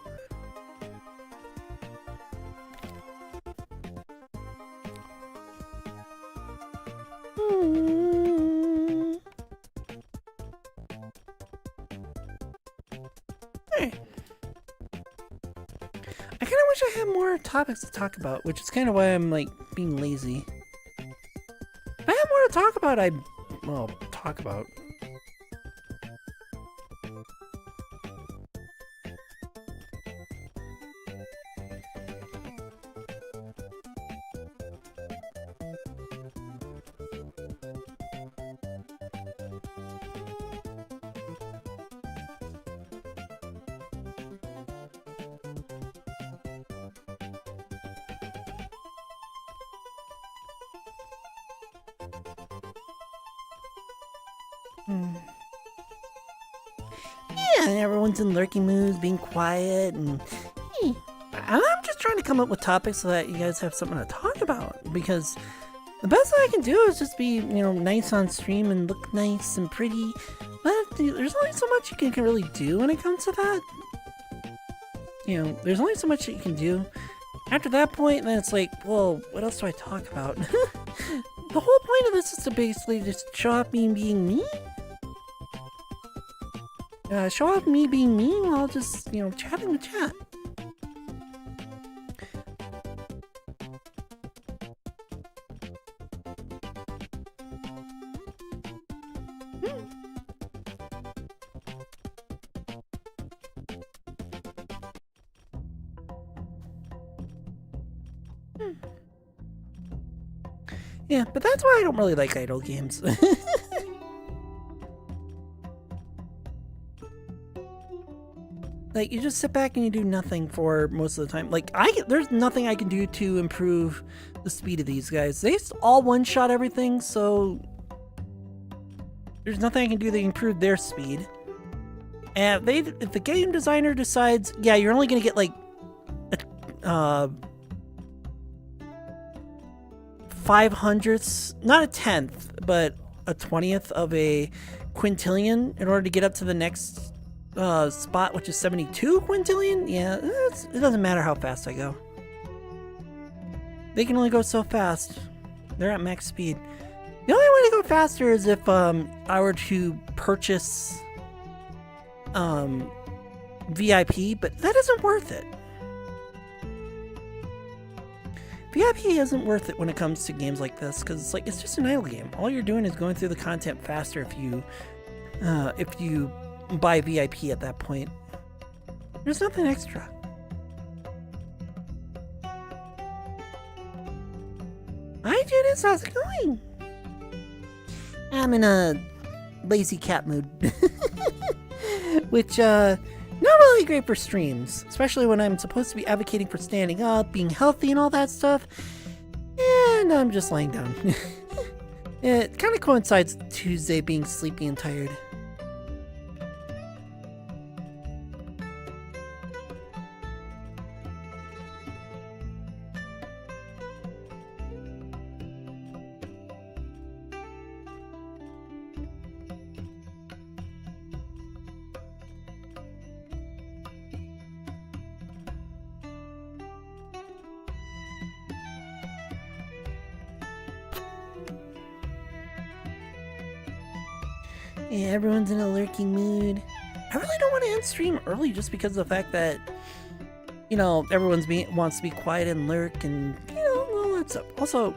Hey. I kind of wish I had more topics to talk about, which is kind of why I'm like being lazy. If I had more to talk about, talk about. Yeah, and everyone's in lurking moods, being quiet, and I'm just trying to come up with topics so that you guys have something to talk about. Because the best thing I can do is just be, nice on stream and look nice and pretty. But there's only so much you can really do when it comes to that. There's only so much that you can do. After that point, then it's like, well, what else do I talk about? The whole point of this is to basically just show off me being me. show off me being me while just, you know, chatting with chat. Yeah, but that's why I don't really like idle games. Like, you just sit back and you do nothing for most of the time. Like, there's nothing I can do to improve the speed of these guys. They all one-shot everything, so there's nothing I can do to improve their speed. And if the game designer decides, yeah, you're only gonna get like a 500ths, not a 10th, but a 20th of a quintillion in order to get up to the next spot, which is 72 quintillion. Yeah, it doesn't matter how fast I go. They can only go so fast. They're at max speed. The only way to go faster is if I were to purchase VIP, but that isn't worth it. VIP isn't worth it when it comes to games like this, because it's just an idle game. All you're doing is going through the content faster if you buy VIP at that point. There's nothing extra. Hi Judith, how's it going? I'm in a lazy cat mood. Which, not really great for streams, especially when I'm supposed to be advocating for standing up, being healthy and all that stuff, and I'm just laying down. It kind of coincides with Tuesday being sleepy and tired. Yeah, everyone's in a lurking mood. I really don't want to end stream early just because of the fact that, you know, wants to be quiet and lurk and, you know, all that stuff. Also,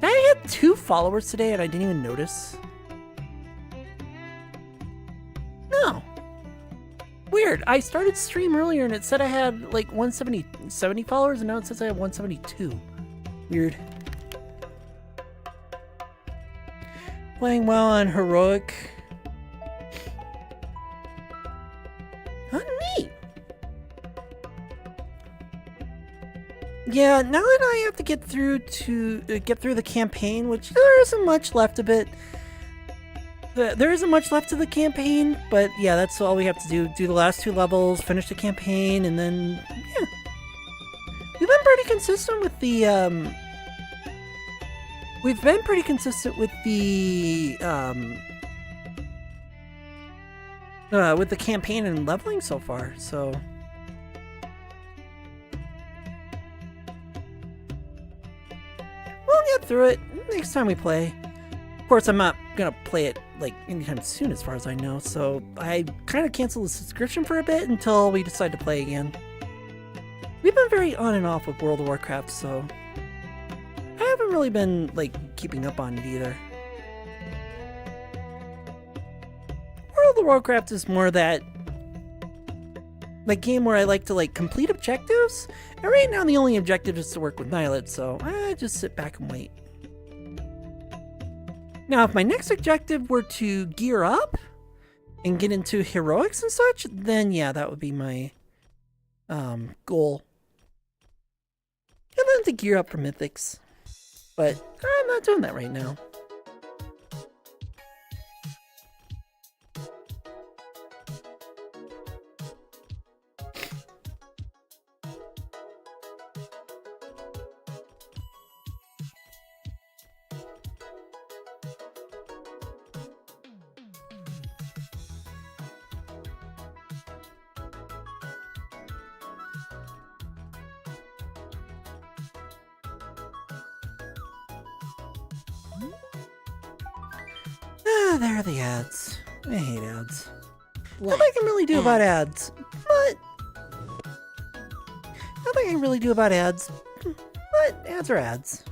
I had 2 followers today and I didn't even notice. No. Weird. I started stream earlier and it said I had like 70 followers and now it says I have 172. Weird. Playing well on heroic. Oh, neat. Yeah, now that I have to get through the campaign, which there isn't much left of it. There isn't much left of the campaign, but yeah, that's all we have to do. Do the last 2 levels, finish the campaign, and then yeah. We've been pretty consistent with the with the campaign and leveling so far, so we'll get through it next time we play. Of course, I'm not gonna play it like anytime soon as far as I know, so I kind of canceled the subscription for a bit until we decide to play again. We've been very on and off with World of Warcraft, so I haven't really been like keeping up on it either. World of Warcraft is more that like game where I like to like complete objectives, and right now the only objective is to work with Nylet, so I just sit back and wait. Now, if my next objective were to gear up and get into heroics and such, then yeah, that would be my goal. And then to gear up for mythics. But I'm not doing that right now. Ah, there are the ads. I hate ads. What? Nothing I can really do about ads. But nothing I can really do about ads. But ads are ads.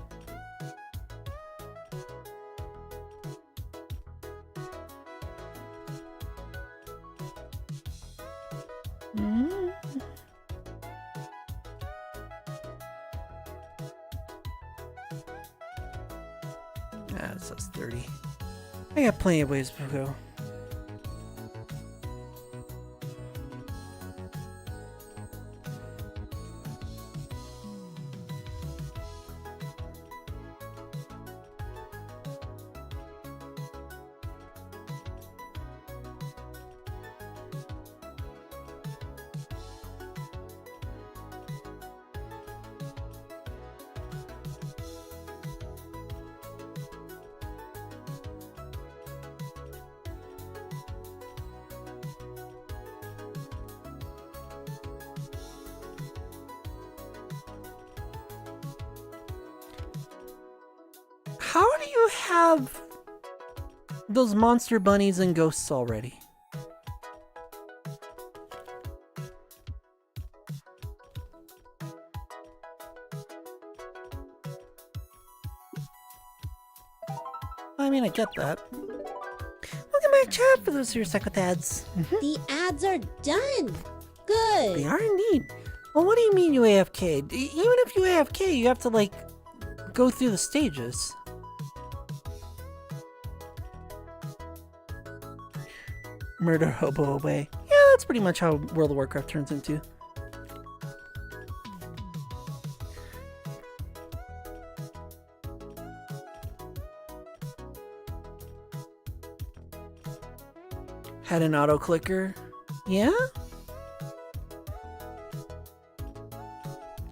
Mm. Ah, it says 30. I got plenty of ways to go. How do you have those monster bunnies and ghosts already? I mean, I get that. Welcome back, chat, for those who are stuck with ads. The ads are done. Good. They are indeed. Well, what do you mean you AFK'd? Even if you AFK, you have to, like, go through the stages. Murder hobo away. Yeah, that's pretty much how World of Warcraft turns into. Had an auto clicker. Yeah?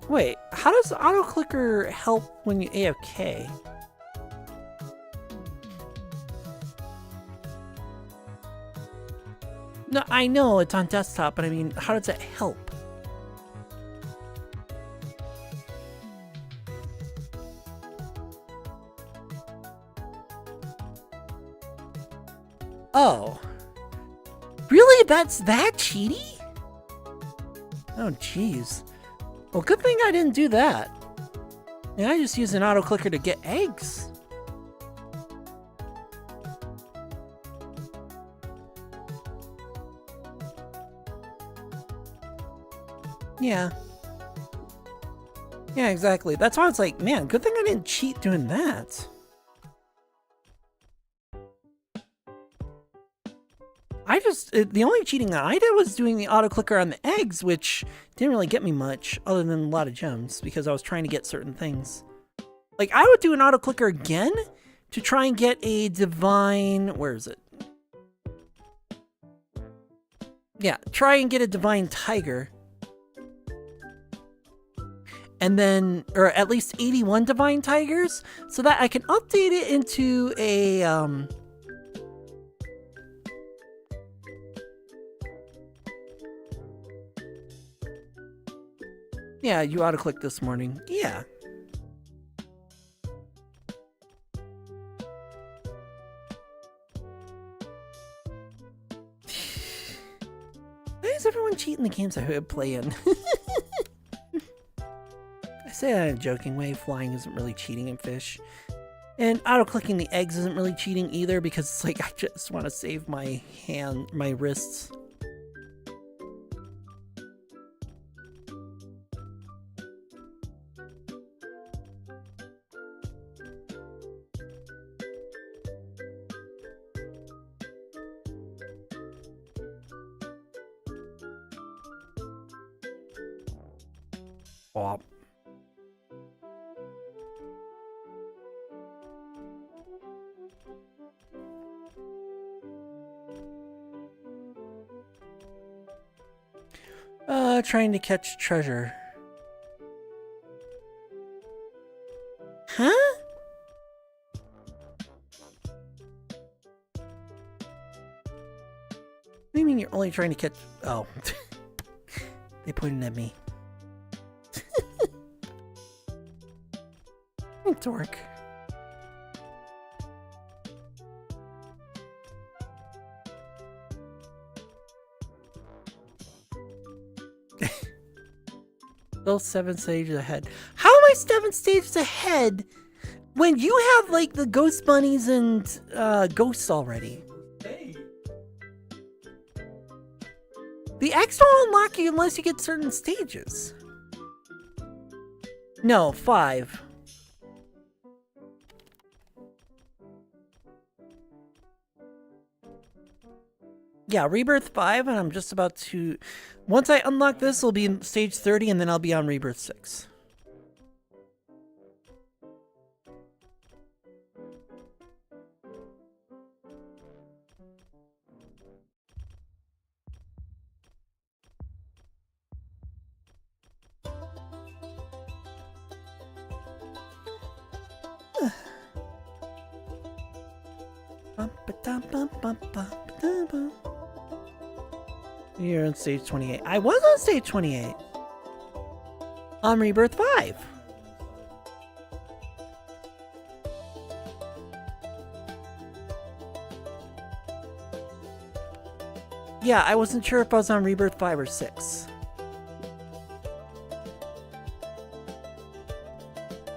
Wait, how does auto clicker help when you AFK? No, I know it's on desktop, but I mean, how does it help? Oh. Really? That's that cheaty? Oh, jeez. Well, good thing I didn't do that. Yeah, I just used an auto clicker to get eggs. Yeah. Yeah, exactly. That's why it's like, man, good thing I didn't cheat doing that. The only cheating that I did was doing the auto clicker on the eggs, which didn't really get me much other than a lot of gems because I was trying to get certain things. Like, I would do an auto clicker again to try and get a divine, where is it? Yeah, try and get a divine tiger. And then, or at least 81 divine tigers, so that I can update it into a, yeah, you auto-click this morning. Yeah. Why is everyone cheating the games I play in? I say that in a joking way. Flying isn't really cheating in Fish. And auto-clicking the eggs isn't really cheating either because it's like I just want to save my wrists. Bop. Trying to catch treasure. Huh? What do you mean you're only trying to catch... Oh. They pointed at me. Dork. Still 7 stages ahead. How am I 7 stages ahead when you have like the ghost bunnies and ghosts already? Hey. The X don't unlock you unless you get certain stages. No, 5. Yeah, Rebirth 5, and I'm just about to... Once I unlock this, it'll be in stage 30, and then I'll be on Rebirth 6. You're on stage 28. I was on stage 28. On Rebirth 5. Yeah, I wasn't sure if I was on Rebirth 5 or 6.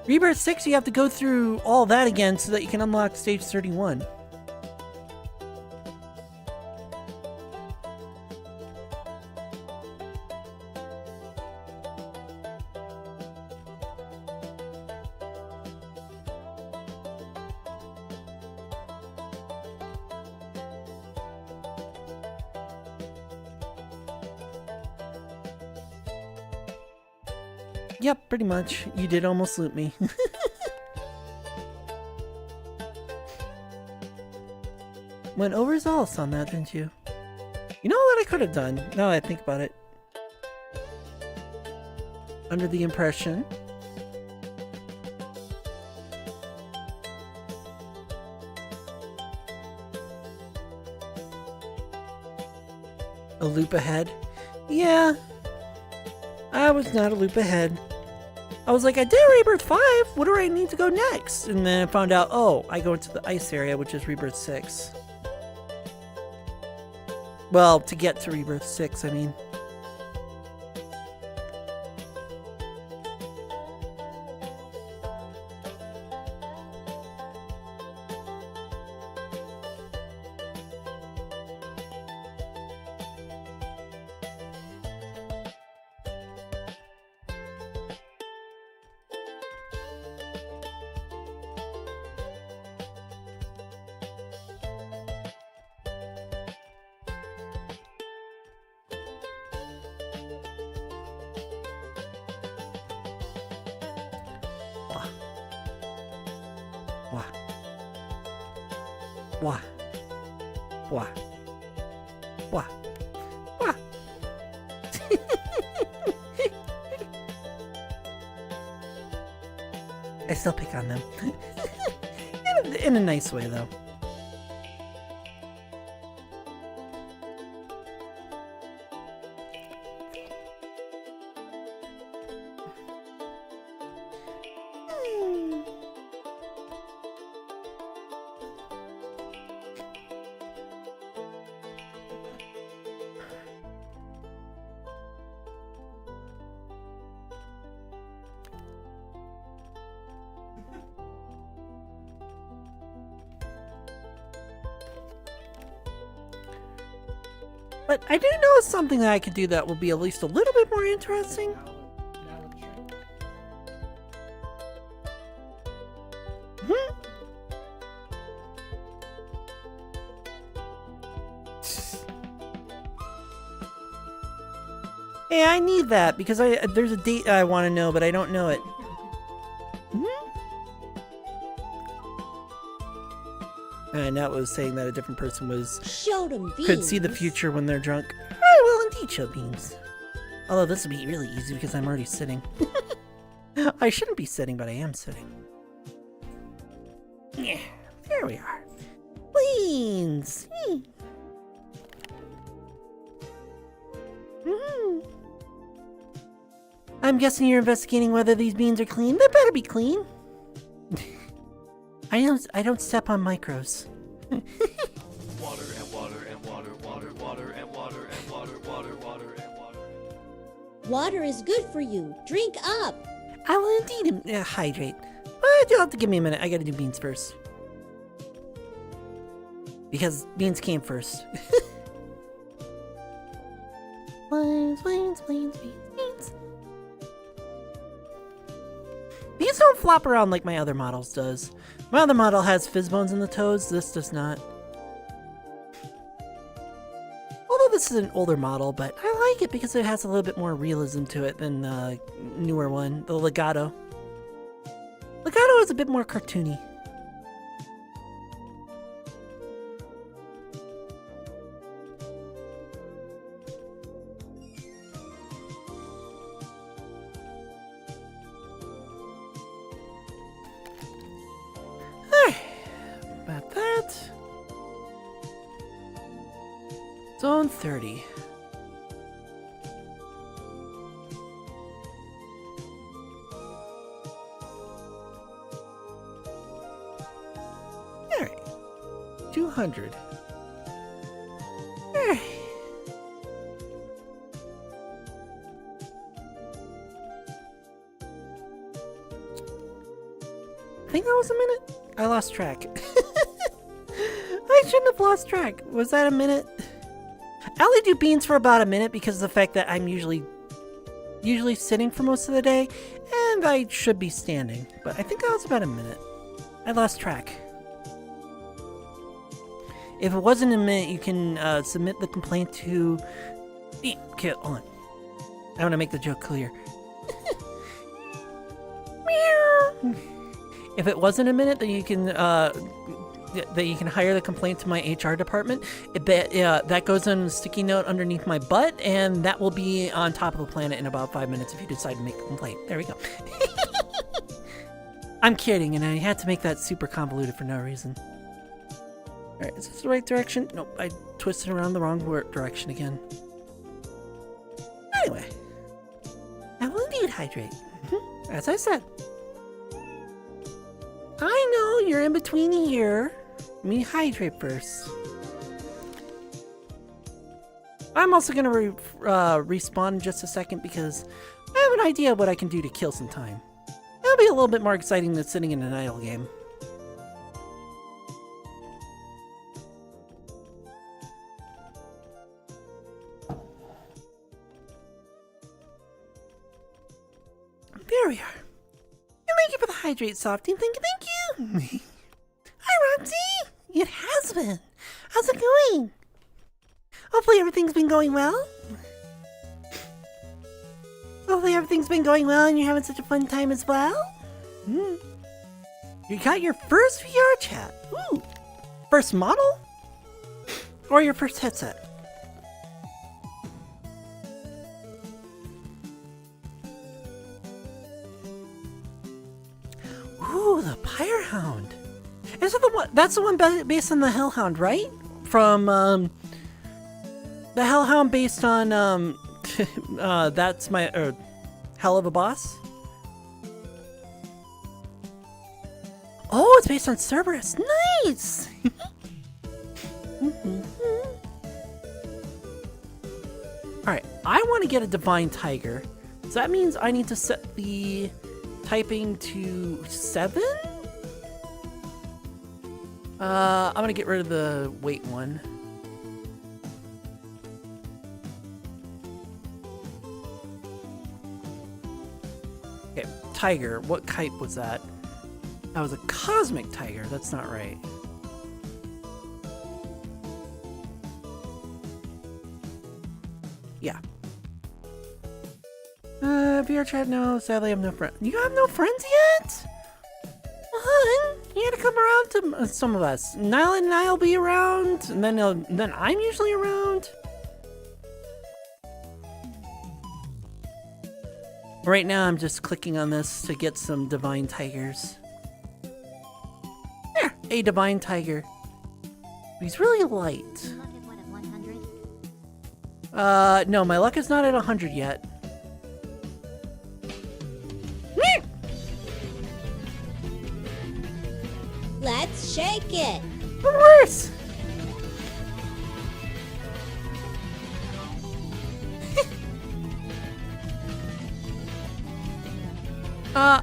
Rebirth 6, you have to go through all that again so that you can unlock stage 31. Yep, pretty much. You did almost loot me. Went overzealous on that, didn't you? You know what I could have done, now that I think about it? Under the impression... A loop ahead? Yeah. I was not a loop ahead. I was like, I did Rebirth 5, what do I need to go next? And then I found out, oh, I go into the ice area, which is Rebirth 6. Well, to get to Rebirth 6, I mean. Wah. Wah. Wah. Wah. I still pick on them. In a nice way, though. But I do know something that I could do that will be at least a little bit more interesting. Hey, I need that because there's a date I want to know, but I don't know it. And that was saying that a different person Show them beans. could see the future when they're drunk. I will indeed show beans. Although this will be really easy because I'm already sitting. I shouldn't be sitting, but I am sitting. Yeah, there we are. Beans. I'm guessing you're investigating whether these beans are clean. They better be clean. I don't step on micros. Water and water and water, water, water and water and water, water, water and water. Water is good for you. Drink up. I will indeed hydrate. But you'll have to give me a minute. I gotta do beans first. Because beans came first. Beans. Beans don't flop around like my other models does. My other model has fizz bones in the toes. This does not. Although this is an older model, but I like it because it has a little bit more realism to it than the newer one, the Legato. Legato is a bit more cartoony. About that. Zone 30. Alright. 200. Alright. I think that was a minute. I lost track. I shouldn't have lost track. Was that a minute? I only do beans for about a minute because of the fact that I'm usually sitting for most of the day, and I should be standing. But I think that was about a minute. I lost track. If it wasn't a minute, you can submit the complaint to... Okay, hold on. I want to make the joke clear. Meow. If it wasn't a minute, then you can hire the complaint to my HR department. That goes on a sticky note underneath my butt, and that will be on top of the planet in about 5 minutes if you decide to make a complaint. There we go. I'm kidding, and I had to make that super convoluted for no reason. Alright, is this the right direction? Nope, I twisted around the wrong direction again. Anyway, I will indeed hydrate. As I said. I know you're in between here. Let me hydrate first. I'm also gonna respawn in just a second because I have an idea of what I can do to kill some time. It'll be a little bit more exciting than sitting in an idle game. There we are. Thank you for the hydrate, Softy. Thank you. Hi, Roxy. It has been. How's it going? Hopefully everything's been going well. Hopefully everything's been going well and you're having such a fun time as well. You got your first VRChat. Ooh. First model? Or your first headset? Ooh, the Pyre Hound. Is it the one? That's the one based on the Hellhound, right? From the Hellhound based on that's my Hell of a Boss. Oh, it's based on Cerberus. Nice. All right, I want to get a Divine Tiger. So that means I need to set the typing to 7? I'm gonna get rid of the weight one. Okay, tiger. What type was that? That was a cosmic tiger. That's not right. Yeah. VRChat, no. Sadly, I have no friends. You have no friends yet? Hun, you gotta come around to some of us. Niall and I will be around, and then I'm usually around. Right now, I'm just clicking on this to get some Divine Tigers. There, a Divine Tiger. He's really light. No, my luck is not at 100 yet. Let's shake it. Worse.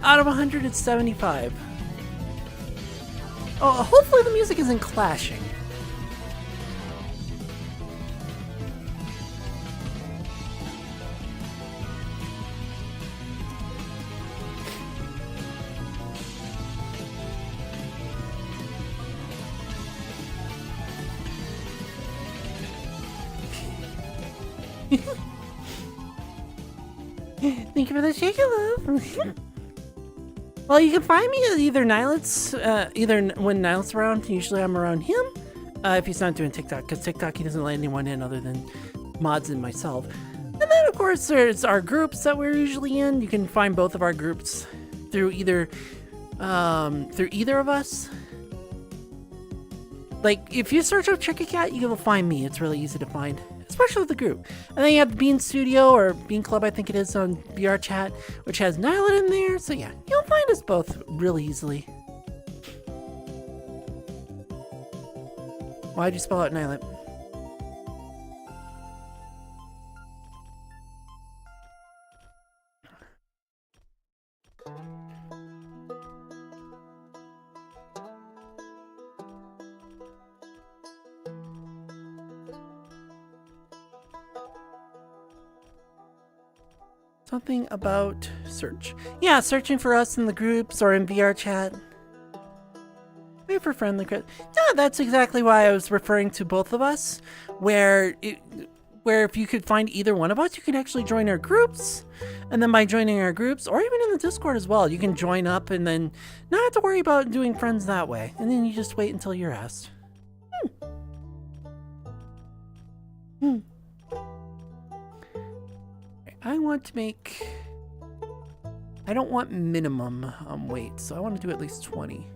Out of 100, it's 75. Oh, hopefully the music isn't clashing. Thank you for the shake of love. Well, you can find me at either Nilet's, either when Nilet's around. Usually I'm around him. If he's not doing TikTok, because TikTok he doesn't let anyone in other than mods and myself. And then of course there's our groups that we're usually in. You can find both of our groups through either of us. Like if you search up Tricky Cat, you will find me. It's really easy to find, especially with the group. And then you have Bean Studio or Bean Club, I think it is, on VRChat, which has Nylet in there. So yeah, you'll find us both really easily. Why'd you spell out Nylet? Something about search. Yeah, searching for us in the groups or in VRChat. Wait for friendly credit. Yeah, that's exactly why I was referring to both of us. Where if you could find either one of us, you can actually join our groups. And then by joining our groups, or even in the Discord as well, you can join up and then not have to worry about doing friends that way. And then you just wait until you're asked. I want to make... I don't want minimum weight, so I want to do at least 20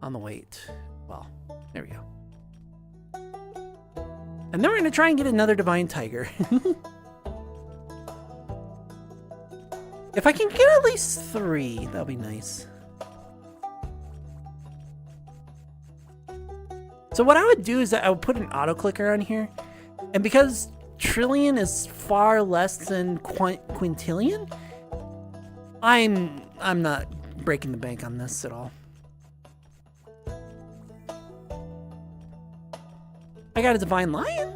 on the weight. Well, there we go. And then we're going to try and get another Divine Tiger. If I can get at least 3, that'll be nice. So what I would do is I would put an auto clicker on here. And because trillion is far less than quintillion, I'm not breaking the bank on this at all. I got a Divine Lion.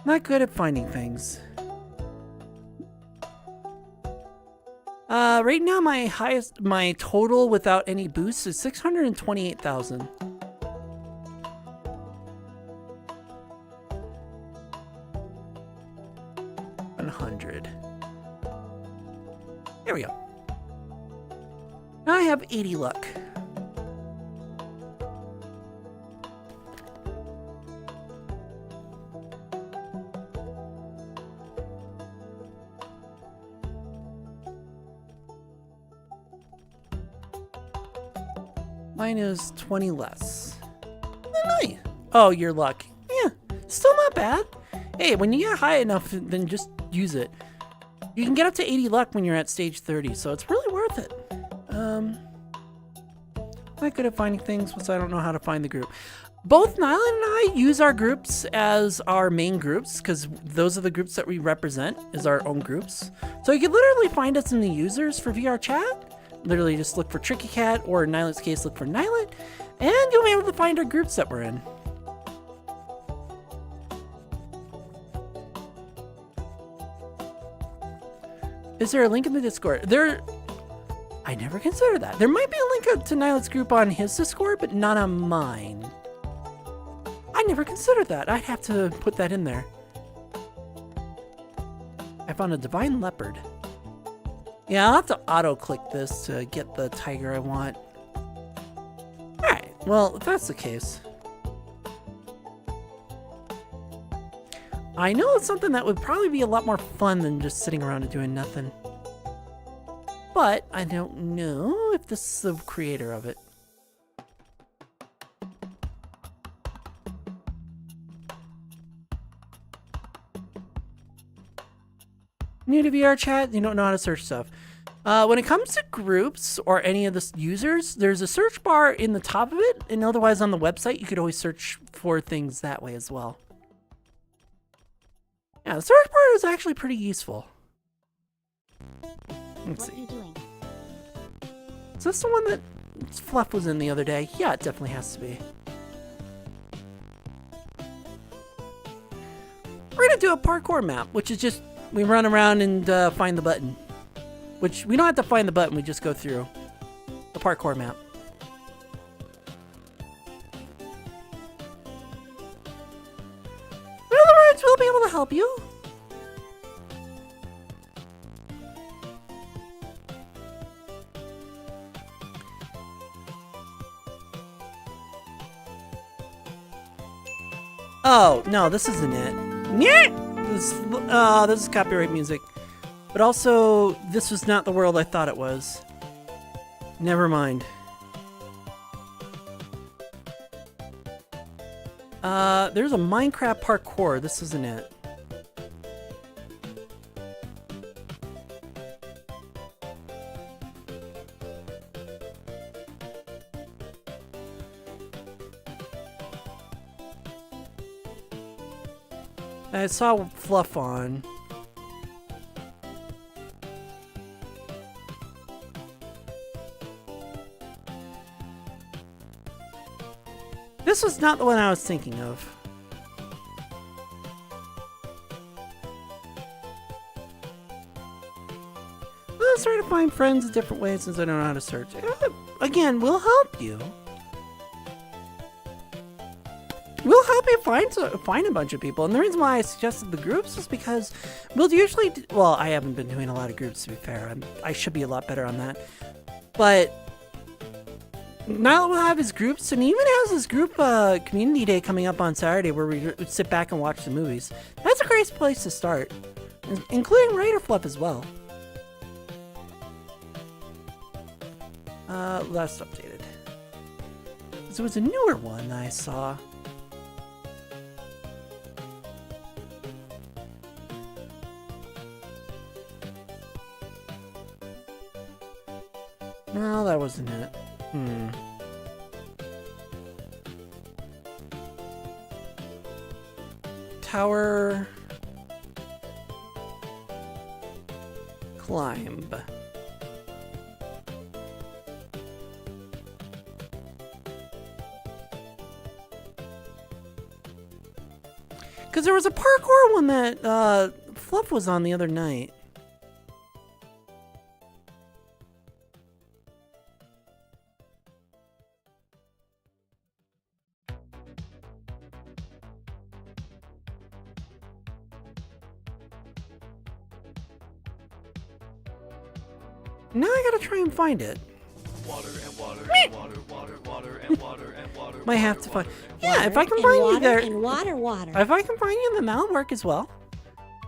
Not good at finding things. Right now my total without any boosts is 628,000. There we go. Now I have 80 luck. Mine is 20 less. Oh, nice. Oh, your luck. Yeah, still not bad. Hey, when you get high enough, then just use it. You can get up to 80 luck when you're at stage 30, so it's really worth it. Not good at finding things, so I don't know how to find the group. Both Nylan and I use our groups as our main groups, because those are the groups that we represent as our own groups. So you can literally find us in the users for VRChat. Literally just look for Tricky Cat, or in Nylet's case, look for Nylet, and you'll be able to find our groups that we're in. Is there a link in the Discord? I never considered that. There might be a link to Nylet's group on his Discord, but not on mine. I never considered that. I'd have to put that in there. I found a Divine Leopard. Yeah, I'll have to auto-click this to get the tiger I want. Alright, well, if that's the case. I know it's something that would probably be a lot more fun than just sitting around and doing nothing. But I don't know if this is the creator of it. New to VRChat, you don't know how to search stuff. When it comes to groups or any of the users, there's a search bar in the top of it, and otherwise on the website, you could always search for things that way as well. Yeah, the search bar is actually pretty useful. Let's see. What are you doing? Is this the one that Fluff was in the other day? Yeah, it definitely has to be. We're gonna do a parkour map, which is just, we run around and find the button. Which, we don't have to find the button, we just go through the parkour map. In other words, we'll be able to help you. Oh, no, this isn't it. This is copyright music. But also, this was not the world I thought it was. Never mind. There's a Minecraft parkour. This isn't it. I saw Fluff on. This was not the one I was thinking of. Let's try to find friends a different way since I don't know how to search. Again, we'll help you. We'll help you find a bunch of people. And the reason why I suggested the groups is because we'll usually... Well, I haven't been doing a lot of groups, to be fair. I should be a lot better on that. But... Now we'll have his groups, and he even has his group community day coming up on Saturday where we sit back and watch the movies. That's a great place to start, including Raider Fluff as well. Last updated. So it was a newer one that I saw. No, that wasn't it. Tower climb. Because there was a parkour one that Fluff was on the other night. Now I gotta try and find it. Water and water and water, water and water and water. Might have to find. Yeah, if I can And find you water there. and water. If I can find you, then that'll work as well.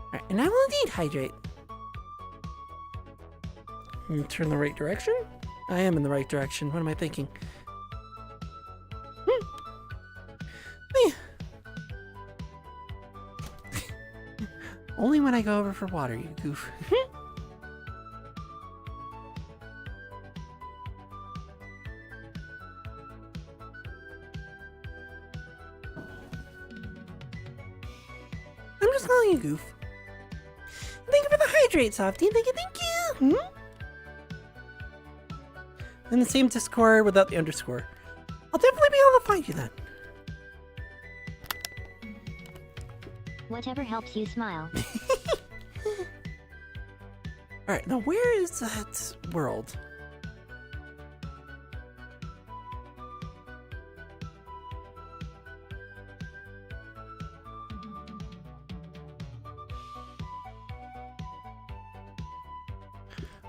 Alright, and I will indeed hydrate. Turn the right direction? I am in the right direction. What am I thinking? Only when I go over for water, you goof. I'm just calling you goof. Thank you for the hydrate, Softy. Thank you. In the same Discord without the underscore. I'll definitely be able to find you then. Whatever helps you smile. Alright, now where is that world?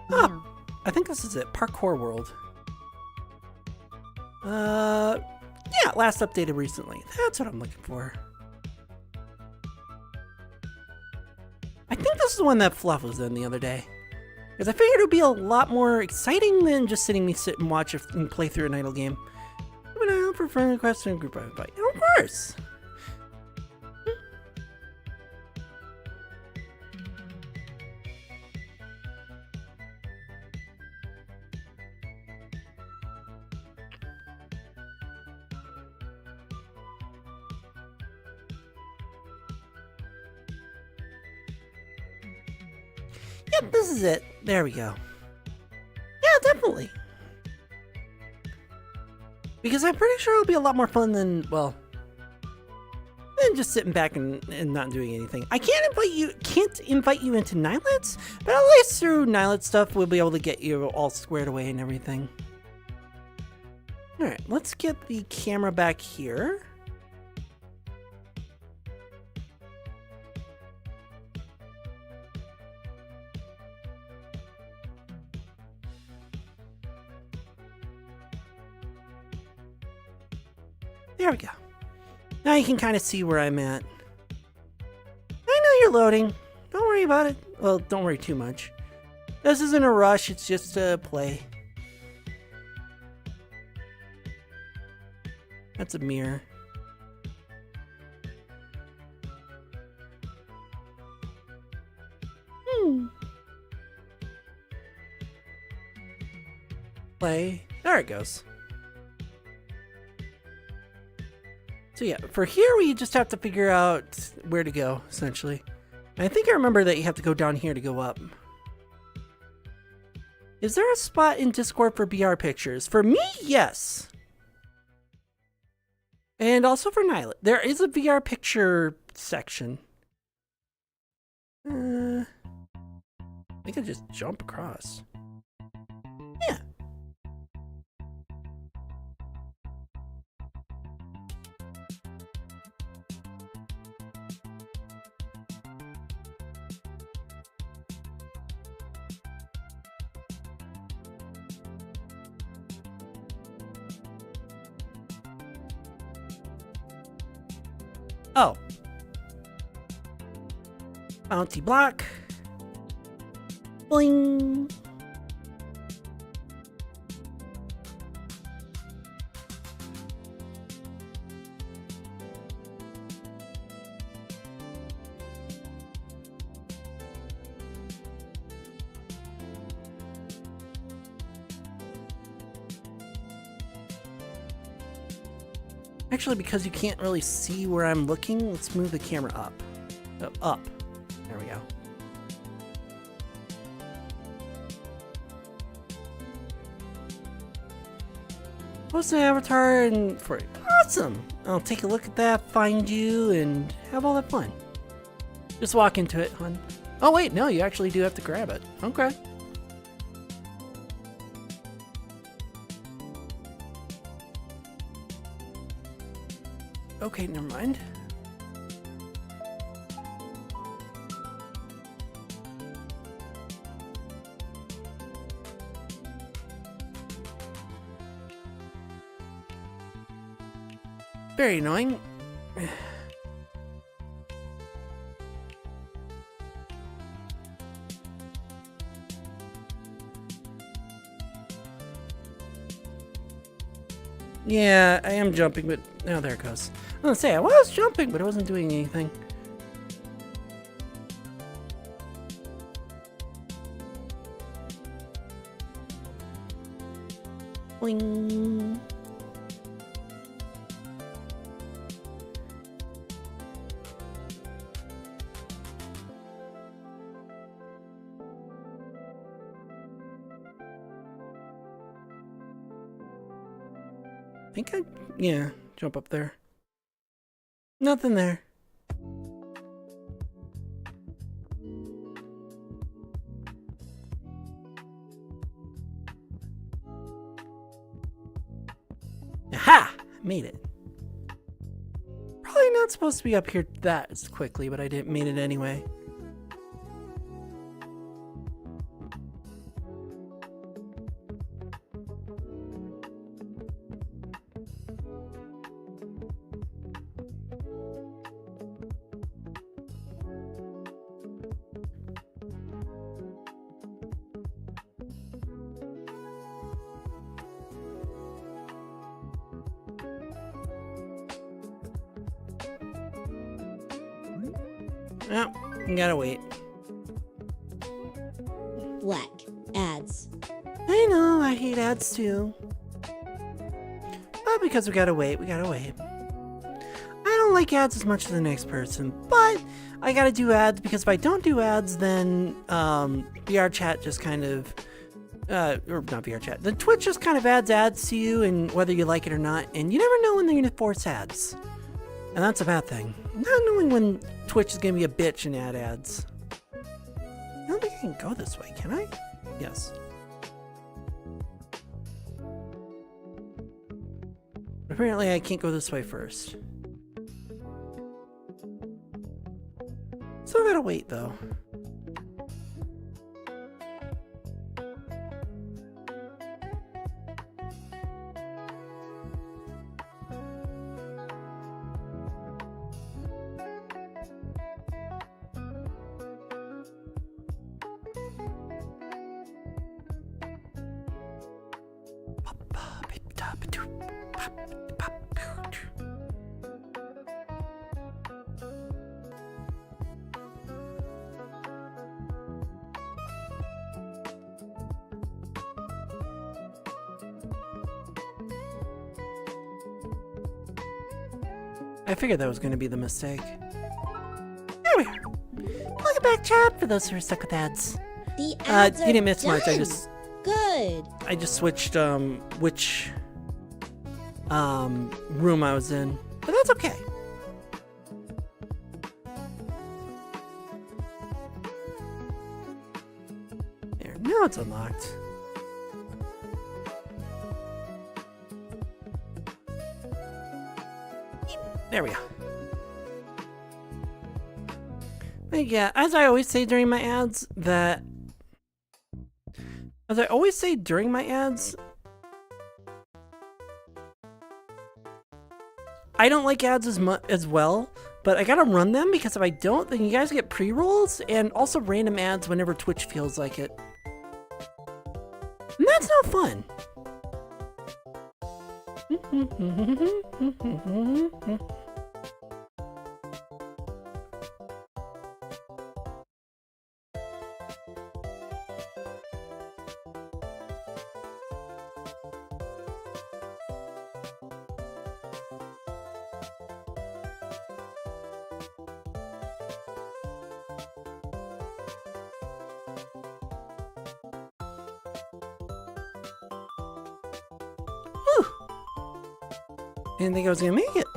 No. I think this is it. Parkour World. Yeah, last updated recently. That's what I'm looking for. I think this is the one that Fluff was in the other day. Because I figured it would be a lot more exciting than just sit and watch and play through an idle game. But now for friend requests and group invite. Of course! Yep, this is it. There we go. Yeah, definitely. Because I'm pretty sure it'll be a lot more fun than, well, than just sitting back and not doing anything. I can't invite you into Nylet's, but at least through Nylet stuff, we'll be able to get you all squared away and everything. Alright, let's get the camera back here. There we go. Now you can kind of see where I'm at. I know you're loading. Don't worry about it. Well, don't worry too much. This isn't a rush, it's just a play. That's a mirror. Play. There it goes. So yeah, for here we just have to figure out where to go, essentially. And I think I remember that you have to go down here to go up. Is there a spot in Discord for VR pictures? For me, yes. And also for Nylet. There is a VR picture section. I could just jump across. Yeah. Oh. Bounty block. Bling. Actually, because you can't really see where I'm looking, let's move the camera up. Up. There we go. Post an avatar and for it. Awesome! I'll take a look at that, find you, and have all that fun. Just walk into it, hon. Oh wait, no, you actually do have to grab it. Okay. Okay, never mind. Very annoying. Yeah, I am jumping, but oh, there it goes. I was gonna say I was jumping, but I wasn't doing anything. Boing. I think yeah, jump up there. Nothing there. Aha! Made it. Probably not supposed to be up here that quickly, but I made it anyway. Oh, you gotta wait. Black. Ads. I know, I hate ads too. But because we gotta wait, we gotta wait. I don't like ads as much as the next person, but I gotta do ads, because if I don't do ads, then VRChat just kind of, or not VRChat, the Twitch just kind of adds ads to you, and whether you like it or not, and you never know when they're gonna force ads. And that's a bad thing. Not knowing when Twitch is gonna be a bitch and add ads. I don't think I can go this way, can I? Yes. Apparently I can't go this way first. Still gotta wait though. I figured that was going to be the mistake. There we are. Welcome back, chat. For those who are stuck with ads. The ads you are didn't miss done. much. Good. I just switched which room I was in, but that's okay. There, now it's unlocked. There we go. But yeah, as I always say during my ads, I don't like ads as well, but I gotta run them, because if I don't, then you guys get pre-rolls and also random ads whenever Twitch feels like it. And that's not fun. Didn't think I was gonna make it.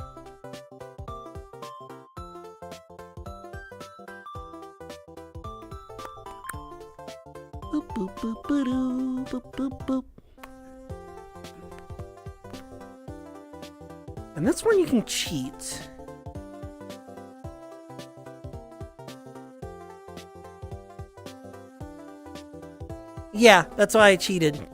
Boop, boop, boop, boop, boop, boop, boop. And this one you can cheat. Yeah, that's why I cheated.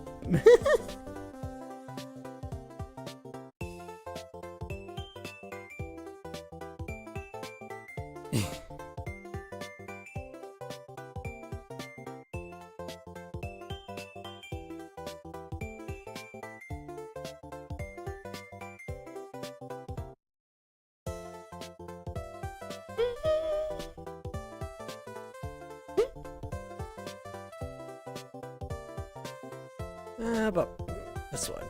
About this one.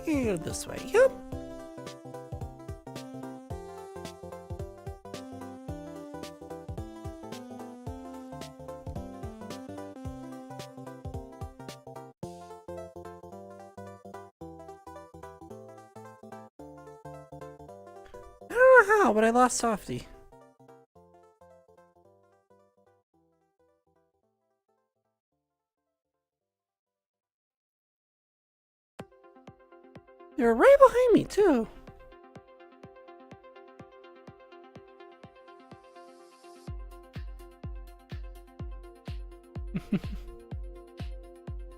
Go this way. Yep. I don't know how, but I lost Softy. They're right behind me, too.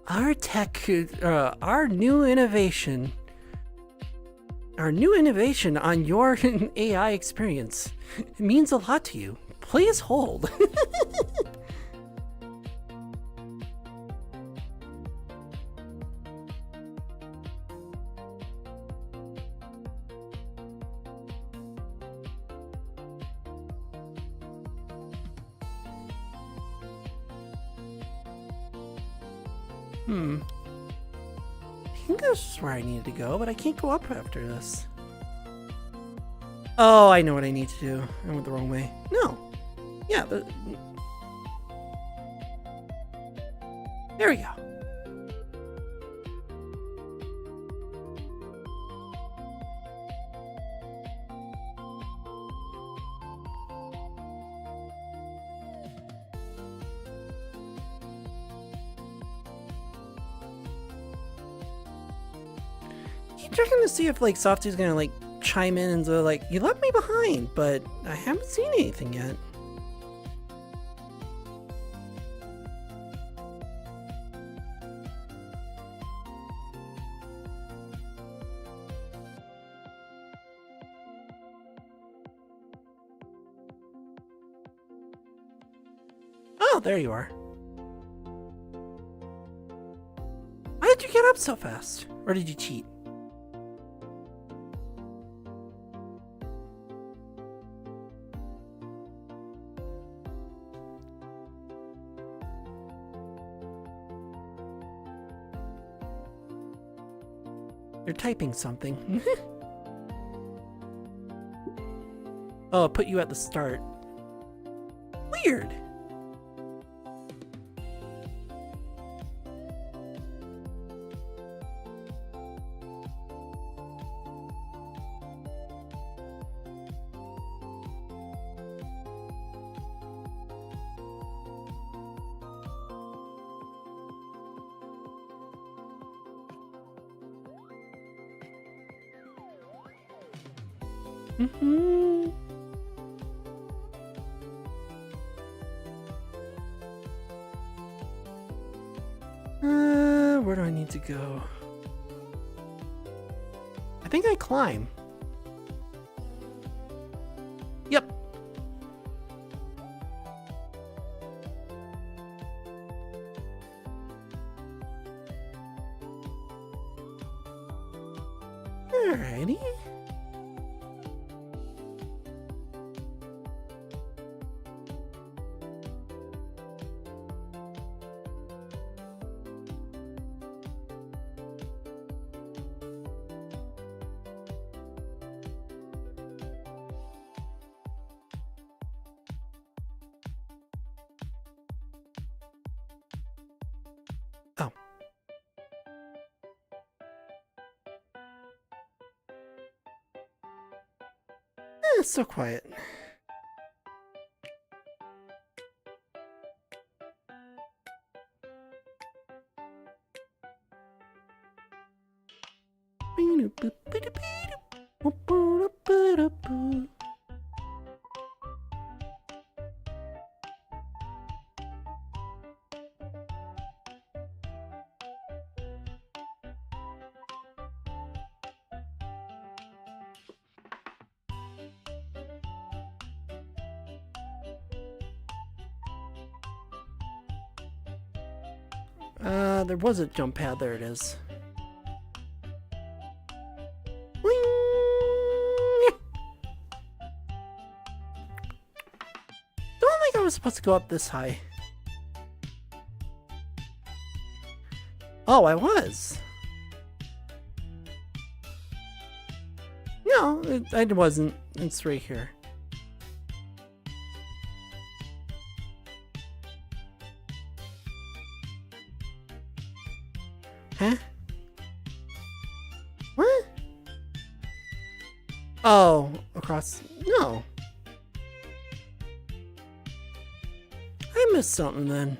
Our new innovation on your AI experience, it means a lot to you. Please hold. I think this is where I needed to go, but I can't go up after this. Oh, I know what I need to do. I went the wrong way. No. Yeah, there we go. Keep checking to see if like Softy's gonna like chime in and so like, you left me behind, but I haven't seen anything yet. Oh, there you are. Why did you get up so fast? Or did you cheat? You're typing something. Oh, it put you at the start. Weird. Where do I need to go? I think I climb. Yep. Alrighty. Oh. It's so quiet. There was a jump pad. There it is. Whee! Don't think I was supposed to go up this high. Oh, I was. No, I wasn't. It's right here. Huh? What? Oh, across. No. I missed something then.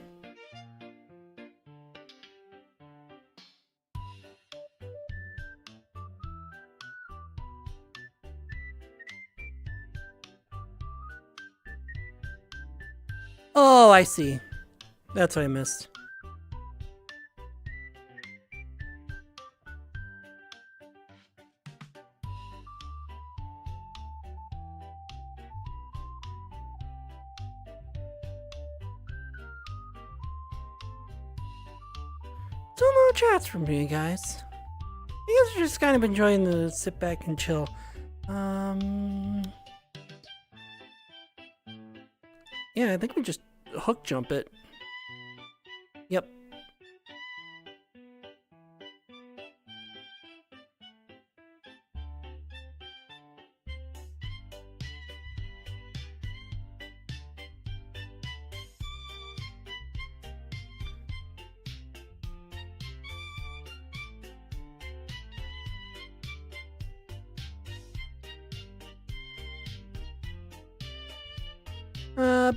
Oh, I see. That's what I missed. Still no chats from you guys. You guys are just kind of enjoying the sit back and chill. Yeah, I think we just hook jump it. Yep.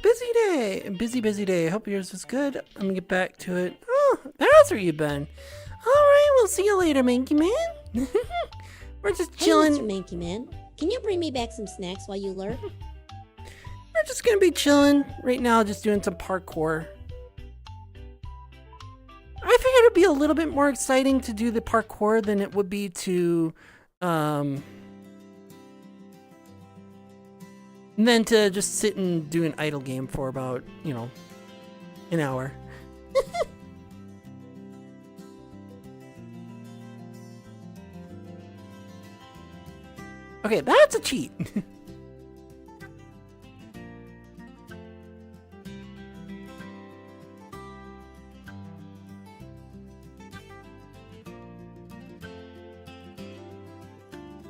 Busy day. Busy day. Hope yours is good. I'm gonna get back to it. Oh, that's where you've been. Alright, we'll see you later, Manky Man. We're just chilling. Hey, Mr. Manky Man, can you bring me back some snacks while you lurk? We're just gonna be chilling right now, just doing some parkour. I figured it'd be a little bit more exciting to do the parkour than it would be to, than to just sit and do an idle game for about, you know, an hour. Okay, that's a cheat.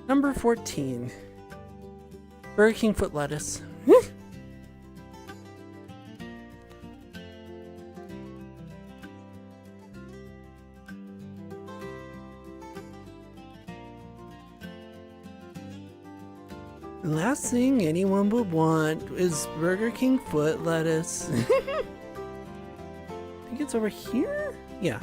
Number 14. Burger King foot lettuce. The last thing anyone would want is Burger King foot lettuce. I think it's over here? Yeah.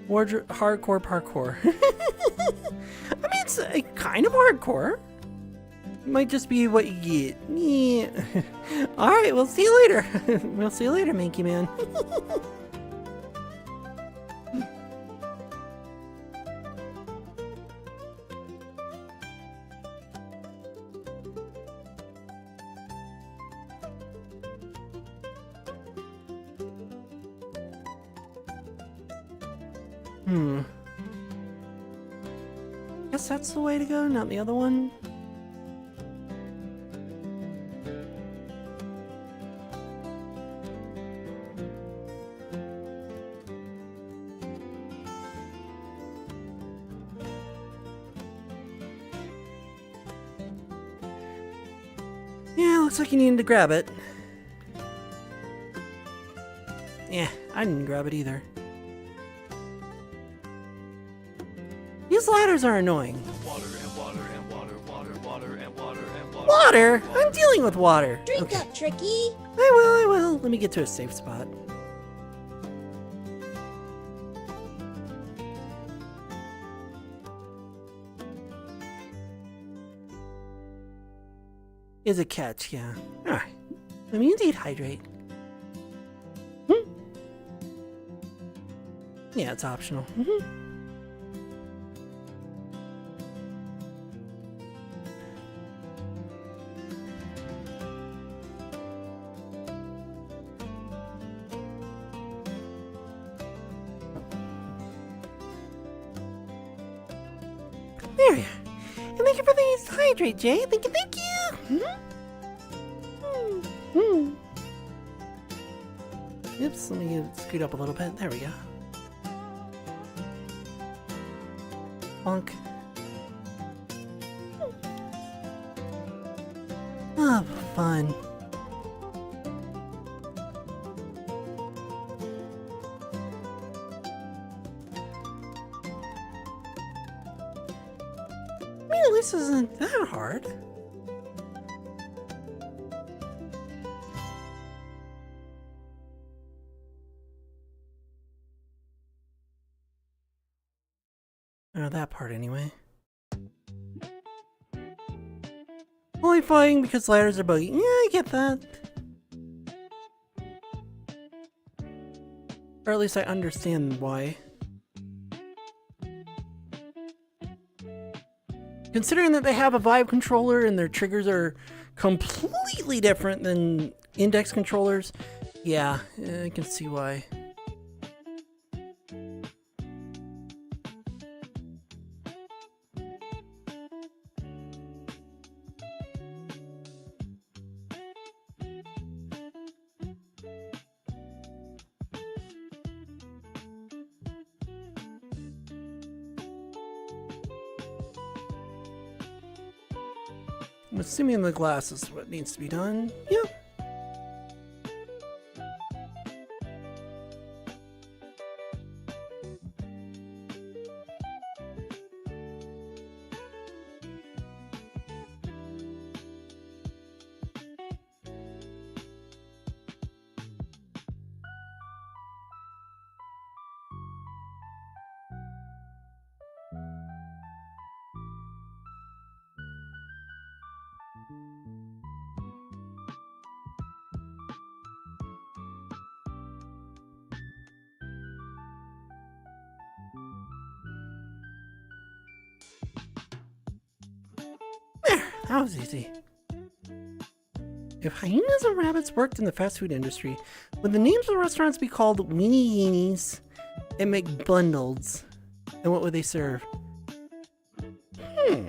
Hardcore parkour. I mean, it's kind of hardcore. It might just be what you get. Yeah. Alright, we'll see you later. We'll see you later, Manky Man. Guess that's the way to go, not the other one. Yeah, looks like you needed to grab it. Yeah, I didn't grab it either. These ladders are annoying. Water? I'm dealing with water. Drink up, Tricky. I will. Let me get to a safe spot. Is a catch, yeah. Alright. Let me indeed hydrate. Yeah, it's optional. There you are. And thank you for the hydrate, Jay. Thank you. Oops, let me scoot up a little bit. There we go. Bonk. Oh, fun. I mean, at least this isn't that hard. Or that part anyway. Only fighting because ladders are buggy. Yeah, I get that. Or at least I understand why. Considering that they have a Vive controller and their triggers are completely different than index controllers, yeah, I can see why. I'm assuming the glass is what needs to be done. Yep. That was easy. If hyenas and rabbits worked in the fast food industry, would the names of restaurants be called Weenie Yeenies and McBundles? And what would they serve? I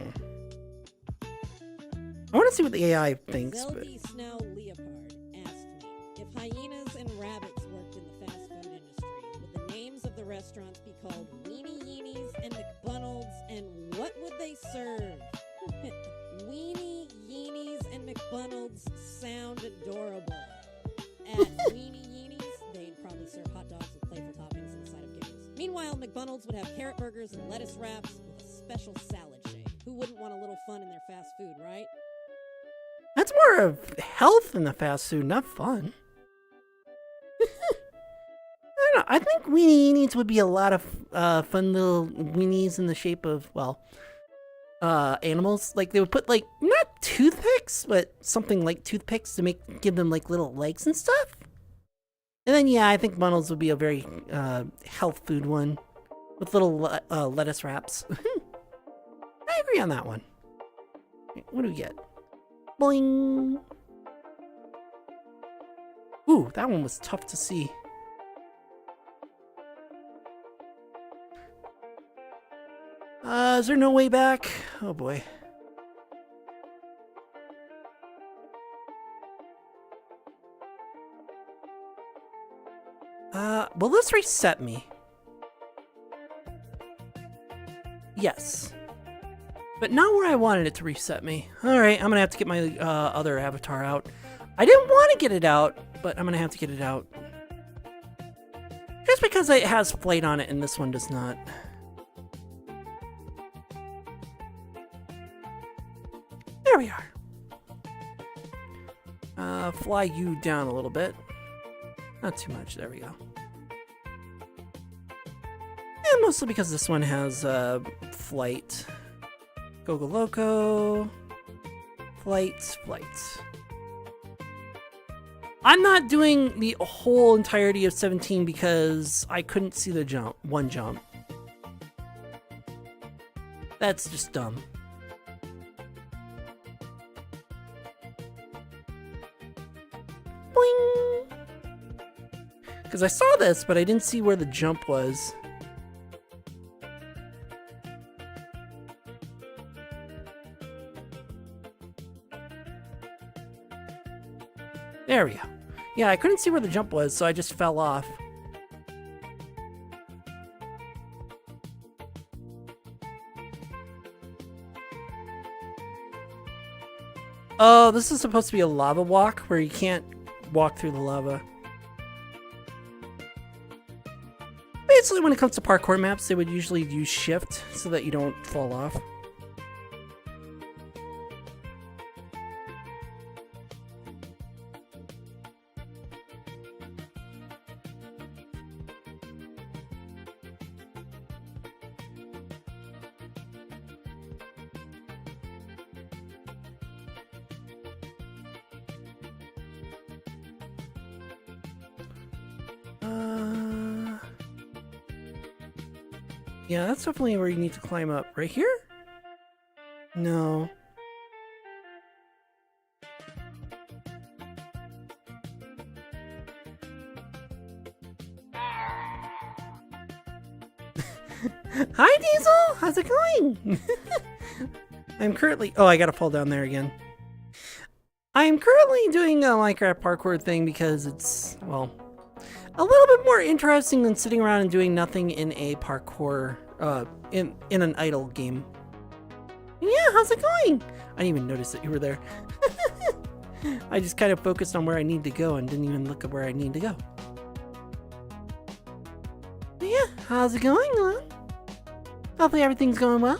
want to see what the AI thinks. Zeldy Snow Leopard asked me, if hyenas and rabbits worked in the fast food industry, would the names of the restaurants be called Weenie Yeenies and McBundles, and what would they serve? Weenie Yeenies and McBundles sound adorable. At Weenie Yeenies, they'd probably serve hot dogs with playful toppings and a side of giggles. Meanwhile, McBundles would have carrot burgers and lettuce wraps with a special salad shake. Who wouldn't want a little fun in their fast food, right? That's more of health than the fast food, not fun. I don't know. I think Weenie Yeenies would be a lot of fun little weenies in the shape of, well, animals. Like they would put like not toothpicks, but something like toothpicks to give them like little legs and stuff. And then yeah, I think bundles would be a very health food one with little lettuce wraps. I agree on that one. What do we get? Boing. Ooh, that one was tough to see. Is there no way back? Oh boy. Will this reset me? Yes. But not where I wanted it to reset me. Alright, I'm gonna have to get my other avatar out. I didn't want to get it out, but I'm gonna have to get it out. Just because it has flight on it and this one does not. There we are. Fly you down a little bit. Not too much, there we go. And mostly because this one has flight. Go Loco. Flights. I'm not doing the whole entirety of 17 because I couldn't see the jump. One jump. That's just dumb. Boing! Because I saw this, but I didn't see where the jump was. There we go. Yeah, I couldn't see where the jump was, so I just fell off. Oh, this is supposed to be a lava walk where you can't walk through the lava. Basically, when it comes to parkour maps, they would usually use shift so that you don't fall off. Yeah, that's definitely where you need to climb up. Right here? No. Hi, Diesel! How's it going? I'm currently... Oh, I gotta fall down there again. I'm currently doing a Minecraft parkour thing because it's, well, a little bit more interesting than sitting around and doing nothing in a parkour, in an idle game. Yeah, how's it going? I didn't even notice that you were there. I just kind of focused on where I need to go and didn't even look at where I need to go. But yeah, how's it going, huh? Hopefully everything's going well.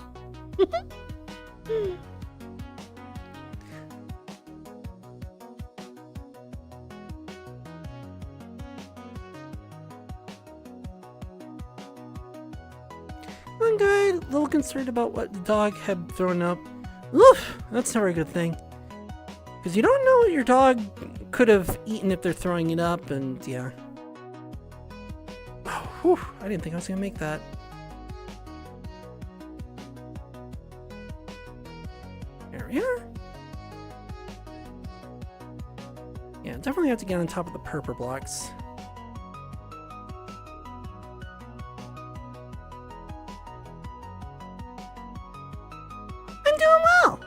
I'm good. A little concerned about what the dog had thrown up. Oof, that's never a good thing. Because you don't know what your dog could have eaten if they're throwing it up, and yeah. Oh, whew, I didn't think I was going to make that. There we are. Yeah, definitely have to get on top of the purple blocks. I'm doing well.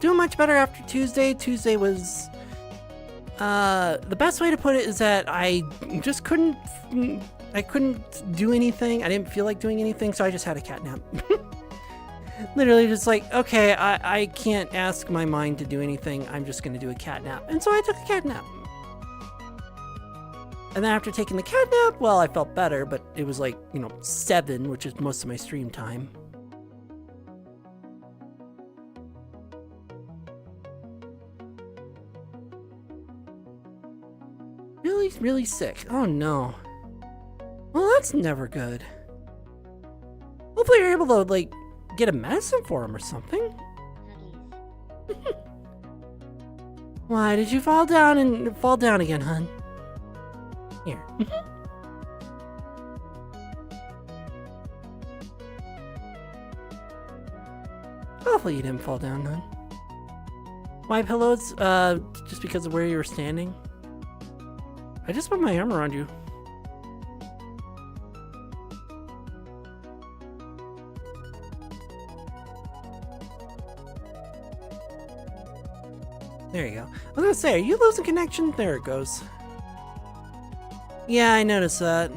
Doing much better after Tuesday. Tuesday was the best way to put it is that I just couldn't do anything. I didn't feel like doing anything, so I just had a cat nap. Literally just like, okay, I can't ask my mind to do anything. I'm just gonna do a cat nap. And so I took a cat nap. And then after taking the cat nap, well, I felt better, but it was like, 7, which is most of my stream time. Really, really sick. Oh no. Well, that's never good. Hopefully you're able to, like, get a medicine for him or something. Why did you fall down again, hun? Here. Hopefully you didn't fall down, hun. My pillows, just because of where you were standing. I just put my arm around you. There you go. I was gonna say, are you losing connection? There it goes. Yeah, I noticed that.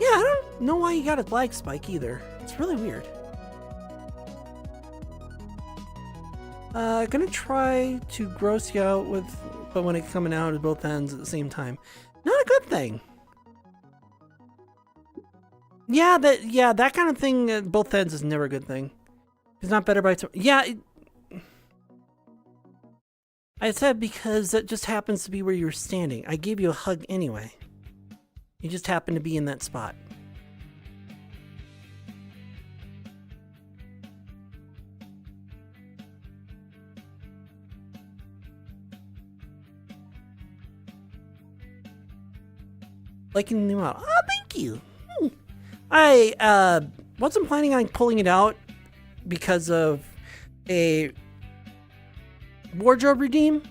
Yeah, I don't know why you got a lag spike either. It's really weird. Gonna try to gross you out with, but when it's coming out at both ends at the same time. Not a good thing. Yeah, that kind of thing at both ends is never a good thing. It's not better by I said because that just happens to be where you're standing. I gave you a hug anyway. You just happen to be in that spot. Liking the new model. Oh, thank you. I wasn't planning on pulling it out because of a wardrobe redeem,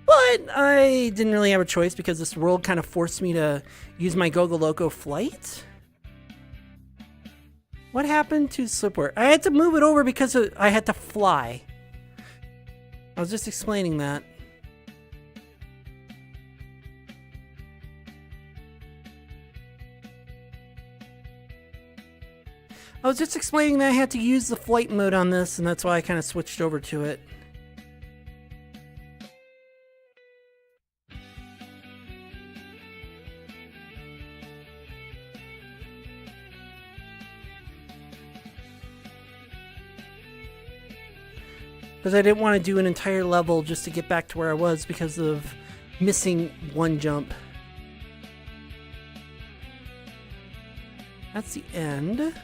but I didn't really have a choice because this world kind of forced me to use my Gogo Loco flight. What happened to slipwear? I had to move it over because I had to fly. I was just explaining that. I was just explaining that I had to use the flight mode on this, and that's why I kind of switched over to it. Because I didn't want to do an entire level just to get back to where I was because of missing one jump. That's the end.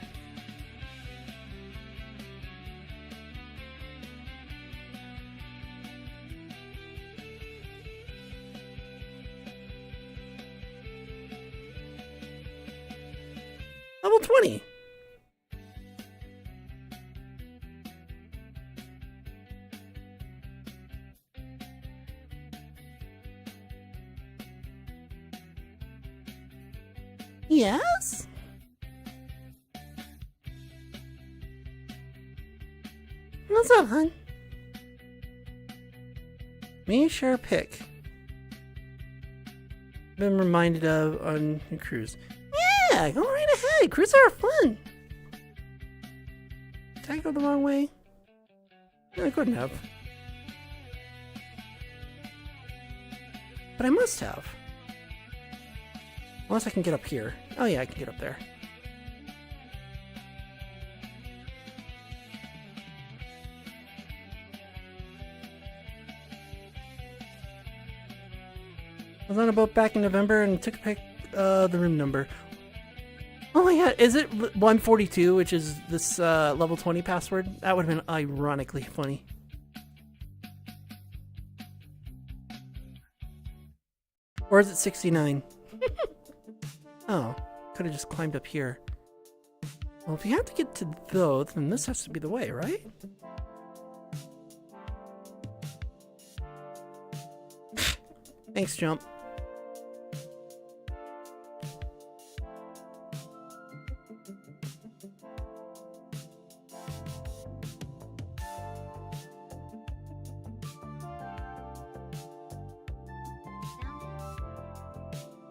Level 20. Yes? What's up, hun? Me sure pick. Been reminded of on a cruise. Yeah, go right ahead. Cruises are fun. Did I go the wrong way? No, I couldn't have. But I must have. Unless I can get up here. Oh yeah, I can get up there. I was on a boat back in November and took a pic the room number. Oh my god, is it 142, which is this level 20 password? That would have been ironically funny. Or is it 69? Oh, could have just climbed up here. Well, if you have to get to those, then this has to be the way, right? Thanks, jump.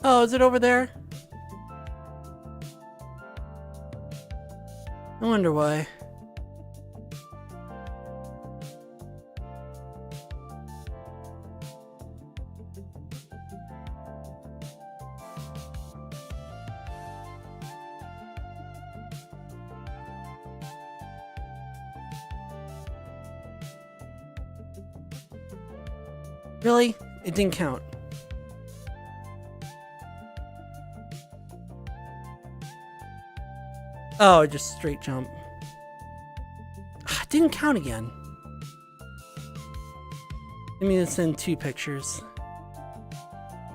Oh, is it over there? I wonder why. Really? It didn't count. Oh, just straight jump. It didn't count again. Let me send 2 pictures.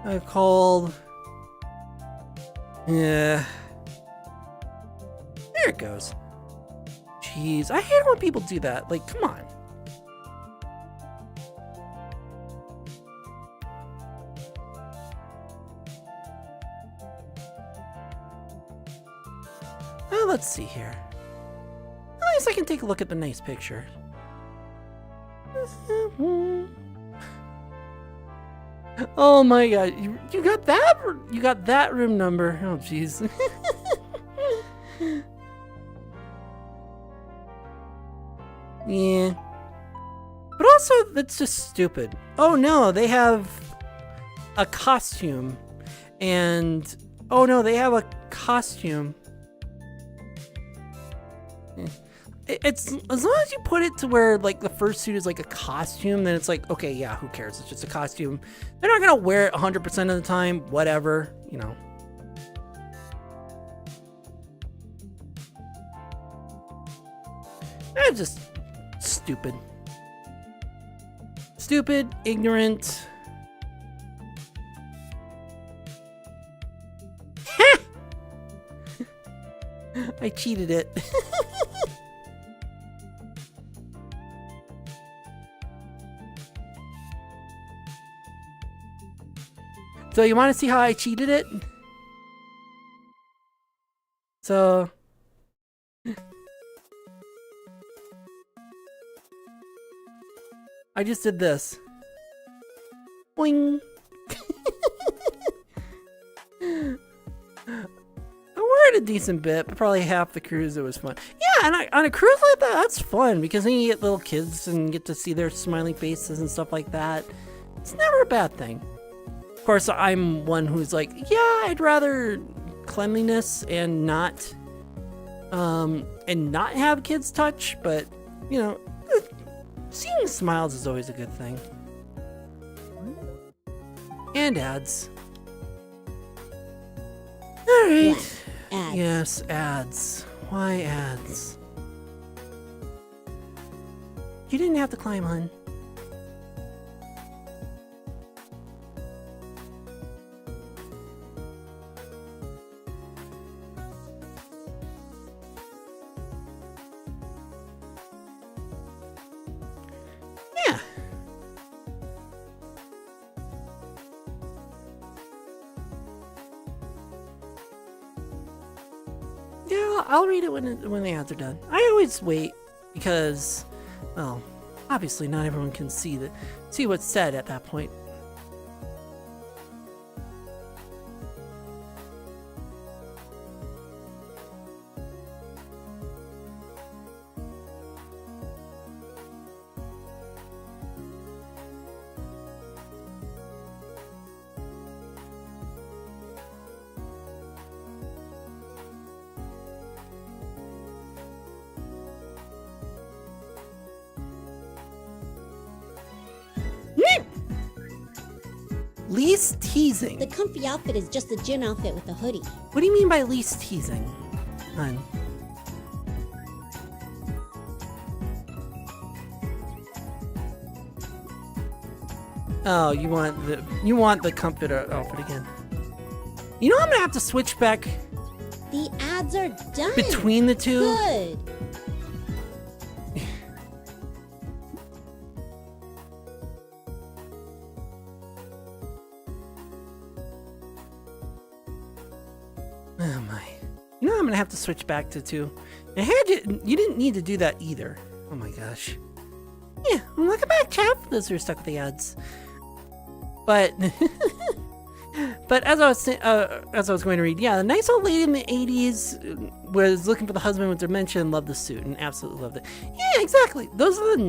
I called. Yeah. There it goes. Jeez, I hate when people do that. Like, come on. Let's see here. At least I can take a look at the nice picture. Oh my god, you got that? You got that room number? Oh jeez. Yeah. But also, that's just stupid. Oh no, they have a costume. And oh no, they have a costume. It's as long as you put it to where like the first suit is like a costume, then it's like, okay, yeah, who cares? It's just a costume. They're not gonna wear it 100% of the time, whatever, you know. That's just stupid. Stupid, ignorant. I cheated it. So you want to see how I cheated it? So I just did this. Boing. I wore it a decent bit, but probably half the cruise it was fun. Yeah, and on a cruise like that, that's fun because then you get little kids and get to see their smiling faces and stuff like that. It's never a bad thing. Of course, I'm one who's like, yeah, I'd rather cleanliness and not have kids touch, but you know, seeing smiles is always a good thing. And ads. All right. Yeah, ads. Yes, ads. Why ads? You didn't have to climb, hun. Yeah. Yeah, I'll read it when the ads are done. I always wait because, well, obviously not everyone can see what's said at that point. Least teasing. The comfy outfit is just a gym outfit with a hoodie. What do you mean by least teasing, hun? Oh, you want the comfort outfit again. You know I'm gonna have to switch back The ads are done. between the two. Good. Oh my. You know I'm gonna have to switch back to two. And you didn't need to do that either. Oh my gosh. Yeah, welcome back, chat. Those who are stuck with the ads. But as I was going to read, yeah, the nice old lady in the 80s was looking for the husband with dementia and loved the suit and absolutely loved it. Yeah, exactly. Those are the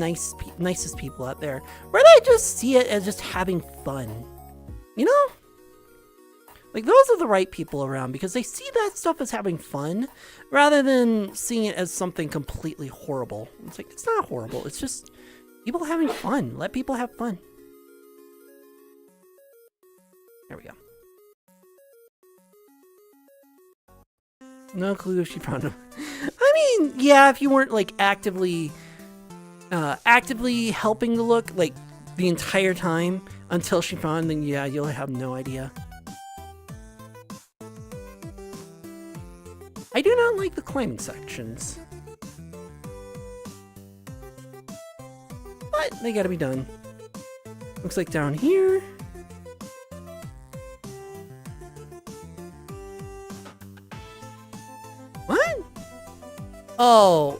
nicest people out there, where they just see it as just having fun. You know? Like, those are the right people around because they see that stuff as having fun rather than seeing it as something completely horrible. It's like, it's not horrible. It's just people having fun. Let people have fun. There we go. No clue if she found him. I mean, yeah, if you weren't like actively helping the look like the entire time until she found, then yeah, you'll have no idea. I do not like the climbing sections, but they gotta be done. Looks like down here. What? Oh,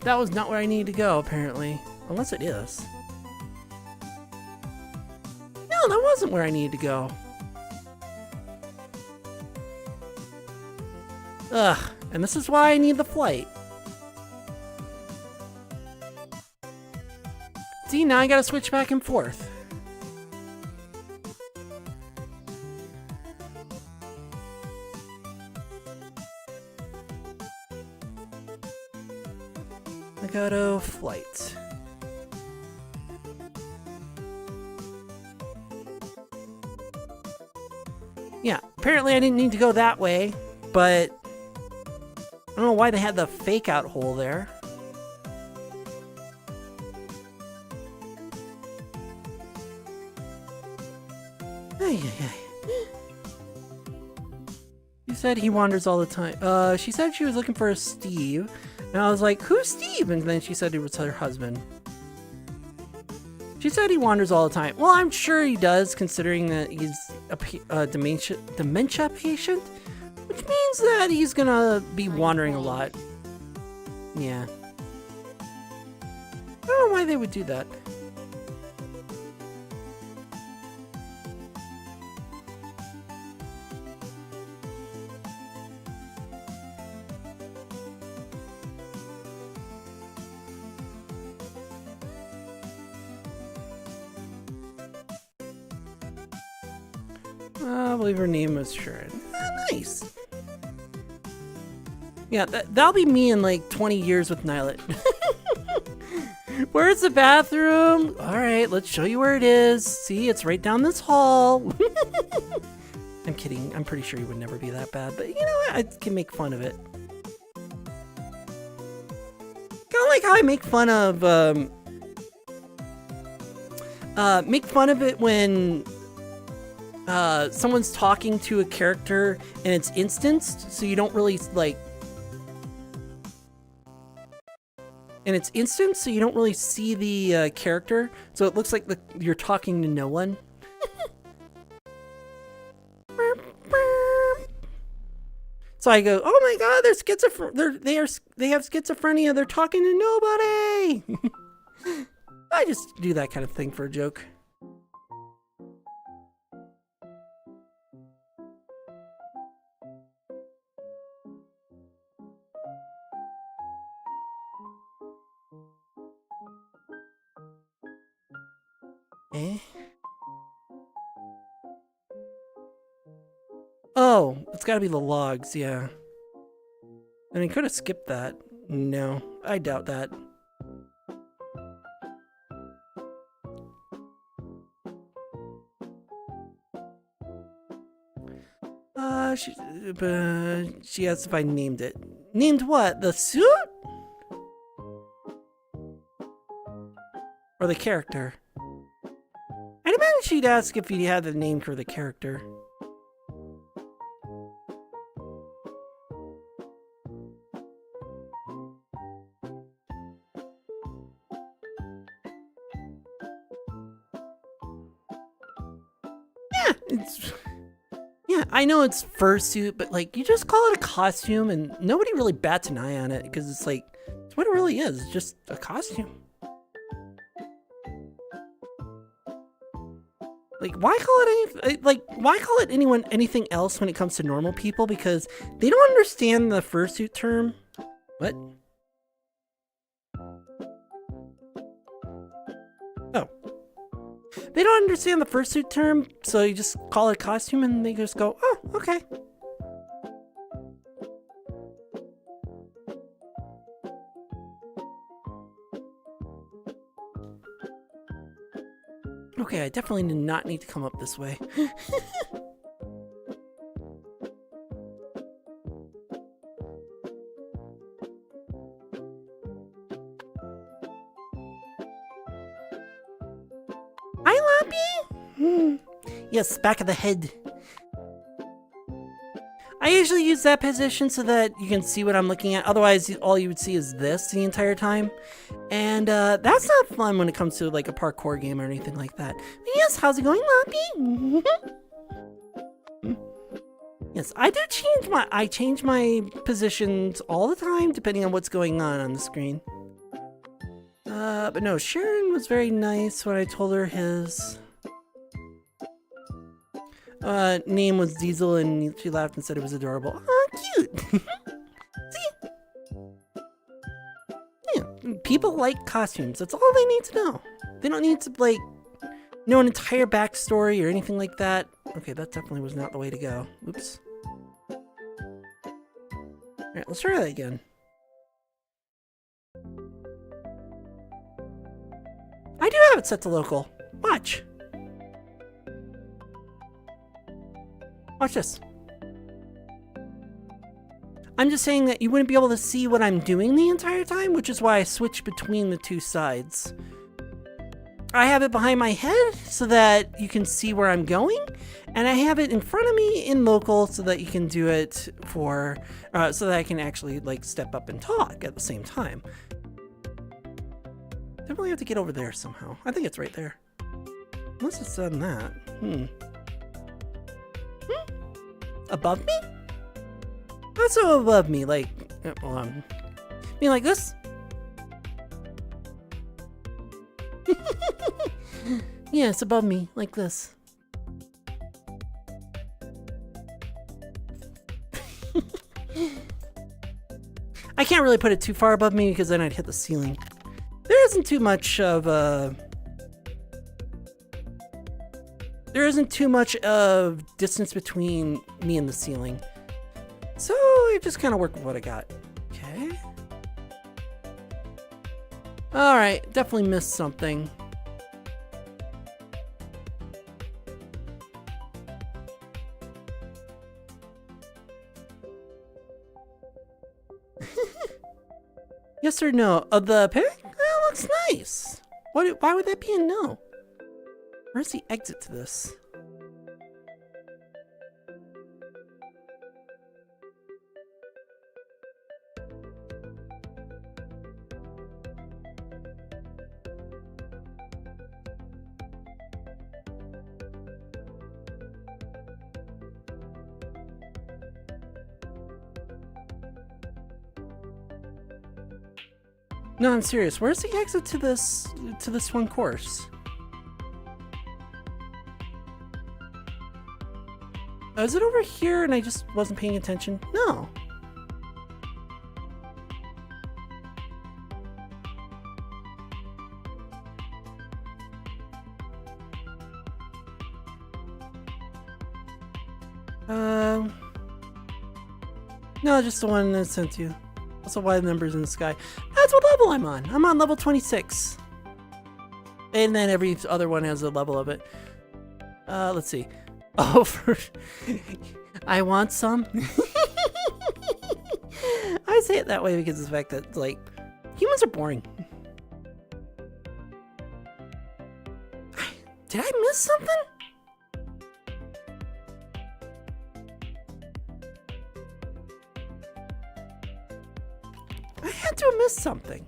that was not where I needed to go, apparently. Unless it is. No, that wasn't where I needed to go. Ugh, and this is why I need the flight. See, now I gotta switch back and forth. I gotta flight. Yeah, apparently I didn't need to go that way, but I don't know why they had the fake out hole there. Ay, ay, ay. She said he wanders all the time. She said she was looking for a Steve. And I was like, who's Steve? And then she said it was her husband. She said he wanders all the time. Well, I'm sure he does, considering that he's a dementia patient. Which means that he's gonna be wandering a lot. Yeah. I don't know why they would do that. I believe her name was Sharon. Ah, nice. Yeah, that'll be me in like 20 years with Nylet. Where's the bathroom? All right, let's show you where it is. See, it's right down this hall. I'm kidding. I'm pretty sure he would never be that bad, but you know what? I can make fun of it. Kind of like how I make fun of it when someone's talking to a character and it's instanced, so you don't really like. And it's instant, so you don't really see the character, so it looks like you're talking to no one. So I go, oh my god, they have schizophrenia. They're talking to nobody. I just do that kind of thing for a joke. Eh? Oh, it's gotta be the logs, yeah. I mean, could have skipped that. No, I doubt that. She asked if I named it. Named what? The suit? Or the character? I'd imagine she'd ask if he had the name for the character. Yeah, I know it's fursuit, but like you just call it a costume and nobody really bats an eye on it because it's like it's what it really is, it's just a costume. Like why call it anything else when it comes to normal people, because they don't understand the fursuit term. What? Oh. They don't understand the fursuit term, so you just call it a costume and they just go, oh, okay. Okay, I definitely did not need to come up this way. Hi, Lappy! Yes, back of the head. I usually use that position so that you can see what I'm looking at. Otherwise, all you would see is this the entire time. And that's not fun when it comes to like a parkour game or anything like that. But yes, how's it going, Lappy? Yes, I change my positions all the time depending on what's going on the screen. But no, Sharon was very nice when I told her his name was Diesel, and she laughed and said it was adorable. Oh, cute! See? Yeah, people like costumes. That's all they need to know. They don't need to, like, know an entire backstory or anything like that. Okay, that definitely was not the way to go. Oops. Alright, let's try that again. I do have it set to local. Watch. Watch this. I'm just saying that you wouldn't be able to see what I'm doing the entire time, which is why I switch between the two sides. I have it behind my head so that you can see where I'm going, and I have it in front of me in local so that you can do it for, so that I can actually like step up and talk at the same time. Definitely have to get over there somehow. I think it's right there. Unless it's done that. Above me? Not so above me, like, well, I mean like this? Yeah, it's above me, like this. I can't really put it too far above me because then I'd hit the ceiling. There isn't too much of distance between me and the ceiling. So I just kind of work with what I got. Okay. Alright, definitely missed something. Yes or no? The pic? That looks nice. Why would that be a no? Where's the exit to this? No, I'm serious. Where's the exit to this one course? Oh, is it over here and I just wasn't paying attention? No. No, just the one that sent you. Also, why the numbers in the sky? That's what level I'm on. I'm on level 26. And then every other one has a level of it. Let's see. Oh, I want some. I say it that way because of the fact that, like, humans are boring. Did I miss something? I had to have missed something.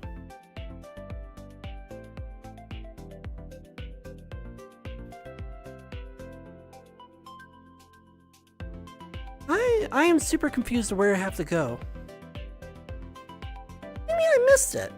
I am super confused of where I have to go. I mean, I missed it.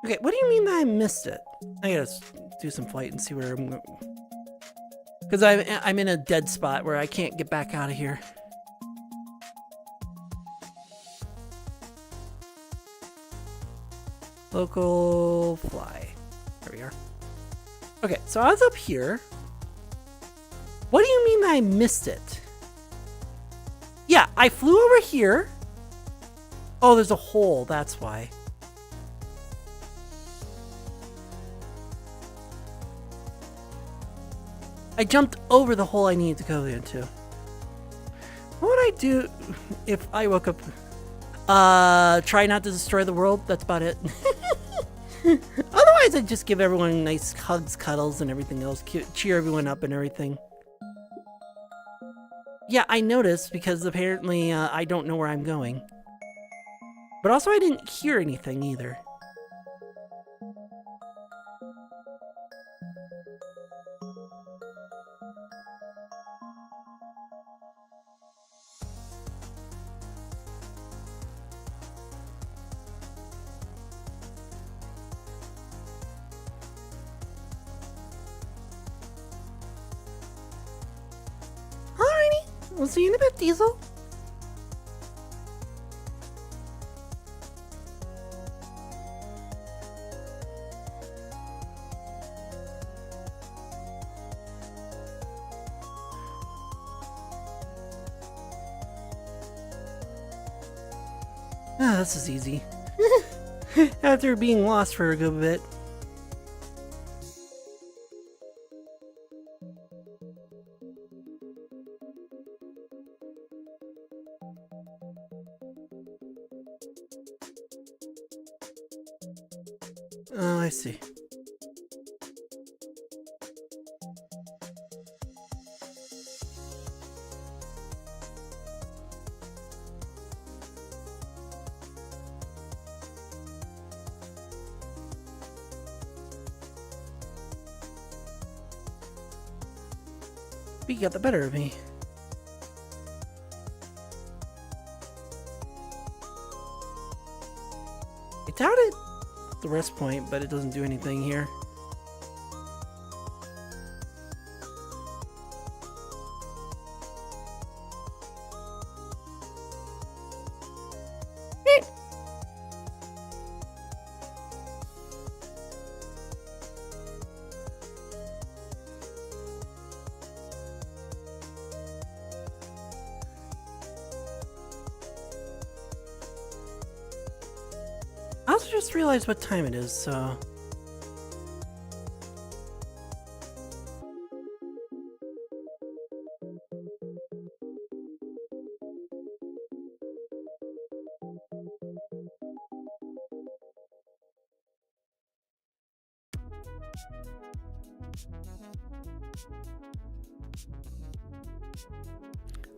Okay, what do you mean that I missed it? I gotta do some flight and see where I'm going. Because I'm in a dead spot where I can't get back out of here. Local fly. There we are. Okay, so I was up here. What do you mean that I missed it? Yeah, I flew over here. Oh, there's a hole, that's why. I jumped over the hole I needed to go into. What would I do if I woke up? Try not to destroy the world. That's about it. Otherwise, I'd just give everyone nice hugs, cuddles, and everything else. Cheer everyone up and everything. Yeah, I noticed because apparently I don't know where I'm going. But also I didn't hear anything either. Alrighty, we'll see you in a bit, Diesel. Ah, this is easy. After being lost for a good bit. Oh, I see. He got the better of me. I doubt it. The rest point, but it doesn't do anything here. I also just realized what time it is, so...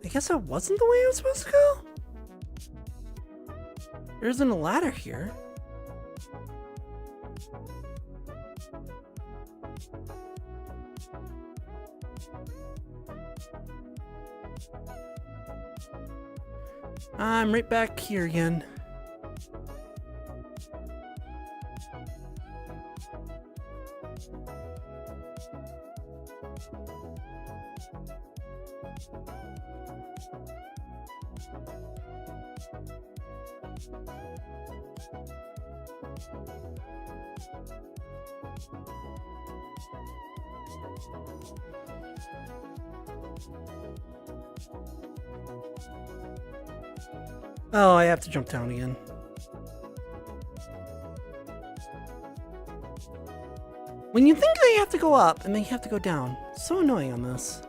I guess that wasn't the way it was supposed to go? There isn't a ladder here. I'm right back here again. Oh, I have to jump down again. When you think they have to go up and then you have to go down. So annoying on this.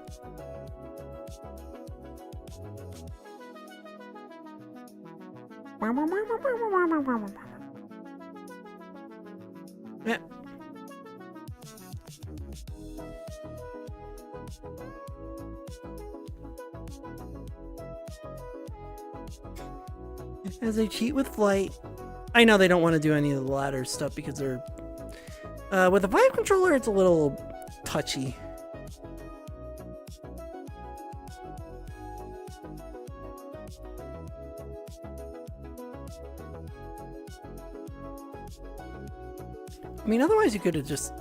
Yeah. As they cheat with flight. I know they don't want to do any of the ladder stuff because they're... with a Vive controller, it's a little touchy. I mean, otherwise you could have just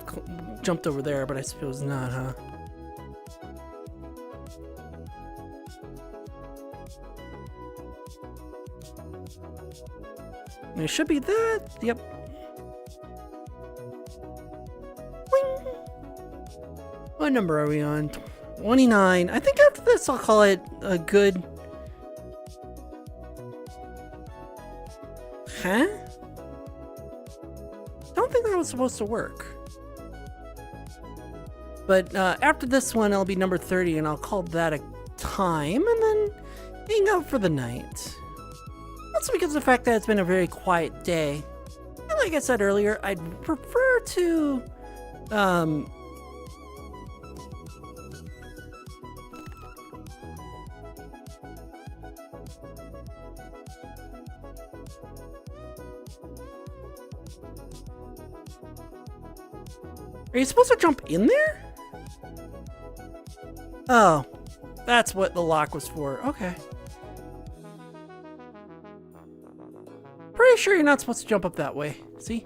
jumped over there, but I suppose not, huh? It should be that. Yep. Wing. What number are we on? 29. I think after this I'll call it a good... Huh? Don't think that was supposed to work. But after this one it'll be number 30 and I'll call that a time and then hang out for the night. Also because of the fact that it's been a very quiet day. And like I said earlier, I'd prefer to Are you supposed to jump in there? Oh, that's what the lock was for. Okay. Pretty sure you're not supposed to jump up that way. See?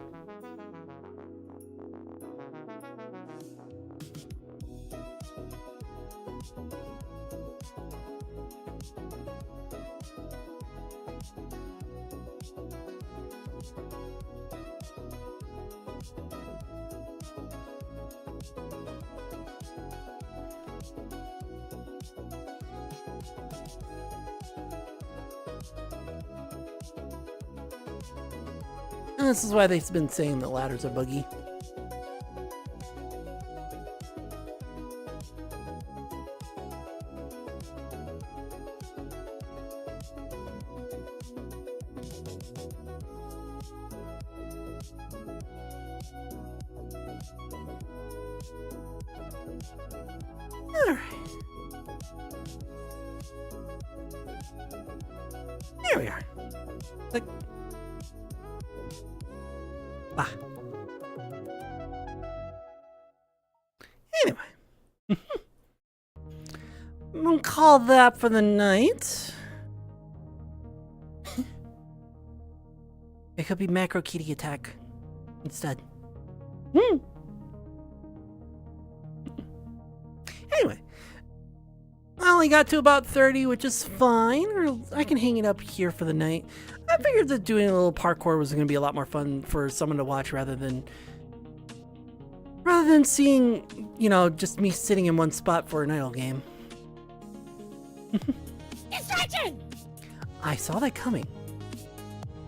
And this is why they've been saying the ladders are buggy. Alright. There we are. Like, ah. Anyway. I'm gonna call that for the night. It could be macro kitty attack instead. Anyway. I only got to about 30, which is fine. Or I can hang it up here for the night. I figured that doing a little parkour was going to be a lot more fun for someone to watch rather than seeing, you know, just me sitting in one spot for an idle game. Distraction! I saw that coming.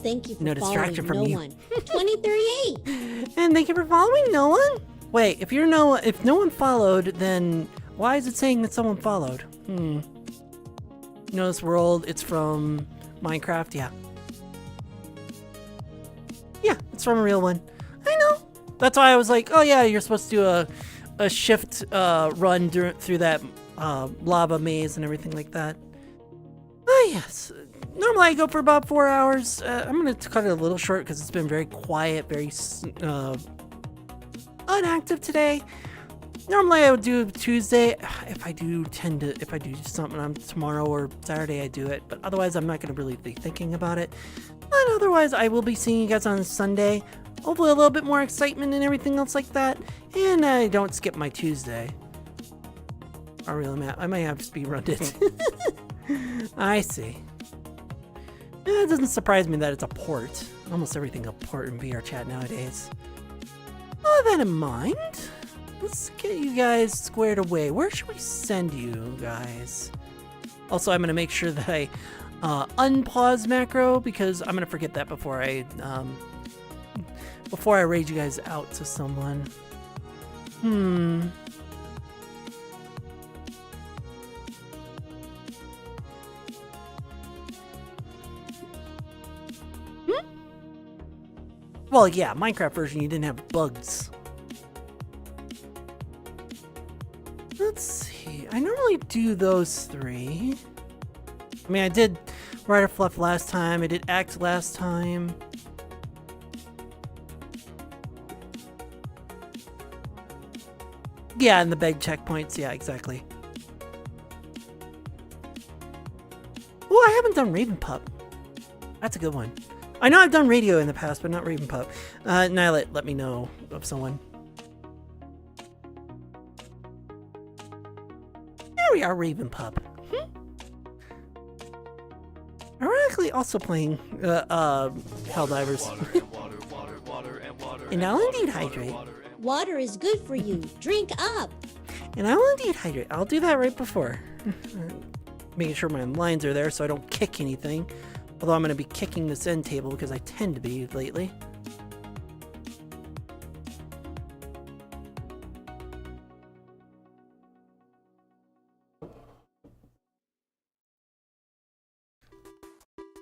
Thank you for No following distraction from no you. one. 2038! And thank you for following no one? Wait, if no one followed, then why is it saying that someone followed? You know this world, it's from Minecraft, yeah. Yeah, it's from a real one. I know. That's why I was like, oh yeah, you're supposed to do a shift run through that lava maze and everything like that. Oh yes, normally I go for about 4 hours. I'm gonna cut it a little short because it's been very quiet, very unactive today. Normally I would do Tuesday. If I do something on tomorrow or Saturday, I do it. But otherwise, I'm not gonna really be thinking about it. But otherwise, I will be seeing you guys on Sunday. Hopefully a little bit more excitement and everything else like that. And I don't skip my Tuesday. I might have to speedrun it. I see. It doesn't surprise me that it's a port. Almost everything's a port in VRChat nowadays. All that in mind, let's get you guys squared away. Where should we send you guys? Also, I'm going to make sure that I unpause macro because I'm going to forget that before I raid you guys out to someone. Well, yeah, Minecraft version, you didn't have bugs. Let's see. I normally do those 3. I mean, I did Rider Fluff last time. I did Act last time. Yeah, and the beg checkpoints. Yeah, exactly. Oh, I haven't done Raven Pup. That's a good one. I know I've done radio in the past, but not Raven Pup. Nylet, let me know of someone. There we are, Raven Pup. Ironically, also playing Helldivers. And I'll indeed hydrate. Water is good for you. Drink up. And I will indeed hydrate. I'll do that right before. Making sure my lines are there so I don't kick anything. Although I'm going to be kicking this end table because I tend to be lately.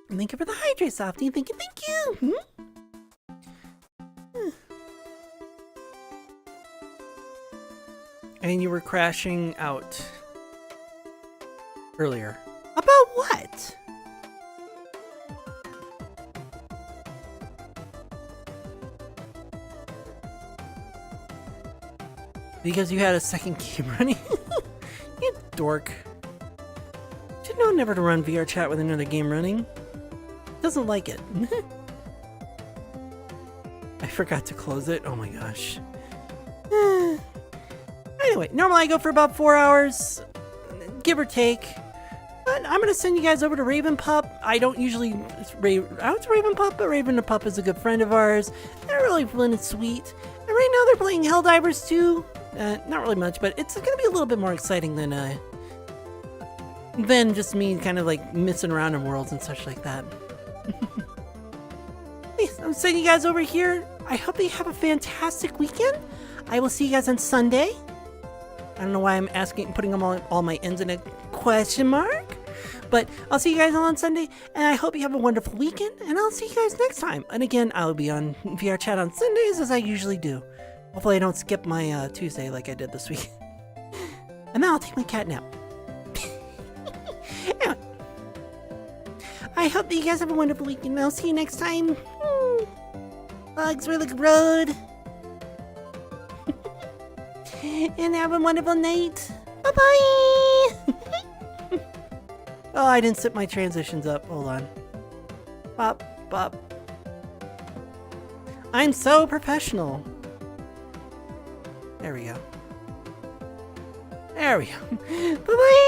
Thank you for the hydrate, Softy. Thank you. And you were crashing out earlier. About what? Because you had a second game running? You dork. Should know never to run VRChat with another game running. Doesn't like it. I forgot to close it. Oh my gosh. Anyway, normally I go for about 4 hours, give or take. But I'm going to send you guys over to Raven Pup. I don't usually out to Raven Pup, but Raven Pup is a good friend of ours. They're really fun and sweet. And right now they're playing Helldivers too. Not really much, but it's going to be a little bit more exciting than just me kind of like messing around in worlds and such like that. I'm sending you guys over here. I hope you have a fantastic weekend. I will see you guys on Sunday. I don't know why I'm putting them all my ends in a question mark. But I'll see you guys all on Sunday, and I hope you have a wonderful weekend, and I'll see you guys next time. And again, I'll be on VRChat on Sundays as I usually do. Hopefully I don't skip my Tuesday like I did this week. And then I'll take my cat nap. Anyway, I hope that you guys have a wonderful weekend, and I'll see you next time. Bugs for the road. And have a wonderful night. Bye-bye. Oh, I didn't set my transitions up. Hold on. Bop, bop. I'm so professional. There we go. There we go. Bye-bye.